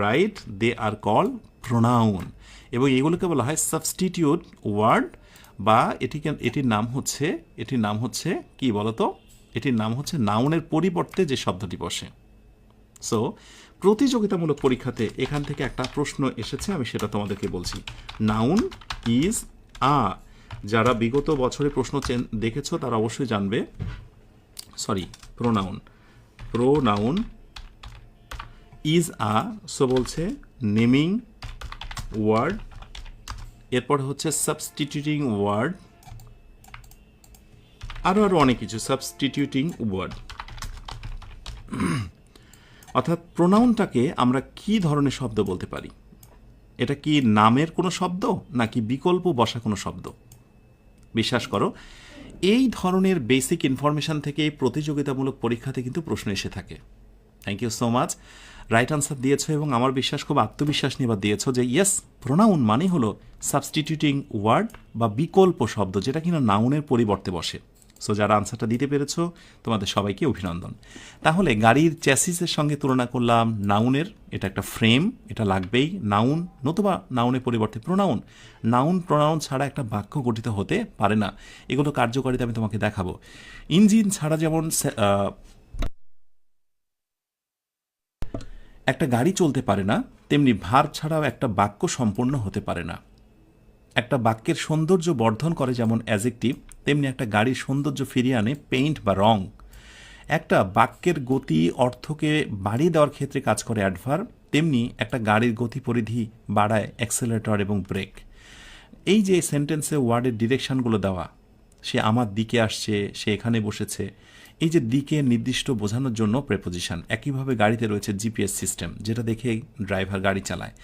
রাইট, দে আর কল প্রোনাউন, এবং এগুলোকে বলা হয় সাবস্টিটিউট ওয়ার্ড, বা এটির নাম হচ্ছে কি বলতো? এটির নাম হচ্ছে নাউনের পরিবর্তে যে শব্দটি বসে। সো প্রতিযোগিতামূলক পরীক্ষাতে এখান থেকে একটা প্রশ্ন এসেছে, আমি সেটা তোমাদেরকে বলছি। নাউন ইজ আ, যারা বিগত বছরে প্রশ্ন দেখেছো তারা অবশ্যই জানবে। Sorry, pronoun is a, so বলছে নেমিং ওয়ার্ড, এরপর হচ্ছে সাবস্টিটিউটিং ওয়ার্ড, আরও অনেক কিছু, সাবস্টিটিউটিং ওয়ার্ড। অর্থাৎ প্রোনাউনটাকে আমরা কি ধরনের শব্দ বলতে পারি? এটা কি নামের কোনো শব্দ নাকি বিকল্প বসা কোনো শব্দ? বিশ্বাস করো, এই ধরনের বেসিক ইনফরমেশান থেকে প্রতিযোগিতামূলক পরীক্ষাতে কিন্তু প্রশ্ন এসে থাকে। Thank you so much, right answer দিয়েছো, এবং আমার বিশ্বাস, খুব আত্মবিশ্বাস নিয়ে এবার দিয়েছো যে ইয়েস, প্রোনাউন মানে হলো সাবস্টিটিউটিং ওয়ার্ড বা বিকল্প শব্দ, যেটা কিনা নাউনের পরিবর্তে বসে। সো যারা আনসারটা দিতে পেরেছো তোমাদের সবাইকে অভিনন্দন। তাহলে গাড়ির চ্যাসিসের সঙ্গে তুলনা করলাম নাউনের, এটা একটা ফ্রেম, এটা লাগবেই। নাউন নতুবা নাউনের পরিবর্তে প্রোনাউন, নাউন প্রোনাউন ছাড়া একটা বাক্য গঠিত হতে পারে না। এগুলো কার্যকারিতা আমি তোমাকে দেখাবো। ইঞ্জিন ছাড়া যেমন একটা গাড়ি চলতে পারে না, তেমনি ভার্ব ছাড়াও একটা বাক্য সম্পূর্ণ হতে পারে না। একটা বাক্যের সৌন্দর্য বর্ধন করে যেমন অ্যাজেক্টিভ, তেমনি একটা গাড়ির সৌন্দর্য ফিরিয়ে আনে পেইন্ট বা রং। একটা বাক্যের গতি অর্থকে বাড়িয়ে দেওয়ার ক্ষেত্রে কাজ করে অ্যাডভার্ব, তেমনি একটা গাড়ির গতি পরিধি বাড়ায় অ্যাক্সেলারেটর এবং ব্রেক। এই যে সেন্টেন্সে ওয়ার্ডের ডিরেকশনগুলো দেওয়া, সে আমার দিকে আসছে, সে এখানে বসেছে, এই যে দিকে নির্দিষ্ট বোঝানোর জন্য প্রেপোজিশন। একইভাবে গাড়িতে রয়েছে জিপিএস সিস্টেম, যেটা দেখে ড্রাইভার গাড়ি চালায়।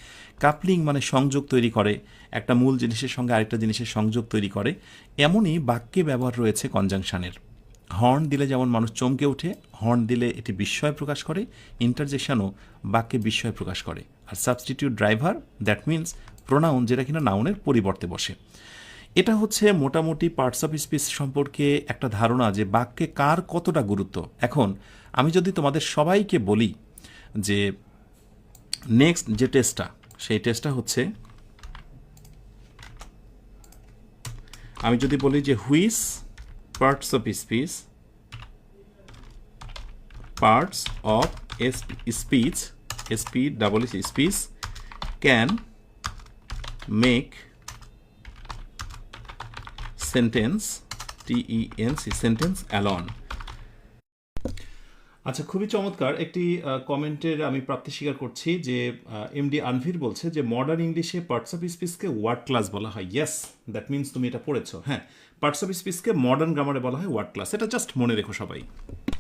কাপলিং মানে সংযোগ তৈরি করে, একটা মূল জিনিসের সঙ্গে আরেকটা জিনিসের সংযোগ তৈরি করে। এমনই বাক্যে ব্যবহার রয়েছে কনজাংশনের। হর্ন দিলে যেমন মানুষ চমকে ওঠে, হর্ন দিলে এটি বিস্ময় প্রকাশ করে। ইন্টারজেকশনও বাক্যে বিস্ময় প্রকাশ করে। আর substitute driver, that means pronoun, যেটা কিনা নাউনের পরিবর্তে বসে। এটা হচ্ছে মোটামুটি পার্টস অফ স্পিচ সম্পর্কে একটা ধারণা যে বাক্যে কার কতটা গুরুত্ব। এখন আমি যদি তোমাদের সবাইকে বলি যে নেক্সট যে টেস্টটা, সেই টেস্টটা হচ্ছে, আমি যদি বলি যে which parts of speech speech can make sentence sentence alone. আচ্ছা, খুবই চমৎকার একটি কমেন্টের আমি প্রাপ্তি স্বীকার করছি যে এমডি আনভির বলছে যে মডার্ন ইংলিশে পার্টস অফ স্পিচকে ওয়ার্ড ক্লাস বলা হয়। ইয়েস, দ্যাট মিনস তুমি এটা পড়েছো। হ্যাঁ, পার্টস অফ স্পিচকে মডার্ন গ্রামারে বলা হয় ওয়ার্ড ক্লাস, এটা জাস্ট মনে রেখো সবাই।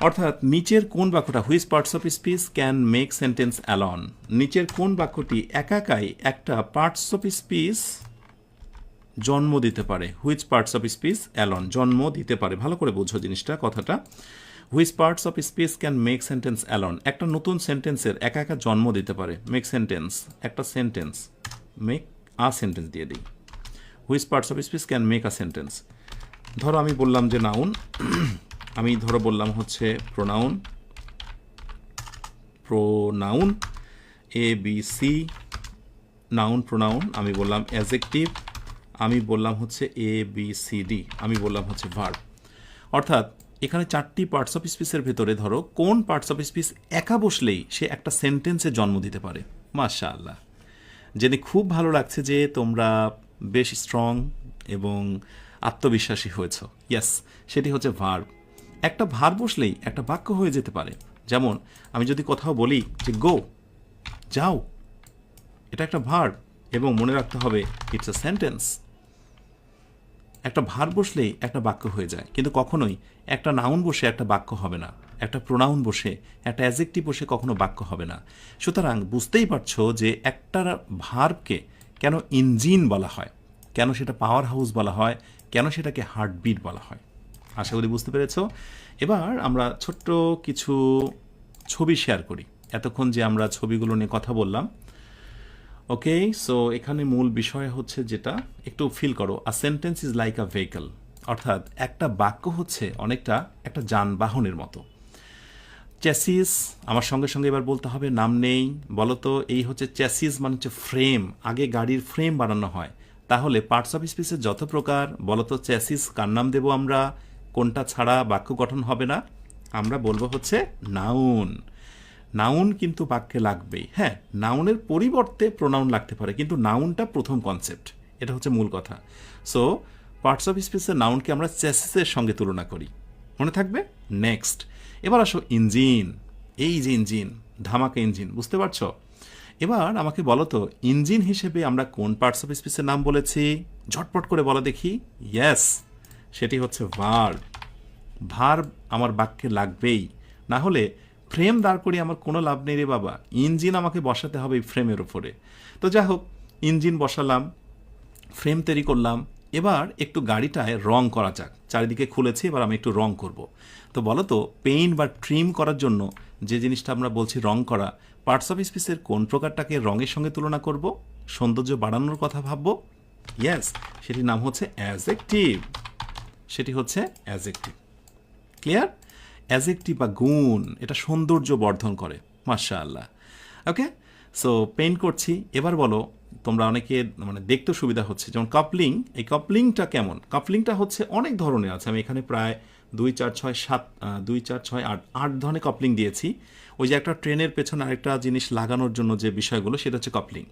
অর্থাৎ নিচের কোন বাক্যটা, which parts of speech can make sentence alone, নিচের কোন বাক্যটি একাই একটা পার্টস অফ স্পিচ জন্ম দিতে পারে? Which parts of speech alone, জন্ম দিতে পারে। ভালো করে বোঝো জিনিসটা, কথাটা। Which parts of speech can make sentence alone, একটা নতুন সেন্টেন্সের একা জন্ম দিতে পারে। মেক সেন্টেন্স, একটা সেন্টেন্স, মেক আ সেন্টেন্স দিয়ে দিই। Which parts of speech can make a sentence. ধরো আমি বললাম যে নাউন, আমি ধরো বললাম হচ্ছে pronoun A B C, noun pronoun. আমি বললাম অ্যাডজেক্টিভ, আমি বললাম হচ্ছে এ বি সি ডি, আমি বললাম হচ্ছে ভার্ব। অর্থাৎ এখানে চারটি পার্টস অফ স্পিচের ভেতরে ধরো কোন পার্টস অফ স্পিচ একা বসলেই সে একটা সেন্টেন্সে জন্ম দিতে পারে। মাশাআল্লাহ, জেনে খুব ভালো লাগছে যে তোমরা বেশ স্ট্রং এবং আত্মবিশ্বাসী হয়েছ। ইয়েস, সেটি হচ্ছে ভার্ব। একটা ভার্ব বসলেই একটা বাক্য হয়ে যেতে পারে। যেমন আমি যদি কোথাও বলি যে গো, যাও, এটা একটা ভার্ব, এবং মনে রাখতে হবে ইটস আ সেন্টেন্স। একটা ভার্ব বসলেই একটা বাক্য হয়ে যায়, কিন্তু কখনোই একটা নাউন বসে একটা বাক্য হবে না, একটা প্রোনাউন বসে, একটা অ্যাডজেক্টিভ বসে কখনো বাক্য হবে না। সুতরাং বুঝতেই পারছো যে একটা ভার্বকে কেন ইঞ্জিন বলা হয়, কেন সেটা পাওয়ার হাউস বলা হয়, কেন সেটাকে হার্টবিট বলা হয়। আশা করি বুঝতে পেরেছ। এবার আমরা ছোট্ট কিছু ছবি শেয়ার করি। এতক্ষণ যে আমরা ছবিগুলো নিয়ে কথা বললাম, ওকে, সো এখানে মূল বিষয় হচ্ছে যেটা একটু ফিল করো, a sentence is like a vehicle, অর্থাৎ একটা বাক্য হচ্ছে অনেকটা একটা যানবাহনের মতো। চ্যাসিস, আমার সঙ্গে সঙ্গে এবার বলতে হবে, নাম নেই, বলো তো এই হচ্ছে চ্যাসিস মানে হচ্ছে ফ্রেম, আগে গাড়ির ফ্রেম বানানো হয়। তাহলে পার্টস অফ স্পিচের যত প্রকার, বলো তো চ্যাসিস কার নাম দেবো আমরা, কোনটা ছাড়া বাক্য গঠন হবে না? আমরা বলবো হচ্ছে নাউন। নাউন কিন্তু বাক্যে লাগবেই। হ্যাঁ, নাউনের পরিবর্তে প্রোনাউন লাগতে পারে, কিন্তু নাউনটা প্রথম কনসেপ্ট, এটা হচ্ছে মূল কথা। সো পার্টস অফ স্পিচের নাউনকে আমরা চ্যাসিসের সঙ্গে তুলনা করি, মনে থাকবে। নেক্সট, এবার আসো ইঞ্জিন। এই যে ইঞ্জিন, ধামাকা ইঞ্জিন, বুঝতে পারছো? এবার আমাকে বলো তো ইঞ্জিন হিসেবে আমরা কোন পার্টস অফ স্পিচের নাম বলেছি? ঝটপট করে বলো দেখি। ইয়েস, সেটি হচ্ছে ভার্ব। ভার্ব আমার বাক্যে লাগবেই, না হলে ফ্রেম দাঁড় করিয়ে আমার কোনো লাভ নেই রে বাবা। ইঞ্জিন আমাকে বসাতে হবে এই ফ্রেমের উপরে। তো যাই হোক, ইঞ্জিন বসালাম, ফ্রেম তৈরি করলাম, এবার একটু গাড়িটায় রং করা যাক। চারিদিকে খুলেছি, এবার আমি একটু রং করব। তো বলো তো পেইন্ট বা ট্রিম করার জন্য যে জিনিসটা আমরা বলছি রং করা, পার্টস অফ স্পিচের কোন প্রকারটাকে রঙের সঙ্গে তুলনা করব, সৌন্দর্য বাড়ানোর কথা ভাববো? ইয়েস, সেটির নাম হচ্ছে অ্যাজেক্টিভ। সেটি হচ্ছে অ্যাজেক্টিভ। ক্লিয়ার? অ্যাজেক্টিভ বা গুণ, এটা সৌন্দর্য বর্ধন করে। মাশাআল্লাহ। ওকে, সো পেইন্ট করছি। এবার বলো, তোমরা অনেকে মানে দেখতে সুবিধা হচ্ছে, যেমন কাপলিং। এই কাপলিংটা কেমন? কাপলিংটা হচ্ছে অনেক ধরনের আছে, আমি এখানে প্রায় 2 4 6 7 2 4 6 8 8 ধরনের কাপলিং দিয়েছি। ওই যে একটা ট্রেনের পেছনে আরেকটা জিনিস লাগানোর জন্য যে বিষয়গুলো, সেটা হচ্ছে কাপলিং।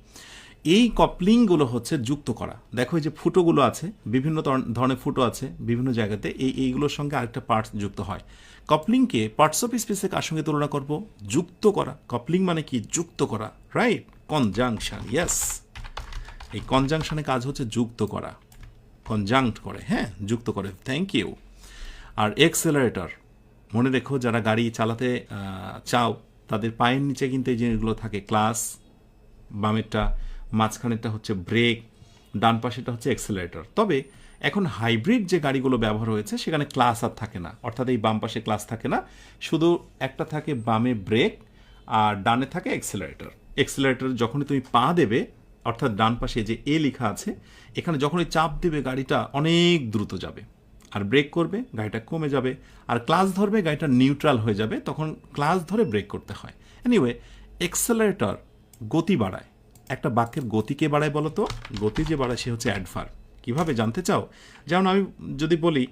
এই কপলিংগুলো হচ্ছে যুক্ত করা। দেখো এই যে ফুটোগুলো আছে, বিভিন্ন ধরনের ফুটো আছে বিভিন্ন জায়গাতে, এইগুলোর সঙ্গে আরেকটা পার্টস যুক্ত হয়। কপলিংকে পার্টস অফ স্পিচে কার সঙ্গে তুলনা করব? যুক্ত করা। কপলিং মানে কি? যুক্ত করা, রাইট? Conjunction, yes. এই কনজাংশনের কাজ হচ্ছে যুক্ত করা, কনজাংক্ট করে, হ্যাঁ, যুক্ত করে। Thank you. আর এক্সেলারেটর, মনে রেখো যারা গাড়ি চালাতে চাও তাদের পায়ের নিচে কিন্তু এই জিনিসগুলো থাকে। ক্লাস বামেরটা, মাঝখানেরটা হচ্ছে ব্রেক, ডান পাশেটা হচ্ছে এক্সেলারেটর। তবে এখন হাইব্রিড যে গাড়িগুলো ব্যবহার হয়েছে সেখানে ক্লাস আর থাকে না, অর্থাৎ এই বাম পাশে ক্লাস থাকে না, শুধু একটা থাকে বামে ব্রেক আর ডানে থাকে এক্সেলারেটর। এক্সেলারেটর যখনই তুমি পা দেবে, অর্থাৎ ডান পাশে যে এ লেখা আছে, এখানে যখনই চাপ দেবে গাড়িটা অনেক দ্রুত যাবে, আর ব্রেক করবে গাড়িটা কমে যাবে, আর ক্লাস ধরবে গাড়িটা নিউট্রাল হয়ে যাবে, তখন ক্লাস ধরে ব্রেক করতে হয়। এনিওয়ে, এক্সেলারেটর গতি বাড়ায়। একটা বাক্যের গতিকে বাড়ায় বলো তো? গতি যে বাড়ায় সে হচ্ছে অ্যাডভার্ব। কিভাবে জানতে চাও? যেমন আমি যদি বলি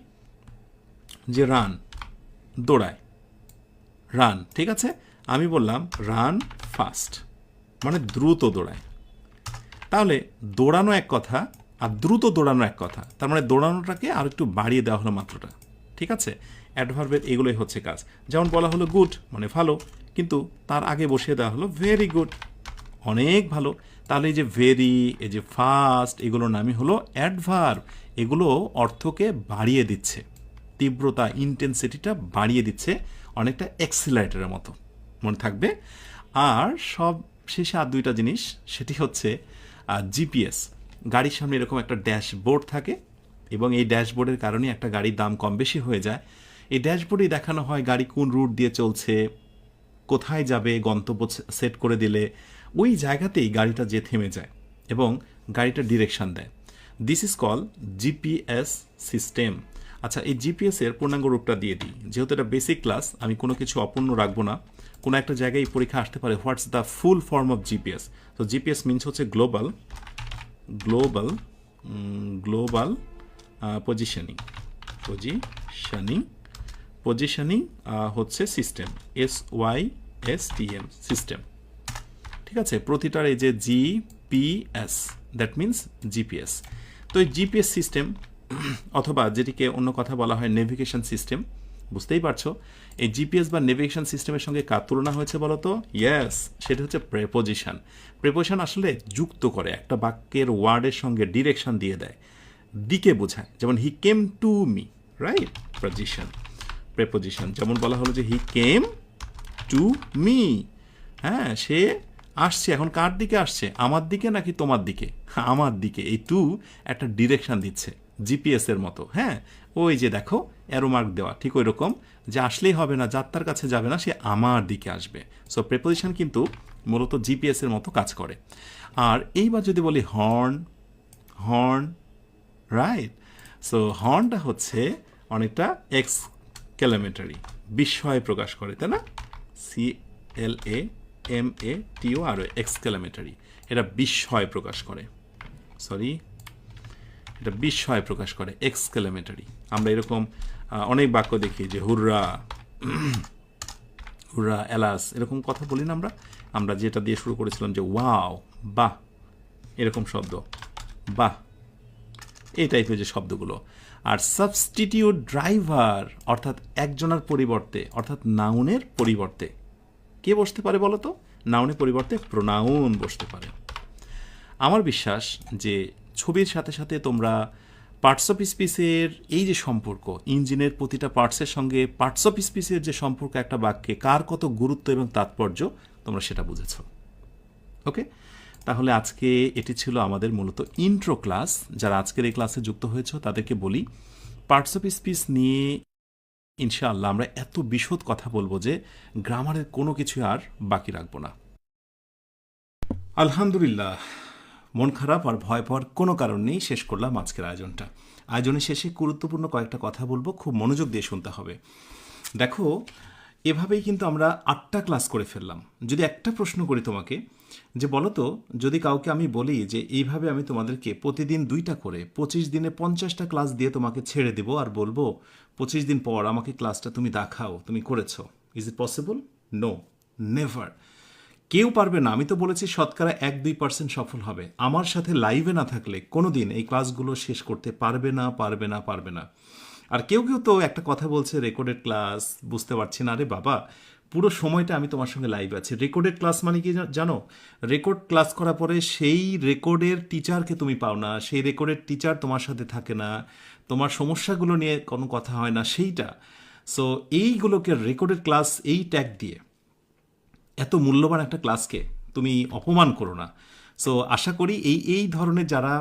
যে রান, দৌড়ায়, রান, ঠিক আছে, আমি বললাম রান ফাস্ট, মানে দ্রুত দৌড়ায়। তাহলে দৌড়ানো এক কথা আর দ্রুত দৌড়ানো এক কথা, তার মানে দৌড়ানোটাকে আর একটু বাড়িয়ে দেওয়া হলো মাত্রটা, ঠিক আছে? অ্যাডভার্বের এগুলোই হচ্ছে কাজ। যেমন বলা হলো গুড, মানে ভালো, কিন্তু তার আগে বসিয়ে দেওয়া হলো ভেরি গুড, অনেক ভালো। তাহলে এই যে ভেরি, এই যে ফাস্ট, এগুলোর নামই হলো অ্যাডভার্ব। এগুলো অর্থকে বাড়িয়ে দিচ্ছে, তীব্রতা, ইন্টেন্সিটিটা বাড়িয়ে দিচ্ছে, অনেকটা এক্সিলারেটরের মতো, মনে থাকবে। আর সব শেষে আর দুইটা জিনিস, সেটি হচ্ছে জিপিএস। গাড়ির সামনে এরকম একটা ড্যাশবোর্ড থাকে, এবং এই ড্যাশবোর্ডের কারণে একটা গাড়ির দাম কম বেশি হয়ে যায়। এই ড্যাশবোর্ডেই দেখানো হয় গাড়ি কোন রুট দিয়ে চলছে, কোথায় যাবে, গন্তব্য সেট করে দিলে ওই জায়গাতেই গাড়িটা যে থেমে যায় এবং গাড়িটা ডিরেকশন দেয়। This is call GPS system. আচ্ছা, এই জিপিএসের পূর্ণাঙ্গ রূপটা দিয়ে দিই, যেহেতু এটা বেসিক ক্লাস, আমি কোনো কিছু অপূর্ণ রাখবো না। কোনো একটা জায়গায় এই পরীক্ষা আসতে পারে, what's the full form of GPS? তো জিপিএস মিনস হচ্ছে global global global positioning, positioning হচ্ছে সিস্টেম, SYSTM সিস্টেম, ঠিক আছে? প্রতিটার এই যে জিপিএস, দ্যাট মিনস জিপিএস। তো এই জিপিএস সিস্টেম, অথবা যেটিকে অন্য কথা বলা হয় নেভিগেশন সিস্টেম, বুঝতেই পারছো। এই জিপিএস বা নেভিগেশন সিস্টেমের সঙ্গে কার তুলনা হয়েছে বলো তো? ইয়েস, সেটা হচ্ছে প্রেপোজিশন। প্রেপোজিশন আসলে যুক্ত করে, একটা বাক্যের ওয়ার্ডের সঙ্গে ডিরেকশন দিয়ে দেয়, দিকে বোঝায়। যেমন he came to me, right? Preposition. যেমন বলা হলো যে হি কেম টু মি, হ্যাঁ, সে আসছে। এখন কার দিকে আসছে? আমার দিকে নাকি তোমার দিকে? আমার দিকে। এই টু একটা ডিরেকশন দিচ্ছে, জিপিএস এর মতো, হ্যাঁ, ওই যে দেখো অ্যারো মার্ক দেওয়া ঠিক ওই রকম, যে আসলেই হবে না, যার তার কাছে যাবে না, সে আমার দিকে আসবে। সো প্রেপোজিশন কিন্তু মূলত জিপিএস এর মতো কাজ করে। আর এইবার যদি বলি হর্ন, হর্ন, রাইট। সো হর্নটা হচ্ছে অনেকটা এক্সক্লেমেটরি, বিস্ময় প্রকাশ করে, তাই না? CLAMATO আর এক্সক্লেমেটরি, এটা বিস্ময় প্রকাশ করে, সরি, এটা বিস্ময় প্রকাশ করে, এক্সক্লেমেটরি। আমরা এরকম অনেক বাক্য দেখি যে হুররা, হুররা, এলাস, এরকম কথা বলি না আমরা? আমরা যেটা দিয়ে শুরু করেছিলাম যে ওয়াও, বাহ, এরকম শব্দ, বাহ, এই টাইপের যে শব্দগুলো। আর সাবস্টিটিউট ড্রাইভার অর্থাৎ একজনের পরিবর্তে, অর্থাৎ নাউনের পরিবর্তে কে বসতে পারে বলো তো? নাউনের পরিবর্তে প্রোনাউন বসতে পারে। আমার বিশ্বাস যে ছবির সাথে সাথে তোমরা পার্টস অফ স্পিচের এই যে সম্পর্ক, ইঞ্জিনের প্রতিটা পার্টসের সঙ্গে পার্টস অফ স্পিচের যে সম্পর্ক একটা বাক্যে কার কত গুরুত্ব এবং তাৎপর্য, তোমরা সেটা বুঝেছ। ওকে, তাহলে আজকে এটি ছিল আমাদের মূলত ইন্ট্রো ক্লাস। যারা আজকের এই ক্লাসে যুক্ত হয়েছ তাদেরকে বলি, পার্টস অফ স্পিচ নিয়ে ইনশাআল্লাহ আমরা এত বিশদ কথা বলবো যে গ্রামারের কোনো কিছু আর বাকি রাখবো না। আলহামদুলিল্লাহ, মন খারাপ আর ভয় পাওয়ার কোনো কারণ নেই, শেষ করলাম আজকের আয়োজনটা। আয়োজনের শেষে গুরুত্বপূর্ণ কয়েকটা কথা বলবো, খুব মনোযোগ দিয়ে শুনতে হবে। দেখো, এভাবেই কিন্তু আমরা 8টা ক্লাস করে ফেললাম। যদি একটা প্রশ্ন করি তোমাকে, যে বলো তো, যদি কাউকে আমি বলি যে এইভাবে আমি তোমাদেরকে প্রতিদিন 2টা করে 25 দিনে 50টা ক্লাস দিয়ে তোমাকে ছেড়ে দেবো আর বলবো 25 দিন পর আমাকে ক্লাসটা তুমি দেখাও তুমি করেছো, is it possible? No, never. কেউ পারবে না। আমি তো বলেছি শতকরা 1-2% সফল হবে। আমার সাথে লাইভে না থাকলে কোনো দিন এই ক্লাসগুলো শেষ করতে পারবে না, পারবে না, পারবে না। আর কেউ কেউ তো একটা কথা বলছে রেকর্ডেড ক্লাস, বুঝতে পারছি না। আরে বাবা, পুরো সময়টা আমি তোমার সঙ্গে লাইভ আছি। রেকর্ডেড ক্লাস মানে কি জানো? রেকর্ড ক্লাস করার পরে সেই রেকর্ডের টিচারকে তুমি পাও না, সেই রেকর্ডের টিচার তোমার সাথে থাকে না, তোমার সমস্যাগুলো নিয়ে কোনো কথা হয় না, সেইটা। সো এইগুলোকে রেকর্ডেড ক্লাস, এই ট্যাগ দিয়ে এত মূল্যবান একটা ক্লাসকে তুমি অপমান করো না। সো আশা করি এই ধরনের যারা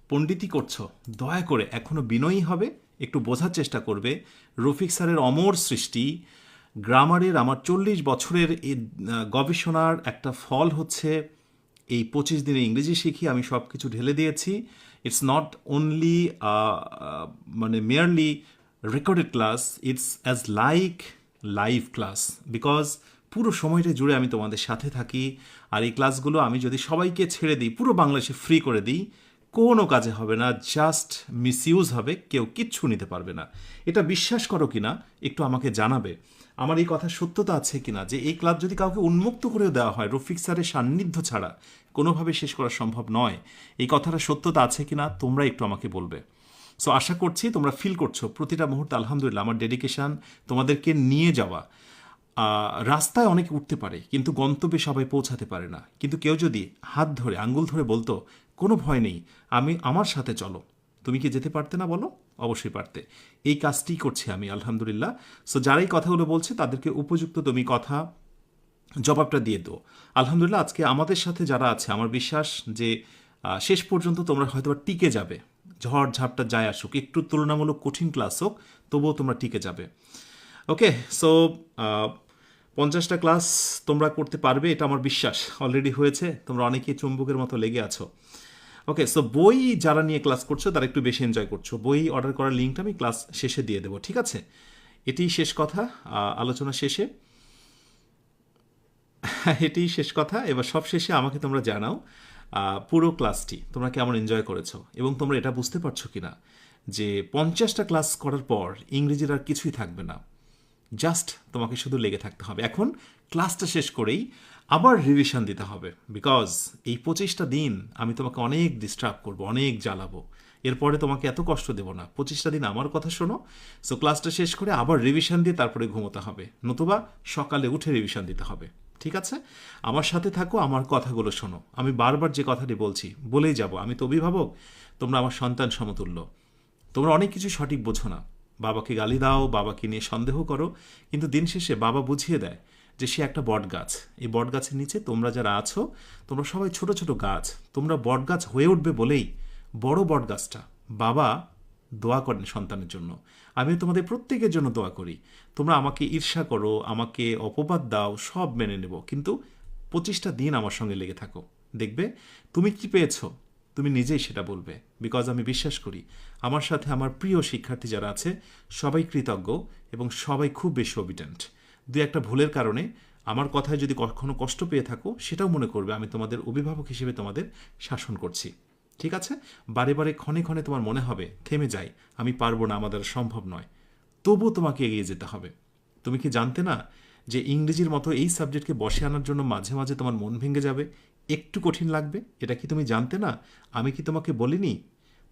পণ্ডিতি করছো, দয়া করে এখনো বিনয়ী হবে, একটু বোঝার চেষ্টা করবে। রফিক স্যারের অমর সৃষ্টি, গ্রামারের আমার 40 বছরের এই গবেষণার একটা ফল হচ্ছে এই 25 দিনে ইংরেজি শিখি আমি সব কিছু ঢেলে দিয়েছি। ইটস নট অনলি মানে merely recorded class, it's as like live class, because পুরো সময়টা জুড়ে আমি তোমাদের সাথে থাকি। আর এই ক্লাসগুলো আমি যদি সবাইকে ছেড়ে দিই, পুরো বাংলাদেশে ফ্রি করে দিই, কোনো কাজে হবে না, জাস্ট মিসইউজ হবে, কেউ কিচ্ছু নিতে পারবে না। এটা বিশ্বাস করো কিনা একটু আমাকে জানাবে। আমার এই কথা সত্যতা আছে কিনা, যে এই ক্লাস যদি কাউকে উন্মুক্ত করেও দেওয়া হয়, রফিক স্যারের সান্নিধ্য ছাড়া কোনোভাবে শেষ করা সম্ভব নয়। এই কথাটা সত্যতা আছে কিনা তোমরা একটু আমাকে বলবে। সো আশা করছি তোমরা ফিল করছো প্রতিটা মুহূর্তে আলহামদুলিল্লাহ আমার ডেডিকেশান তোমাদেরকে নিয়ে যাওয়া। রাস্তায় অনেকে উঠতে পারে কিন্তু গন্তব্যে সবাই পৌঁছাতে পারে না। কিন্তু কেউ যদি হাত ধরে আঙ্গুল ধরে বলতো কোনো ভয় নেই, আমার সাথে চলো, তুমি কি যেতে পারতে না বলো? অবশ্যই পারতে। এই কাজটি করছি আমি আলহামদুলিল্লাহ। সো যারা এই কথাগুলো বলছে তাদেরকে উপযুক্ত তুমি কথা জবাবটা দিয়ে দাও। আলহামদুলিল্লাহ আজকে আমাদের সাথে যারা আছে, আমার বিশ্বাস যে শেষ পর্যন্ত তোমরা হয়তো টিকে যাবে। ঝড় ঝাপটা যায় আসুক, একটু তুলনামূলক কঠিন ক্লাস হোক, তবুও তোমরা টিকে যাবে। ওকে, সো 50টা ক্লাস তোমরা করতে পারবে, এটা আমার বিশ্বাস। অলরেডি হয়েছে, তোমরা অনেকেই চুম্বকের মতো লেগে আছো। ওকে, সো বই যারা নিয়ে ক্লাস করছো তারা একটু বেশি এনজয় করছো। বই অর্ডার করার লিঙ্কটা আমি ক্লাস শেষে দিয়ে দেবো, ঠিক আছে? এটি শেষ কথা, আলোচনা শেষে এটি শেষ কথা। এবার সব শেষে আমাকে তোমরা জানাও পুরো ক্লাসটি তোমরা কেমন এনজয় করেছো, এবং তোমরা এটা বুঝতে পারছো কিনা যে 50টা ক্লাস করার পর ইংরেজির আর কিছুই থাকবে না, জাস্ট তোমাকে শুধু লেগে থাকতে হবে। এখন ক্লাসটা শেষ করেই আবার রিভিশন দিতে হবে, বিকজ এই 25টা দিন আমি তোমাকে অনেক ডিস্টার্ব করব, অনেক জ্বালাবো। এরপরে তোমাকে এত কষ্ট দেবো না। 25টা দিন আমার কথা শোনো। সো ক্লাসটা শেষ করে আবার রিভিশন দিয়ে তারপরে ঘুমোতে হবে, নতুবা সকালে উঠে রিভিশন দিতে হবে, ঠিক আছে? আমার সাথে থাকো, আমার কথাগুলো শোনো। আমি বারবার যে কথাটি বলছি বলেই যাব, আমি তো অভিভাবক, তোমরা আমার সন্তান সমতুল্য। তোমরা অনেক কিছু সঠিক বোঝো না, বাবাকে গালি দাও, বাবাকে নিয়ে সন্দেহ করো, কিন্তু দিন শেষে বাবা বুঝিয়ে দেয় যে সে একটা বট গাছ। এই বট গাছের নিচে তোমরা যারা আছো, তোমরা সবাই ছোট ছোট গাছ। তোমরা বট গাছ হয়ে উঠবে বলেই বড় বট গাছটা বাবা দোয়া করেন সন্তানের জন্য। আমিও তোমাদের প্রত্যেকের জন্য দোয়া করি। তোমরা আমাকে ঈর্ষা করো, আমাকে অপবাদ দাও, সব মেনে নেব, কিন্তু 25টা দিন আমার সঙ্গে লেগে থাকো। দেখবে তুমি কি পেয়েছো তুমি নিজেই সেটা বলবে। বিকজ আমি বিশ্বাস করি আমার সাথে আমার প্রিয় শিক্ষার্থী যারা আছে সবাই কৃতজ্ঞ এবং সবাই খুব বেশি অবিডেন্ট। দু একটা ভুলের কারণে আমার কথায় যদি কখনো কষ্ট পেয়ে থাকো সেটাও মনে করবে আমি তোমাদের অভিভাবক হিসেবে তোমাদের শাসন করছি। ঠিক আছে? বারে বারে ক্ষণে ক্ষণে তোমার মনে হবে থেমে যাই, আমি পারবো না, আমাদের সম্ভব নয়, তবুও তোমাকে এগিয়ে যেতে হবে। তুমি কি জানতে না যে ইংরেজির মতো এই সাবজেক্টকে বসে আনার জন্য মাঝে মাঝে তোমার মন ভেঙে যাবে, একটু কঠিন লাগবে? এটা কি তুমি জানতে না? আমি কি তোমাকে বলিনি?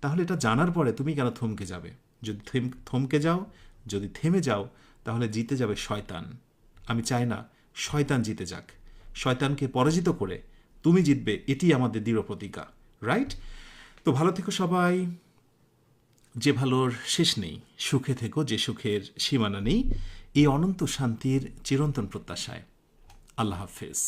তাহলে এটা জানার পরে তুমি কেন থমকে যাবে? যদি থমকে যাও, যদি থেমে যাও, তাহলে জিতে যাবে শয়তান। আমি চাই না শয়তান জিতে যাক। শয়তানকে পরাজিত করে তুমি জিতবে, এটি আমাদের দৃঢ় প্রতিজ্ঞা। রাইট? তো ভালো থেকো সবাই। যে ভালোর শেষ নেই, সুখে থেকো যে সুখের সীমানা নেই, এই অনন্ত শান্তির চিরন্তন প্রত্যাশায়। আল্লাহ হাফেজ।